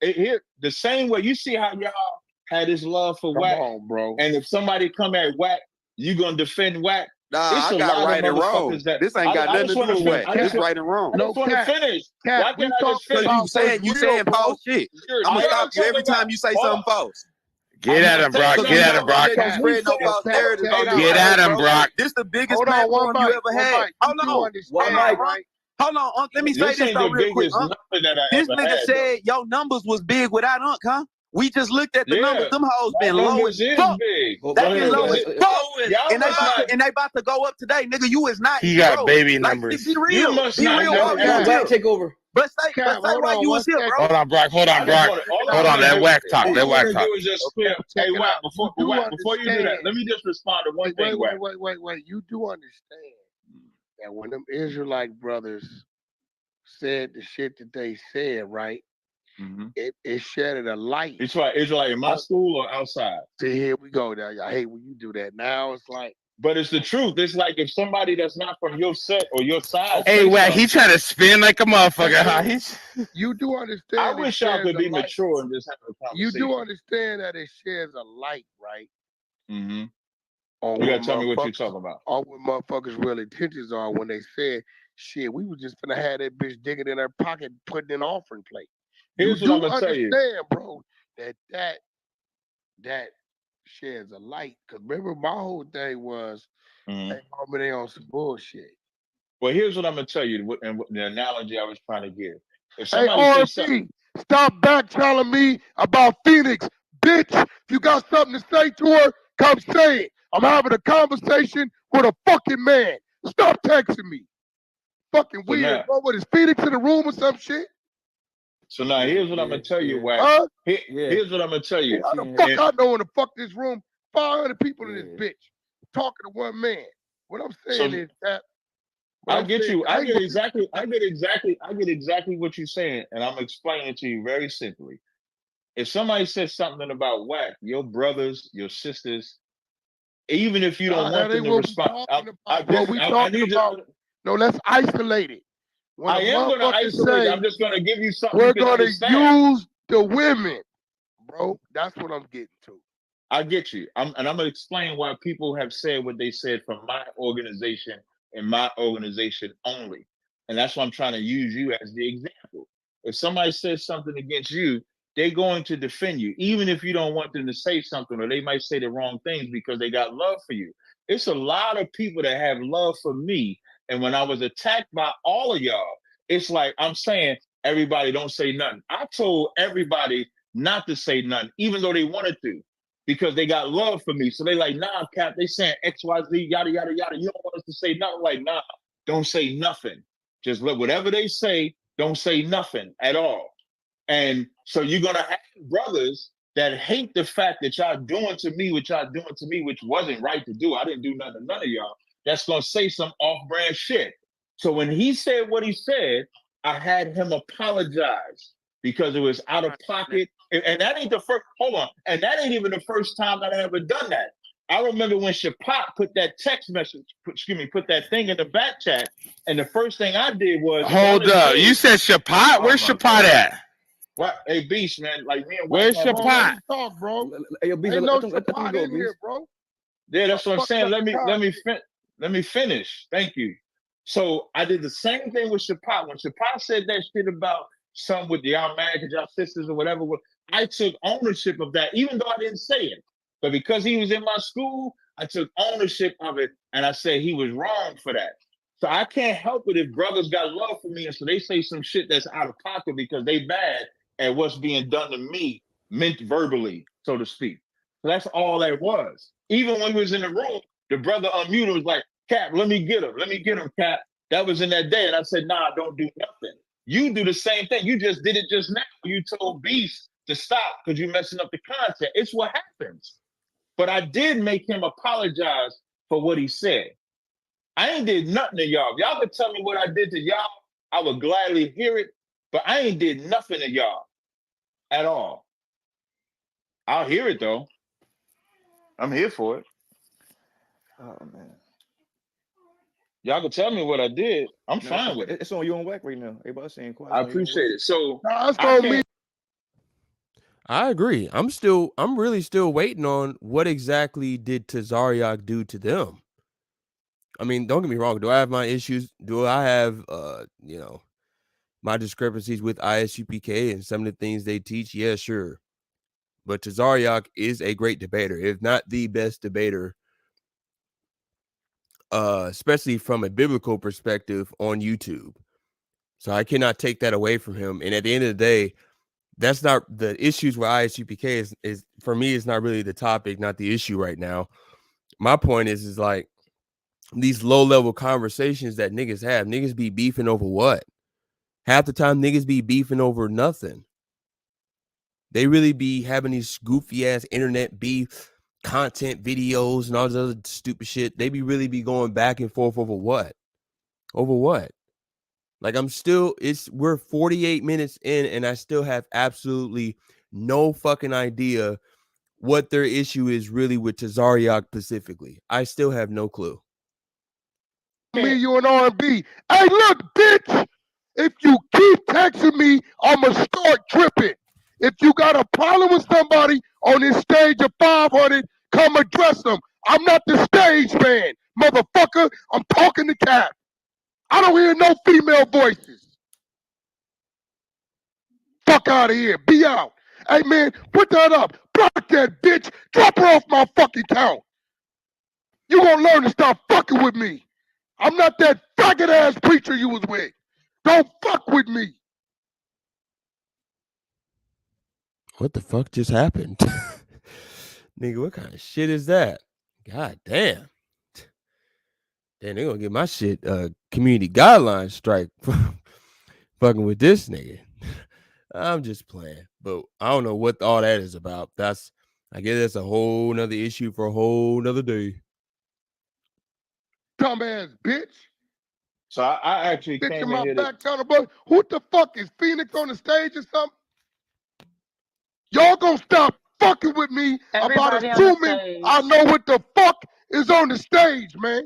Speaker 2: here, the same way, you see how y'all had his love for
Speaker 3: Come
Speaker 2: Wack.
Speaker 3: on, bro.
Speaker 2: And if somebody come at Wack, you gonna defend Wack.
Speaker 12: Nah,
Speaker 2: It's
Speaker 12: I
Speaker 2: a
Speaker 12: got
Speaker 2: lot
Speaker 12: right
Speaker 2: of
Speaker 12: and wrong.
Speaker 2: motherfuckers that
Speaker 12: This ain't got nothing to do with Wack. This right and wrong.
Speaker 2: I just want to finish. Why can't I just finish?
Speaker 12: Because you saying false shit. I'm gonna stop you every time you say something false.
Speaker 4: Get at him, Brock. Get at him, Brock.
Speaker 12: You spread no false narratives on this
Speaker 4: Get at him,
Speaker 12: bro.
Speaker 4: Brock.
Speaker 12: This the biggest platform you ever had. Hold on. Hold on, let me say this though real quick. This nigga said your numbers was big without Unc, huh? We just looked at the numbers. Them hoes been low as fuck. They been low as fuck. And they about to go up today, nigga. You is not.
Speaker 4: He got baby numbers.
Speaker 12: Be real. Be real.
Speaker 16: Take over.
Speaker 12: But say why you was here, bro.
Speaker 4: Hold on, Brock. Hold on, Brock. Hold on. Let Wack talk. Let Wack talk.
Speaker 2: Hey, Wack, before you do that, let me just respond to one thing.
Speaker 3: Wait. You do understand that when them Israelite brothers said the shit that they said, right?
Speaker 2: Mm-hmm.
Speaker 3: It shedded a light.
Speaker 2: It's like Israelite in my school or outside.
Speaker 3: See, here we go. Now I hate when you do that. Now it's like.
Speaker 2: But it's the truth. It's like if somebody that's not from your set or your side.
Speaker 4: Hey, Wack, he trying to spin like a motherfucker.
Speaker 3: You do understand.
Speaker 2: I wish y'all could be mature and just have a conversation.
Speaker 3: You do understand that it shares a light, right?
Speaker 2: Mm-hmm. You gotta tell me what you're talking about.
Speaker 3: On what motherfuckers' real intentions are when they said, "Shit, we was just gonna have that bitch digging in her pocket, putting in an offering plate."
Speaker 2: Here's what I'm gonna tell you.
Speaker 3: Understand, bro, that shares a light. Cause remember, my whole thing was, hey, homie, they on some bullshit.
Speaker 2: Well, here's what I'm gonna tell you, and the analogy I was trying to give. If
Speaker 3: Hey,
Speaker 2: somebody says
Speaker 3: RP, stop back telling me about Phoenix, bitch. If you got something to say to her, come say it. I'm having a conversation with a fucking man. Stop texting me. Fucking weird,
Speaker 2: now,
Speaker 3: bro. What is Phoenix in the room or some shit?
Speaker 2: So now here's what I'm gonna tell you, Wack. Here's what I'm gonna tell you.
Speaker 3: How the fuck I know in the fuck this room? 500 people in this bitch talking to one man. What I'm saying is that
Speaker 2: I get you. I get exactly what you're saying, and I'm explaining it to you very simply. If somebody says something about Wack, your brothers, your sisters, even if you don't want them to respond,
Speaker 3: no, let's isolate it. When
Speaker 2: I am going to isolate it. I'm just going to give you something.
Speaker 3: We're going to use the women, bro. That's what I'm getting to.
Speaker 2: I get you. I'm going to explain why people have said what they said from my organization and my organization only. And that's why I'm trying to use you as the example. If somebody says something against you, they're going to defend you, even if you don't want them to say something, or they might say the wrong things because they got love for you. It's a lot of people that have love for me. And when I was attacked by all of y'all, it's like I'm saying, everybody don't say nothing. I told everybody not to say nothing, even though they wanted to, because they got love for me. So they like, nah, Cap, they saying X, Y, Z, yada, yada, yada. You don't want us to say nothing. Like, nah, don't say nothing. Just let whatever they say, don't say nothing at all. And so you're going to have brothers that hate the fact that y'all doing to me what y'all doing to me, which wasn't right to do. I didn't do nothing to none of y'all. That's going to say some off-brand shit. So when he said what he said, I had him apologize because it was out of pocket. And that ain't the first, hold on. And that ain't even the first time that I ever done that. I remember when Shapat put that text message, put that thing in the back chat. And the first thing I did was.
Speaker 4: Hold up. You said Shapat? Where's Shapat at?
Speaker 2: What? Hey, Beast, man. Like me and
Speaker 4: where's Shapat?
Speaker 3: Talk, bro.
Speaker 16: Hey, Beast,
Speaker 3: ain't no Shapat in here, bro.
Speaker 2: Yeah, that's what I'm saying. Let me finish. Thank you. So I did the same thing with Shapat. When Shapat said that shit about some with y'all mad because y'all sisters or whatever, I took ownership of that, even though I didn't say it. But because he was in my school, I took ownership of it, and I said he was wrong for that. So I can't help it if brothers got love for me, and so they say some shit that's out of pocket because they bad at what's being done to me, meant verbally, so to speak. So that's all that was. Even when we was in the room, the brother unmuted was like, Cap, let me get him, Cap. That was in that day, and I said, nah, don't do nothing. You do the same thing. You just did it just now. You told Beast to stop because you're messing up the content. It's what happens. But I did make him apologize for what he said. I ain't did nothing to y'all. If y'all could tell me what I did to y'all, I would gladly hear it. But I ain't did nothing to y'all at all. I'll hear it, though. I'm here for it.
Speaker 16: Oh, man.
Speaker 2: Y'all can tell me what I did. I'm fine with it.
Speaker 16: It's on you and Wack right now. Everybody's saying quiet.
Speaker 2: I appreciate it. So
Speaker 3: that's on me.
Speaker 1: I agree. I'm really still waiting on what exactly did Tazariak do to them. I mean, don't get me wrong. Do I have my issues? Do I have, my discrepancies with ISUPK and some of the things they teach? Yeah, sure. But Tazariak is a great debater, if not the best debater, especially from a biblical perspective on YouTube. So I cannot take that away from him. And at the end of the day, that's not the issues with ISUPK is for me, it's not really the topic, not the issue right now. My point is like these low-level conversations that niggas be beefing over what? Half the time niggas be beefing over nothing. They really be having these goofy ass internet beef content videos and all this other stupid shit. They really be going back and forth over what? Over what? Like we're 48 minutes in and I still have absolutely no fucking idea what their issue is really with Tazariak specifically. I still have no clue.
Speaker 3: Me, you and R&B. Hey, look, bitch. If you keep texting me, I'ma start tripping. If you got a problem with somebody on this stage of 500, come address them. I'm not the stage man, motherfucker. I'm talking to Cap. I don't hear no female voices. Fuck out of here. Be out. Hey, man, put that up. Block that bitch. Drop her off my fucking count. You gonna learn to stop fucking with me. I'm not that faggot ass preacher you was with. Don't fuck with me.
Speaker 1: What the fuck just happened? Nigga, what kind of shit is that? God damn. Damn, they gonna get my shit community guidelines strike fucking with this nigga. I'm just playing. But I don't know what all that is about. I guess that's a whole nother issue for a whole nother day.
Speaker 3: Dumbass bitch.
Speaker 2: So I actually
Speaker 3: bitch
Speaker 2: came
Speaker 3: in my
Speaker 2: in here
Speaker 3: back channel, bro. Who the fuck is Phoenix on the stage or something? Y'all gonna stop fucking with me about assuming I know what the fuck is on the stage, man.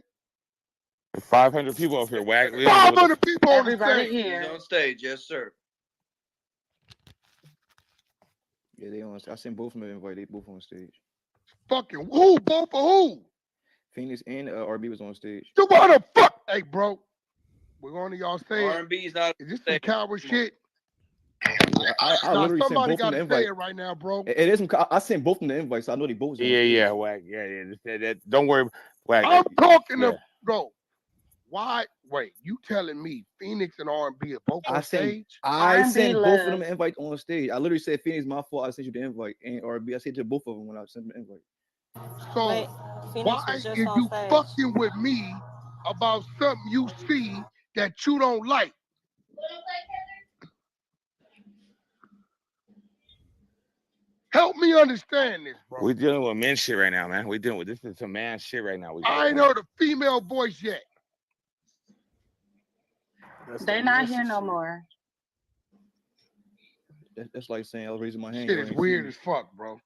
Speaker 4: 500 people up here, Wag.
Speaker 3: 500 people on the stage.
Speaker 5: He's on stage, yes, sir.
Speaker 16: Yeah, they on. I sent both of them invite. They both on stage.
Speaker 3: Fucking who? Both of who?
Speaker 16: Phoenix and RB was on stage.
Speaker 3: So why the fuck? Hey, bro. We're going to y'all stage.
Speaker 5: R&B's not.
Speaker 3: Is this some coward shit?
Speaker 16: I literally sent both of them the invite.
Speaker 3: Say it right now, bro.
Speaker 16: It is some. I sent both of them the invite, so I know they both.
Speaker 4: Yeah, Wag. Yeah. Don't worry, Wag.
Speaker 3: I'm talking to bro. Why? Wait, you telling me Phoenix and R&B are both on stage?
Speaker 16: I sent both of them an invite on stage. I literally said, Phoenix, my fault. I sent you the invite. And R&B, I said to both of them when I sent them the invite.
Speaker 3: So why is you fucking with me about something you see that you don't like? Help me understand this, bro.
Speaker 4: We're dealing with men shit right now, man. We're dealing with this is some man shit right now.
Speaker 3: I ain't heard a female voice yet.
Speaker 17: They're not here no more.
Speaker 16: That's like saying I was raising my hand.
Speaker 3: Shit is weird as fuck, bro.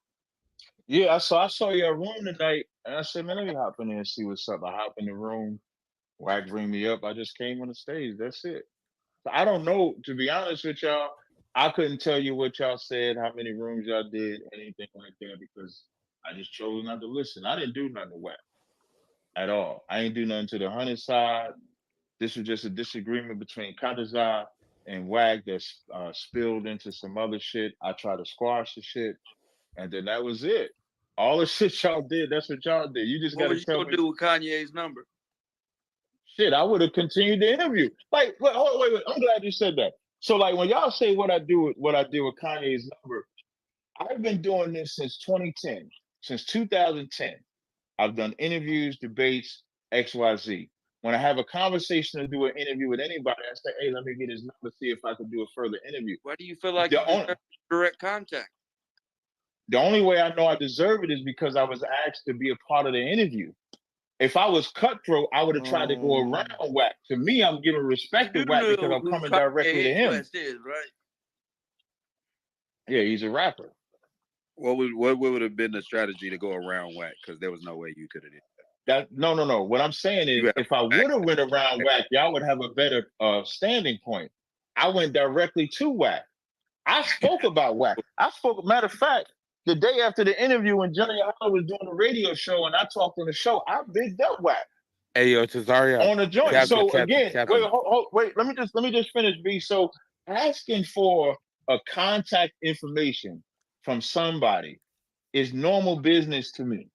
Speaker 2: Yeah, I saw your room tonight, and I said, man, let me hop in there and see what's up. I hop in the room, Wag bring me up. I just came on the stage. That's it. So I don't know, to be honest with y'all. I couldn't tell you what y'all said, how many rooms y'all did, anything like that, because I just chose not to listen. I didn't do nothing to Wag at all. I ain't do nothing to the Hunted side. This was just a disagreement between Kantazar and Wag that spilled into some other shit. I tried to squash the shit, and then that was it. All the shit y'all did, that's what y'all did. You just gotta tell me.
Speaker 5: What was you gonna do with Kanye's number?
Speaker 2: Shit, I would have continued the interview. Like, wait. I'm glad you said that. So, like, when y'all say what I did with Kanye's number, I've been doing this since 2010, since 2010. I've done interviews, debates, XYZ. When I have a conversation to do an interview with anybody, I say, hey, let me get his number, see if I can do a further interview.
Speaker 5: Why do you feel like you deserve direct contact?
Speaker 2: The only way I know I deserve it is because I was asked to be a part of the interview. If I was cutthroat, I would have tried to go around Whack. To me, I'm giving respect to Whack because I'm coming directly to him.
Speaker 5: Is, right?
Speaker 2: Yeah, he's a rapper.
Speaker 12: What would have been the strategy to go around Whack? Because there was no way you could have did
Speaker 2: that. No. What I'm saying is, if I would have went around Whack, y'all would have a better standing point. I went directly to Whack. I spoke about WAC. Matter of fact, the day after the interview when Johnny Holland was doing the radio show and I talked on the show, I bigged up WAC.
Speaker 4: Hey, yo, Cesario.
Speaker 2: On the joint. So again, wait, let me just finish, B. So asking for a contact information from somebody is normal business to me.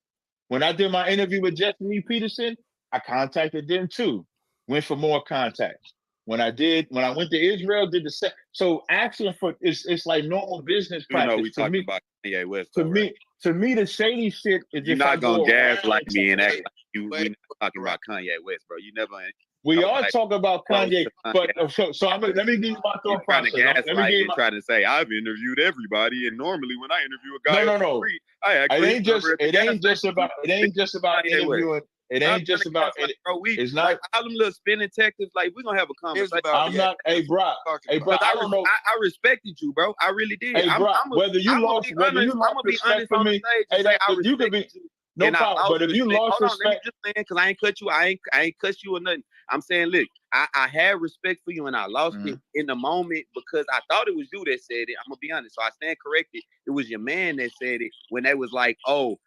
Speaker 2: When I did my interview with Jesse Peterson, I contacted them too. Went for more contacts. When I went to Israel, did the same. So asking for it's like normal business practice.
Speaker 12: We talked about Kanye West.
Speaker 2: To me, the shady shit is
Speaker 12: you're not gonna gaslight me and act like we're not talking about Kanye West, bro. You never.
Speaker 2: We are talking about Kanye, but let me give you my thought process.
Speaker 12: Let me give you trying to say I've interviewed everybody, and normally when I interview a guy,
Speaker 2: no. It ain't just about interviewing. It ain't just about it. It's not
Speaker 12: like all them little spin detectives. Like we're gonna have a conversation.
Speaker 2: I'm not. Hey, bro. I don't know.
Speaker 12: I respected you, bro. I really did.
Speaker 2: Hey, bro. Whether you lost respect for me,
Speaker 12: hey, you could be.
Speaker 2: No problem. But if you lost respect,
Speaker 12: let me just saying, because I ain't cut you. I ain't cut you or nothing. I'm saying, look, I had respect for you and I lost it in the moment because I thought it was you that said it. I'm gonna be honest. So I stand corrected. It was your man that said it when they was like, oh,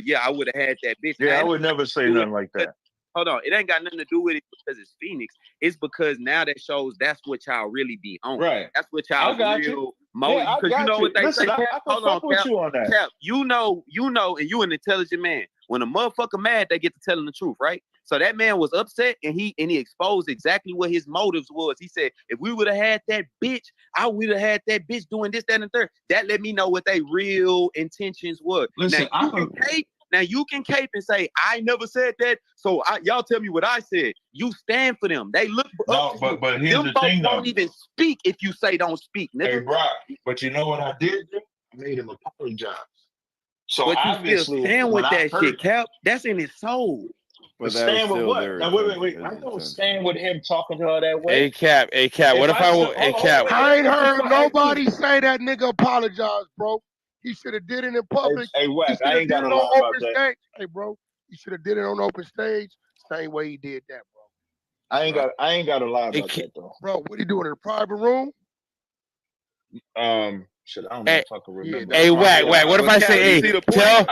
Speaker 12: yeah, I would have had that bitch.
Speaker 2: Yeah, I would never say nothing like that.
Speaker 12: Hold on, it ain't got nothing to do with it because it's Phoenix. It's because now that shows that's what y'all really be on.
Speaker 2: Right.
Speaker 12: That's what y'all real motive. Because you know what they say. Hold on, Cap.
Speaker 2: You on that.
Speaker 12: Cap, you know, and you an intelligent man. When a motherfucker mad, they get to telling the truth, right? So that man was upset and he exposed exactly what his motives was. He said, if we would have had that bitch, I would have had that bitch doing this, that, and third. That let me know what they real intentions were.
Speaker 2: Listen,
Speaker 12: now you can cape and say, I never said that. So y'all tell me what I said. You stand for them. They look up to you.
Speaker 2: But here's the thing,
Speaker 12: don't even speak if you say don't speak, nigga.
Speaker 2: Hey, bro, but you know what I did? I made him apologize. So
Speaker 12: but you still stand with that shit, Cap. That's in his soul.
Speaker 2: But stand with what? Now, wait. I don't stand with him talking to her that way.
Speaker 4: Hey, Cap. What if Cap?
Speaker 3: I ain't heard nobody say that nigga apologize, bro. He should have did it in public.
Speaker 2: Hey, Wes, I ain't got to lie about that.
Speaker 3: Hey, bro, he should have did it on open stage. Same way he did that, bro.
Speaker 2: I ain't got to lie about that though.
Speaker 3: Bro, what he doing in a private room?
Speaker 2: Shit, I don't know if I can remember.
Speaker 4: Hey, Wack. What if I say, hey, tell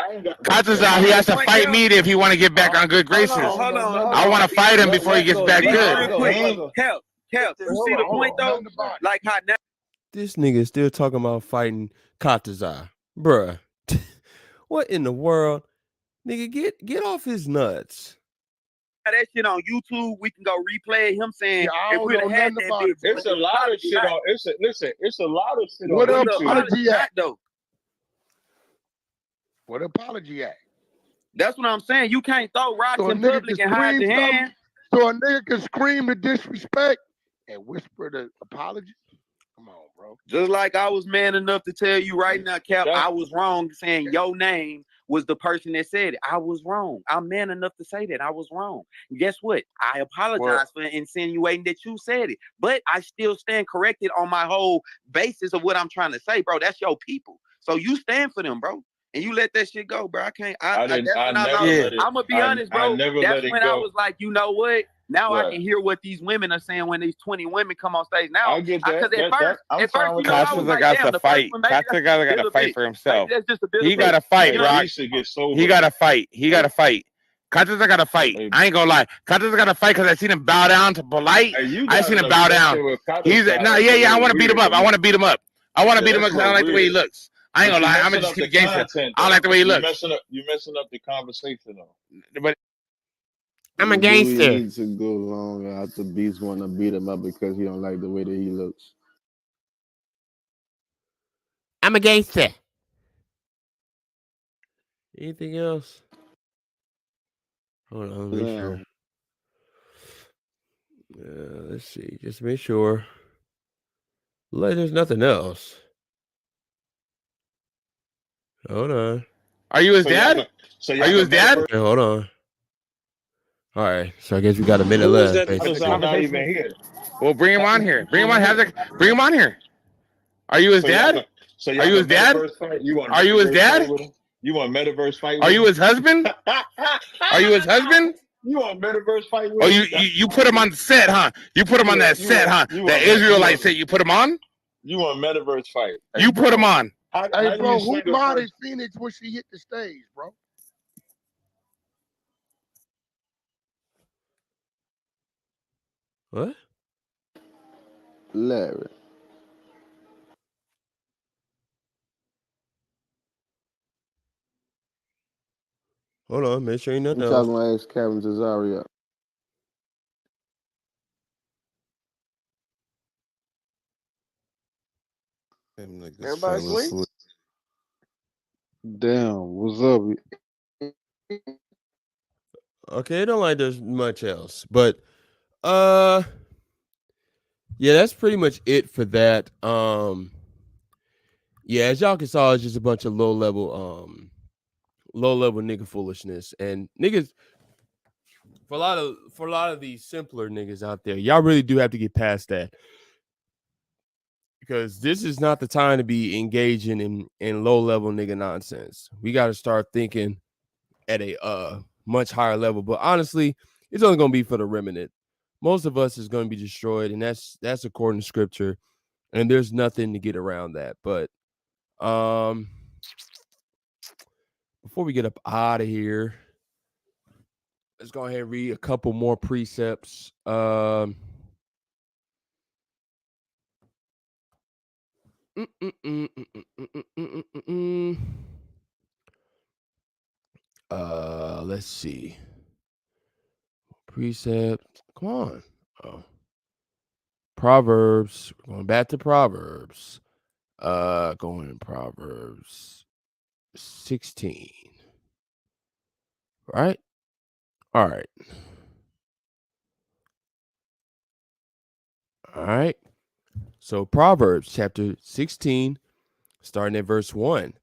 Speaker 4: Katazar he has to fight me if he want to get back on good graces.
Speaker 12: Hold on.
Speaker 4: I want to fight him before he gets back good.
Speaker 12: Cap, you see the point though? Like how now.
Speaker 1: This nigga is still talking about fighting Katazar. Bruh. What in the world? Nigga, get off his nuts.
Speaker 12: That shit on YouTube, we can go replay him saying if we'd have had that bitch.
Speaker 2: It's a lot of shit on. It's a lot of shit
Speaker 3: what
Speaker 2: on.
Speaker 3: What apology at
Speaker 12: though?
Speaker 3: What apology at?
Speaker 12: That's what I'm saying. You can't throw rocks in public and hide your hand.
Speaker 3: So a nigga can scream the disrespect and whisper the apology. Come on, bro.
Speaker 12: Just like I was man enough to tell you right now, Cap, I was wrong saying your name was the person that said it. I was wrong. I'm man enough to say that I was wrong. And guess what? I apologize for insinuating that you said it, but I still stand corrected on my whole basis of what I'm trying to say, bro. That's your people. So you stand for them, bro. And you let that shit go, bro. I can't. I'm gonna be honest, bro. That's when I was like, you know what? Now I can hear what these women are saying when these 20 women come on stage. Now,
Speaker 2: I get that.
Speaker 12: Because at first, you know, I was like,
Speaker 4: got to fight. Katazar got to fight for himself. He got to fight, Rock. He got to fight. Katazar got to fight. I ain't gonna lie. Katazar got to fight because I seen him bow down to Polite. I seen him bow down. He's I want to beat him up. I want to beat him up because I don't like the way he looks. I ain't gonna lie. I'm gonna just keep the gangster. I don't like the way he looks.
Speaker 2: You're messing up the conversation though.
Speaker 4: But I'm a gangster.
Speaker 11: He needs to go long after Beast want to beat him up because he don't like the way that he looks.
Speaker 1: I'm a gangster. Anything else? Hold on, make sure. Let's see. Just make sure. Like there's nothing else. Hold on.
Speaker 4: Are you his dad? Are you his dad?
Speaker 1: Okay, hold on. All right. So I guess we got a minute left.
Speaker 2: I'm not even here.
Speaker 4: Well, bring him on here. Bring him on here. Are you his dad?
Speaker 2: Are
Speaker 4: you his dad? Are you his dad?
Speaker 2: You want metaverse fight?
Speaker 4: Are you his husband? Are you his husband?
Speaker 2: You want metaverse fight?
Speaker 4: Oh, you put him on the set, huh? You put him on that set, huh? That Israelite set. You put him on?
Speaker 2: You want metaverse fight?
Speaker 4: Hey, you put him on.
Speaker 3: Hey, bro, who modded Phoenix when she hit the stage, bro?
Speaker 1: What?
Speaker 11: Larry.
Speaker 1: Hold on, make sure ain't nothing
Speaker 11: What y'all
Speaker 1: else.
Speaker 11: gonna ask Kevin Cesario?
Speaker 3: Everybody sleep?
Speaker 9: Damn, what's up?
Speaker 1: Okay, it don't like there's much else, but yeah, that's pretty much it for that. Yeah, as y'all can saw, it's just a bunch of low level nigga foolishness and niggas. For a lot of these simpler niggas out there, y'all really do have to get past that, because this is not the time to be engaging in low level nigga nonsense. We got to start thinking at a much higher level. But honestly, it's only gonna be for the remnant. Most of us is gonna be destroyed, and that's according to scripture. And there's nothing to get around that. But before we get up out of here, let's go ahead and read a couple more precepts. Let's see. Precept. Come on. Oh. Proverbs. We're going back to Proverbs. Going Proverbs 16. Right? All right. All right. So Proverbs chapter 16, starting at verse 1.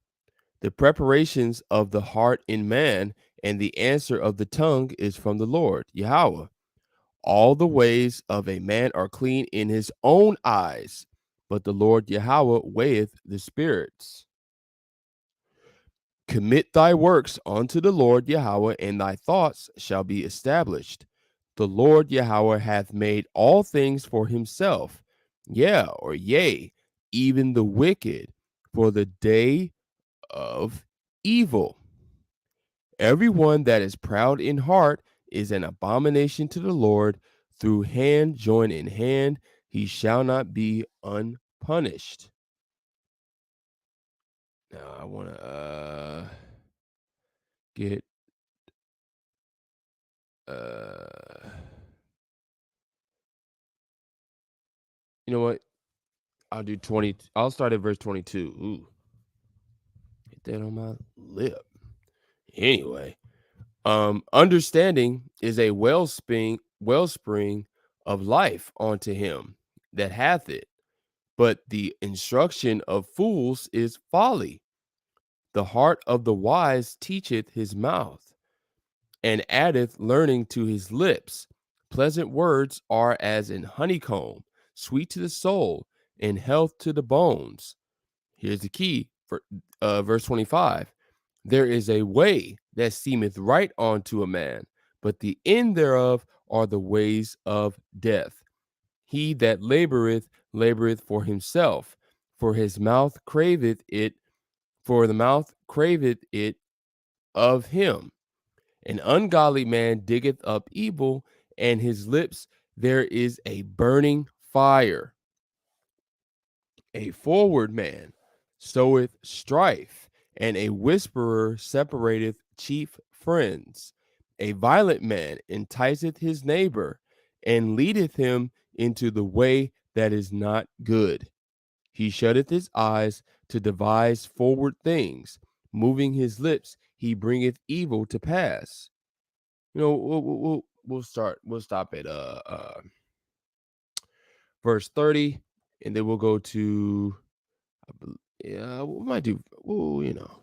Speaker 1: The preparations of the heart in man, and the answer of the tongue is from the Lord, Yahweh. All the ways of a man are clean in his own eyes, but the Lord Yahweh weigheth the spirits. Commit thy works unto the Lord Yahweh, and thy thoughts shall be established. The Lord Yahweh hath made all things for himself, yea, even the wicked, for the day of evil. Everyone that is proud in heart is an abomination to the Lord. Through hand joined in hand, he shall not be unpunished. Now I want to get you know what? I'll do 20. I'll start at verse 22. Ooh. Get that on my lip. Anyway, understanding is a wellspring of life unto him that hath it. But the instruction of fools is folly. The heart of the wise teacheth his mouth, and addeth learning to his lips. Pleasant words are as an honeycomb, sweet to the soul, and health to the bones. Here's the key for verse 25. There is a way that seemeth right unto a man, but the end thereof are the ways of death. He that laboreth for himself, for his mouth craveth it, for the mouth craveth it of him. An ungodly man diggeth up evil, and his lips there is a burning fire. A forward man soweth strife, and a whisperer separateth chief friends. A violent man enticeth his neighbor, and leadeth him into the way that is not good. He shutteth his eyes to devise forward things. Moving his lips, he bringeth evil to pass. You know, we'll start. We'll stop at verse 30, and then we'll go to yeah, we might do. Well, you know,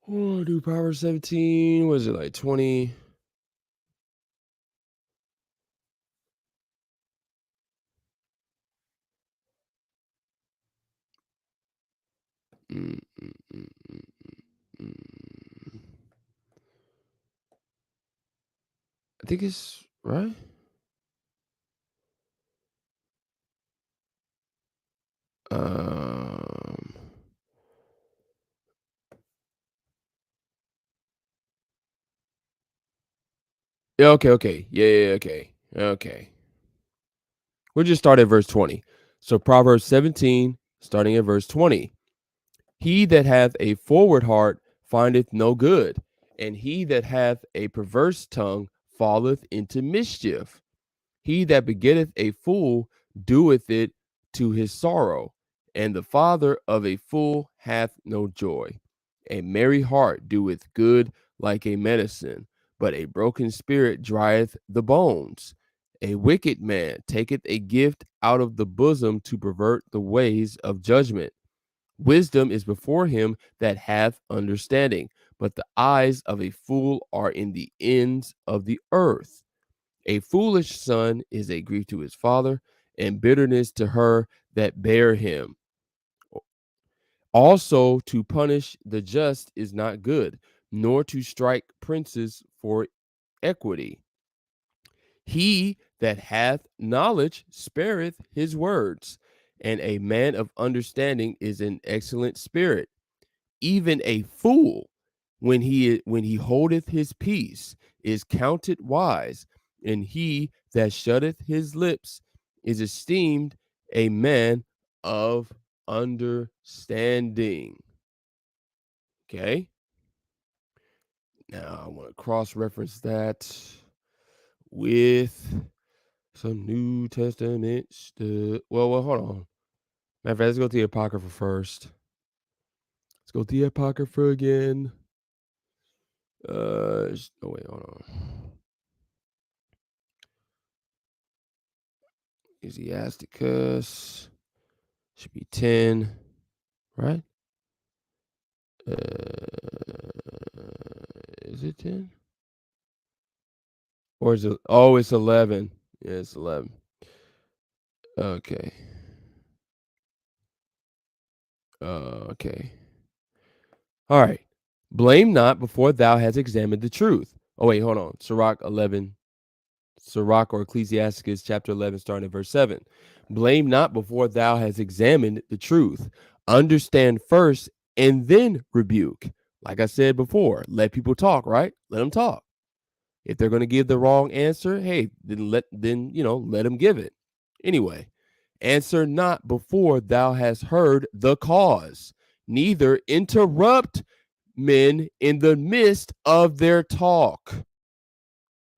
Speaker 1: we'll do Power 17. Was it like 20? Mm. I think it's right. Yeah, okay. Yeah, okay. We'll just start at verse 20. So Proverbs 17, starting at verse 20. He that hath a forward heart findeth no good, and he that hath a perverse tongue falleth into mischief. He that begetteth a fool doeth it to his sorrow, and the father of a fool hath no joy. A merry heart doeth good like a medicine, but a broken spirit drieth the bones. A wicked man taketh a gift out of the bosom to pervert the ways of judgment. Wisdom is before him that hath understanding, but the eyes of a fool are in the ends of the earth. A foolish son is a grief to his father, and bitterness to her that bare him. Also, to punish the just is not good, nor to strike princes for equity. He that hath knowledge spareth his words, and a man of understanding is an excellent spirit. Even a fool, when he holdeth his peace, is counted wise, and he that shutteth his lips is esteemed a man of understanding. Okay. Now I want to cross-reference that with some New Testament stuff. Well, hold on. Matter of fact, let's go to the Apocrypha first. Let's go to the Apocrypha again. Oh wait, hold on. Ecclesiasticus should be 10, right? Is it 10? Or is it? Oh, it's 11. Yeah, it's 11. Okay. Okay. All right. Blame not before thou hast examined the truth. Oh, wait, hold on. Sirach 11. Sirach or Ecclesiasticus chapter 11, starting at verse 7. Blame not before thou hast examined the truth. Understand first and then rebuke. Like I said before, let people talk, right? Let them talk. If they're going to give the wrong answer, hey, then let them give it. Anyway, answer not before thou hast heard the cause, neither interrupt men in the midst of their talk.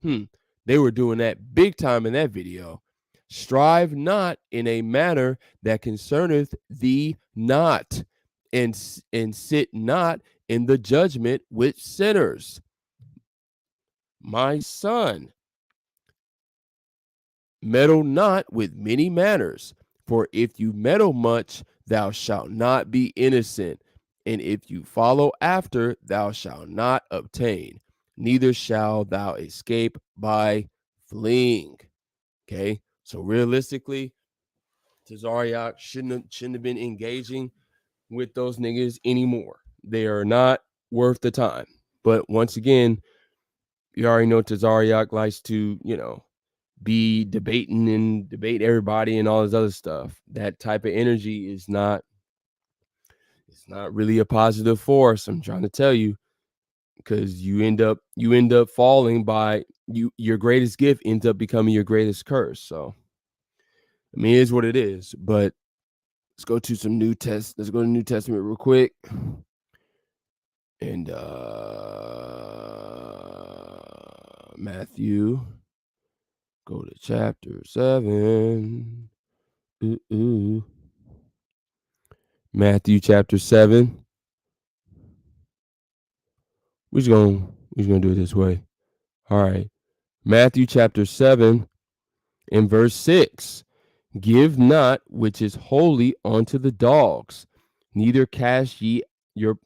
Speaker 1: They were doing that big time in that video. Strive not in a matter that concerneth thee not, and sit not in the judgment with sinners. My son, meddle not with many matters, for if you meddle much, thou shalt not be innocent, and if you follow after, thou shalt not obtain, neither shall thou escape by fleeing. Okay, so realistically, Tazariak shouldn't have been engaging with those niggas anymore. They are not worth the time. But once again, you already know Tazariak likes to, be debating and debate everybody and all this other stuff. That type of energy is not, it's not really a positive force. I'm trying to tell you, because you end up falling by your greatest gift ends up becoming your greatest curse. So I mean, it is what it is. But let's go to some let's go to New Testament real quick. And Matthew, go to chapter 7. Matthew chapter 7. We're just gonna do it this way. All right. Matthew chapter 7 and verse 6. Give not which is holy unto the dogs, neither cast ye your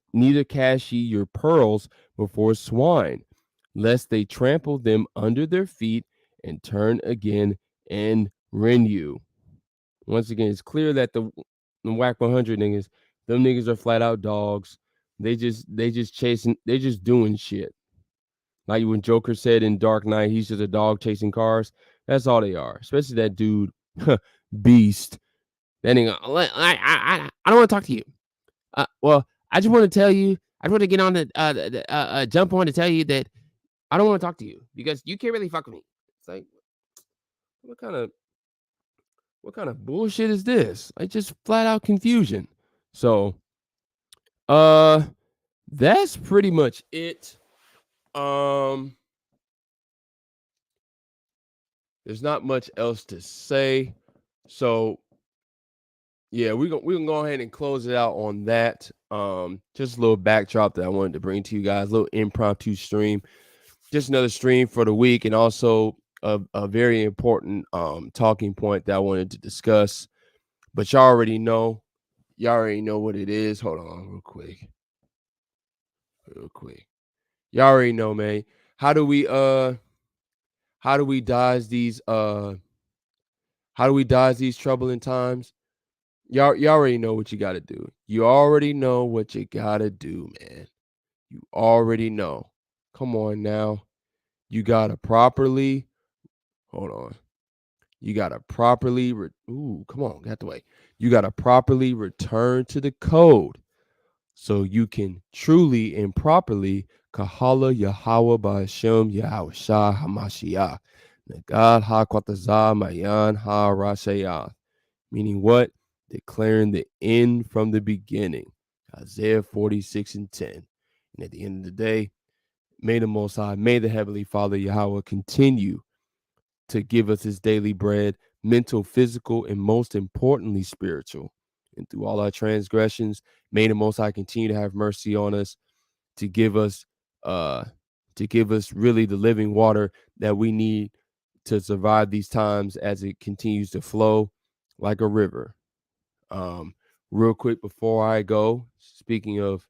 Speaker 1: pearls before swine, lest they trample them under their feet and turn again and rend you. Once again, it's clear that the WAC 100 niggas, them niggas are flat out dogs. They just chasing, they just doing shit. Like when Joker said in Dark Knight, he's just a dog chasing cars. That's all they are. Especially that dude, Beast. Then I don't want to talk to you. Well, I just want to tell you. I just want to get on the jump on to tell you that I don't want to talk to you because you can't really fuck with me. It's like, what kind of bullshit is this? Like, just flat out confusion. So, that's pretty much it. There's not much else to say. So, yeah, we can go ahead and close it out on that. Just a little backdrop that I wanted to bring to you guys, a little impromptu stream. Just another stream for the week, and also a very important talking point that I wanted to discuss. But y'all already know what it is. Hold on real quick. Y'all already know, man. How do we dodge these troubling times? Y'all already know what you got to do. You already know what you got to do, man. You already know. Come on now. You got to properly hold on. You got to properly come on, get the way. You got to properly return to the code so you can truly and properly Kahala Yahweh Ba'Shem Yahweh Shah Hamashiach. Nagad HaKwatazah Mayan HaRashayah. Meaning what? Declaring the end from the beginning. Isaiah 46:10. And at the end of the day, may the Most High, may the Heavenly Father Yahweh continue to give us his daily bread, mental, physical, and most importantly, spiritual. And through all our transgressions, may the Most High continue to have mercy on us, to give us really the living water that we need to survive these times as it continues to flow like a river. Real quick before I go, speaking of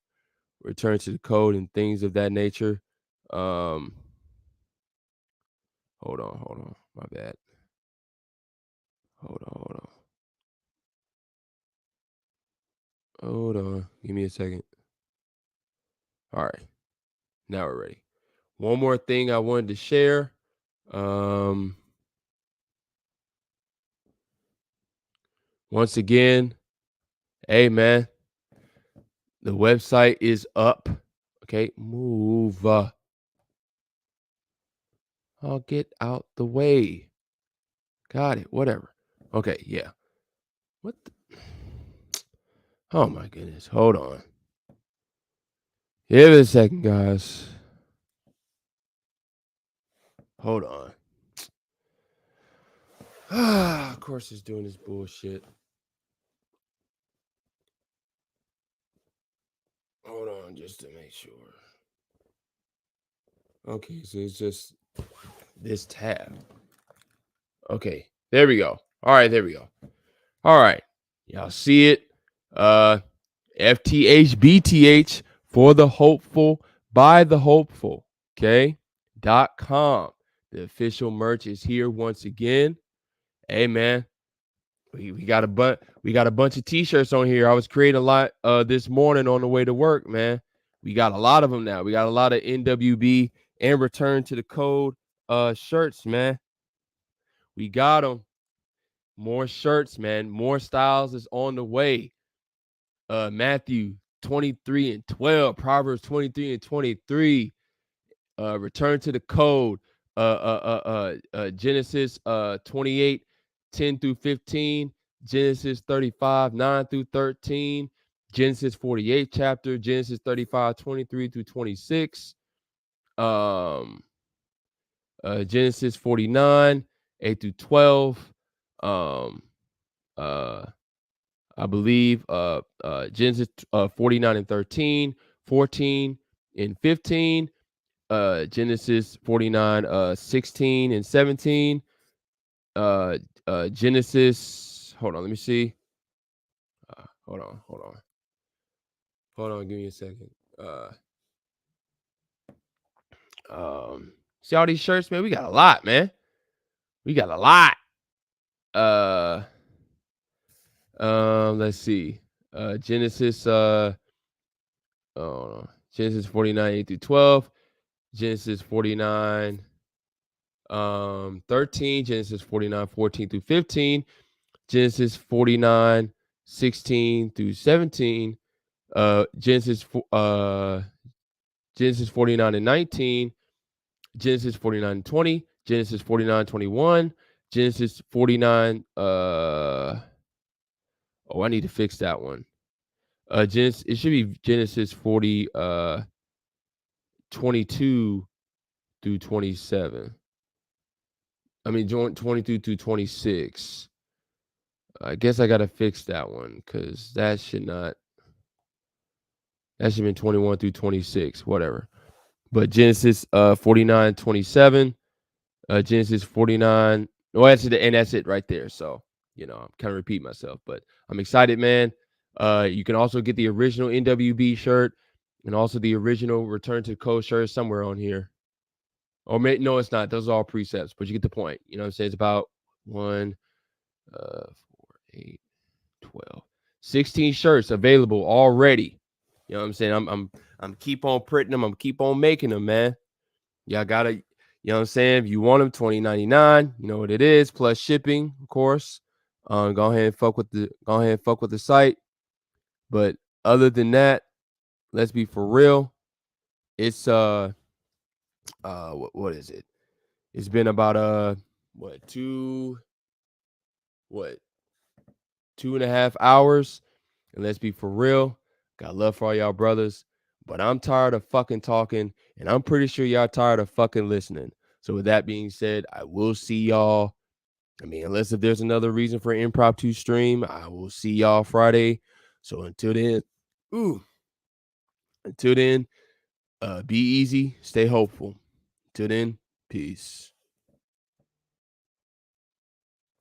Speaker 1: return to the code and things of that nature, hold on, my bad. Hold on. Give me a second. All right. Now we're ready. One more thing I wanted to share. Once again, hey man, the website is up. Okay, move. I'll get out the way. Got it. Whatever. Okay, yeah. What the? Oh my goodness. Hold on. Give it a second, guys. Hold on. Of course it's doing this bullshit. Hold on just to make sure. Okay, so it's just this tab. Okay, there we go. All right, there we go. All right. Y'all see it? FTHBTH for the hopeful, by the hopeful. Okay. .com. The official merch is here once again. Hey man, we got a bunch of t-shirts on here. I was creating a lot this morning on the way to work, man. We got a lot of them now. We got a lot of NWB and return to the code shirts, man. We got them. More shirts, man. More styles is on the way. Matthew 23:12, Proverbs 23:23. Return to the code. Genesis 28:10-15. Genesis 35:9-13. Genesis 48 chapter. Genesis 35:23-26. Genesis 49:8-12. I believe Genesis 49:13, 14 and 15. Genesis 49, 16 and 17. Genesis, hold on, let me see. Hold on, give me a second. See all these shirts, man? We got a lot, man. We got a lot. Let's see. Genesis Genesis 49:8-12. Genesis 49, 13, Genesis 49, 14 through 15, Genesis 49, 16 through 17, Genesis 49 and 19, Genesis 49 and 20, Genesis 49, 21, Genesis 49, I need to fix that one. Genesis, it should be Genesis 40, 22 through 27. I mean, 22 through 26. I guess I got to fix that one because that should have been 21 through 26, whatever. But Genesis 49, 27, Genesis 49. No, that's it, and that's it right there. So, I'm kind of repeating myself, but I'm excited, man. You can also get the original NWB shirt and also the original Return to Code shirt somewhere on here. Or no, it's not. Those are all precepts, but you get the point. You know what I'm saying? It's about 1, 4, 8, 12, 16 shirts available already. You know what I'm saying? I'm keep on printing them. I'm keep on making them, man. Y'all gotta, you know what I'm saying? If you want them, $20.99. You know what it is, plus shipping, of course. Go ahead and fuck with the site. But other than that, let's be for real. It's what is it? It's been about 2.5 hours. And let's be for real. Got love for all y'all brothers. But I'm tired of fucking talking. And I'm pretty sure y'all tired of fucking listening. So with that being said, I will see y'all. I mean, unless if there's another reason for impromptu stream, I will see y'all Friday. So until then, be easy, stay hopeful. Till then, peace.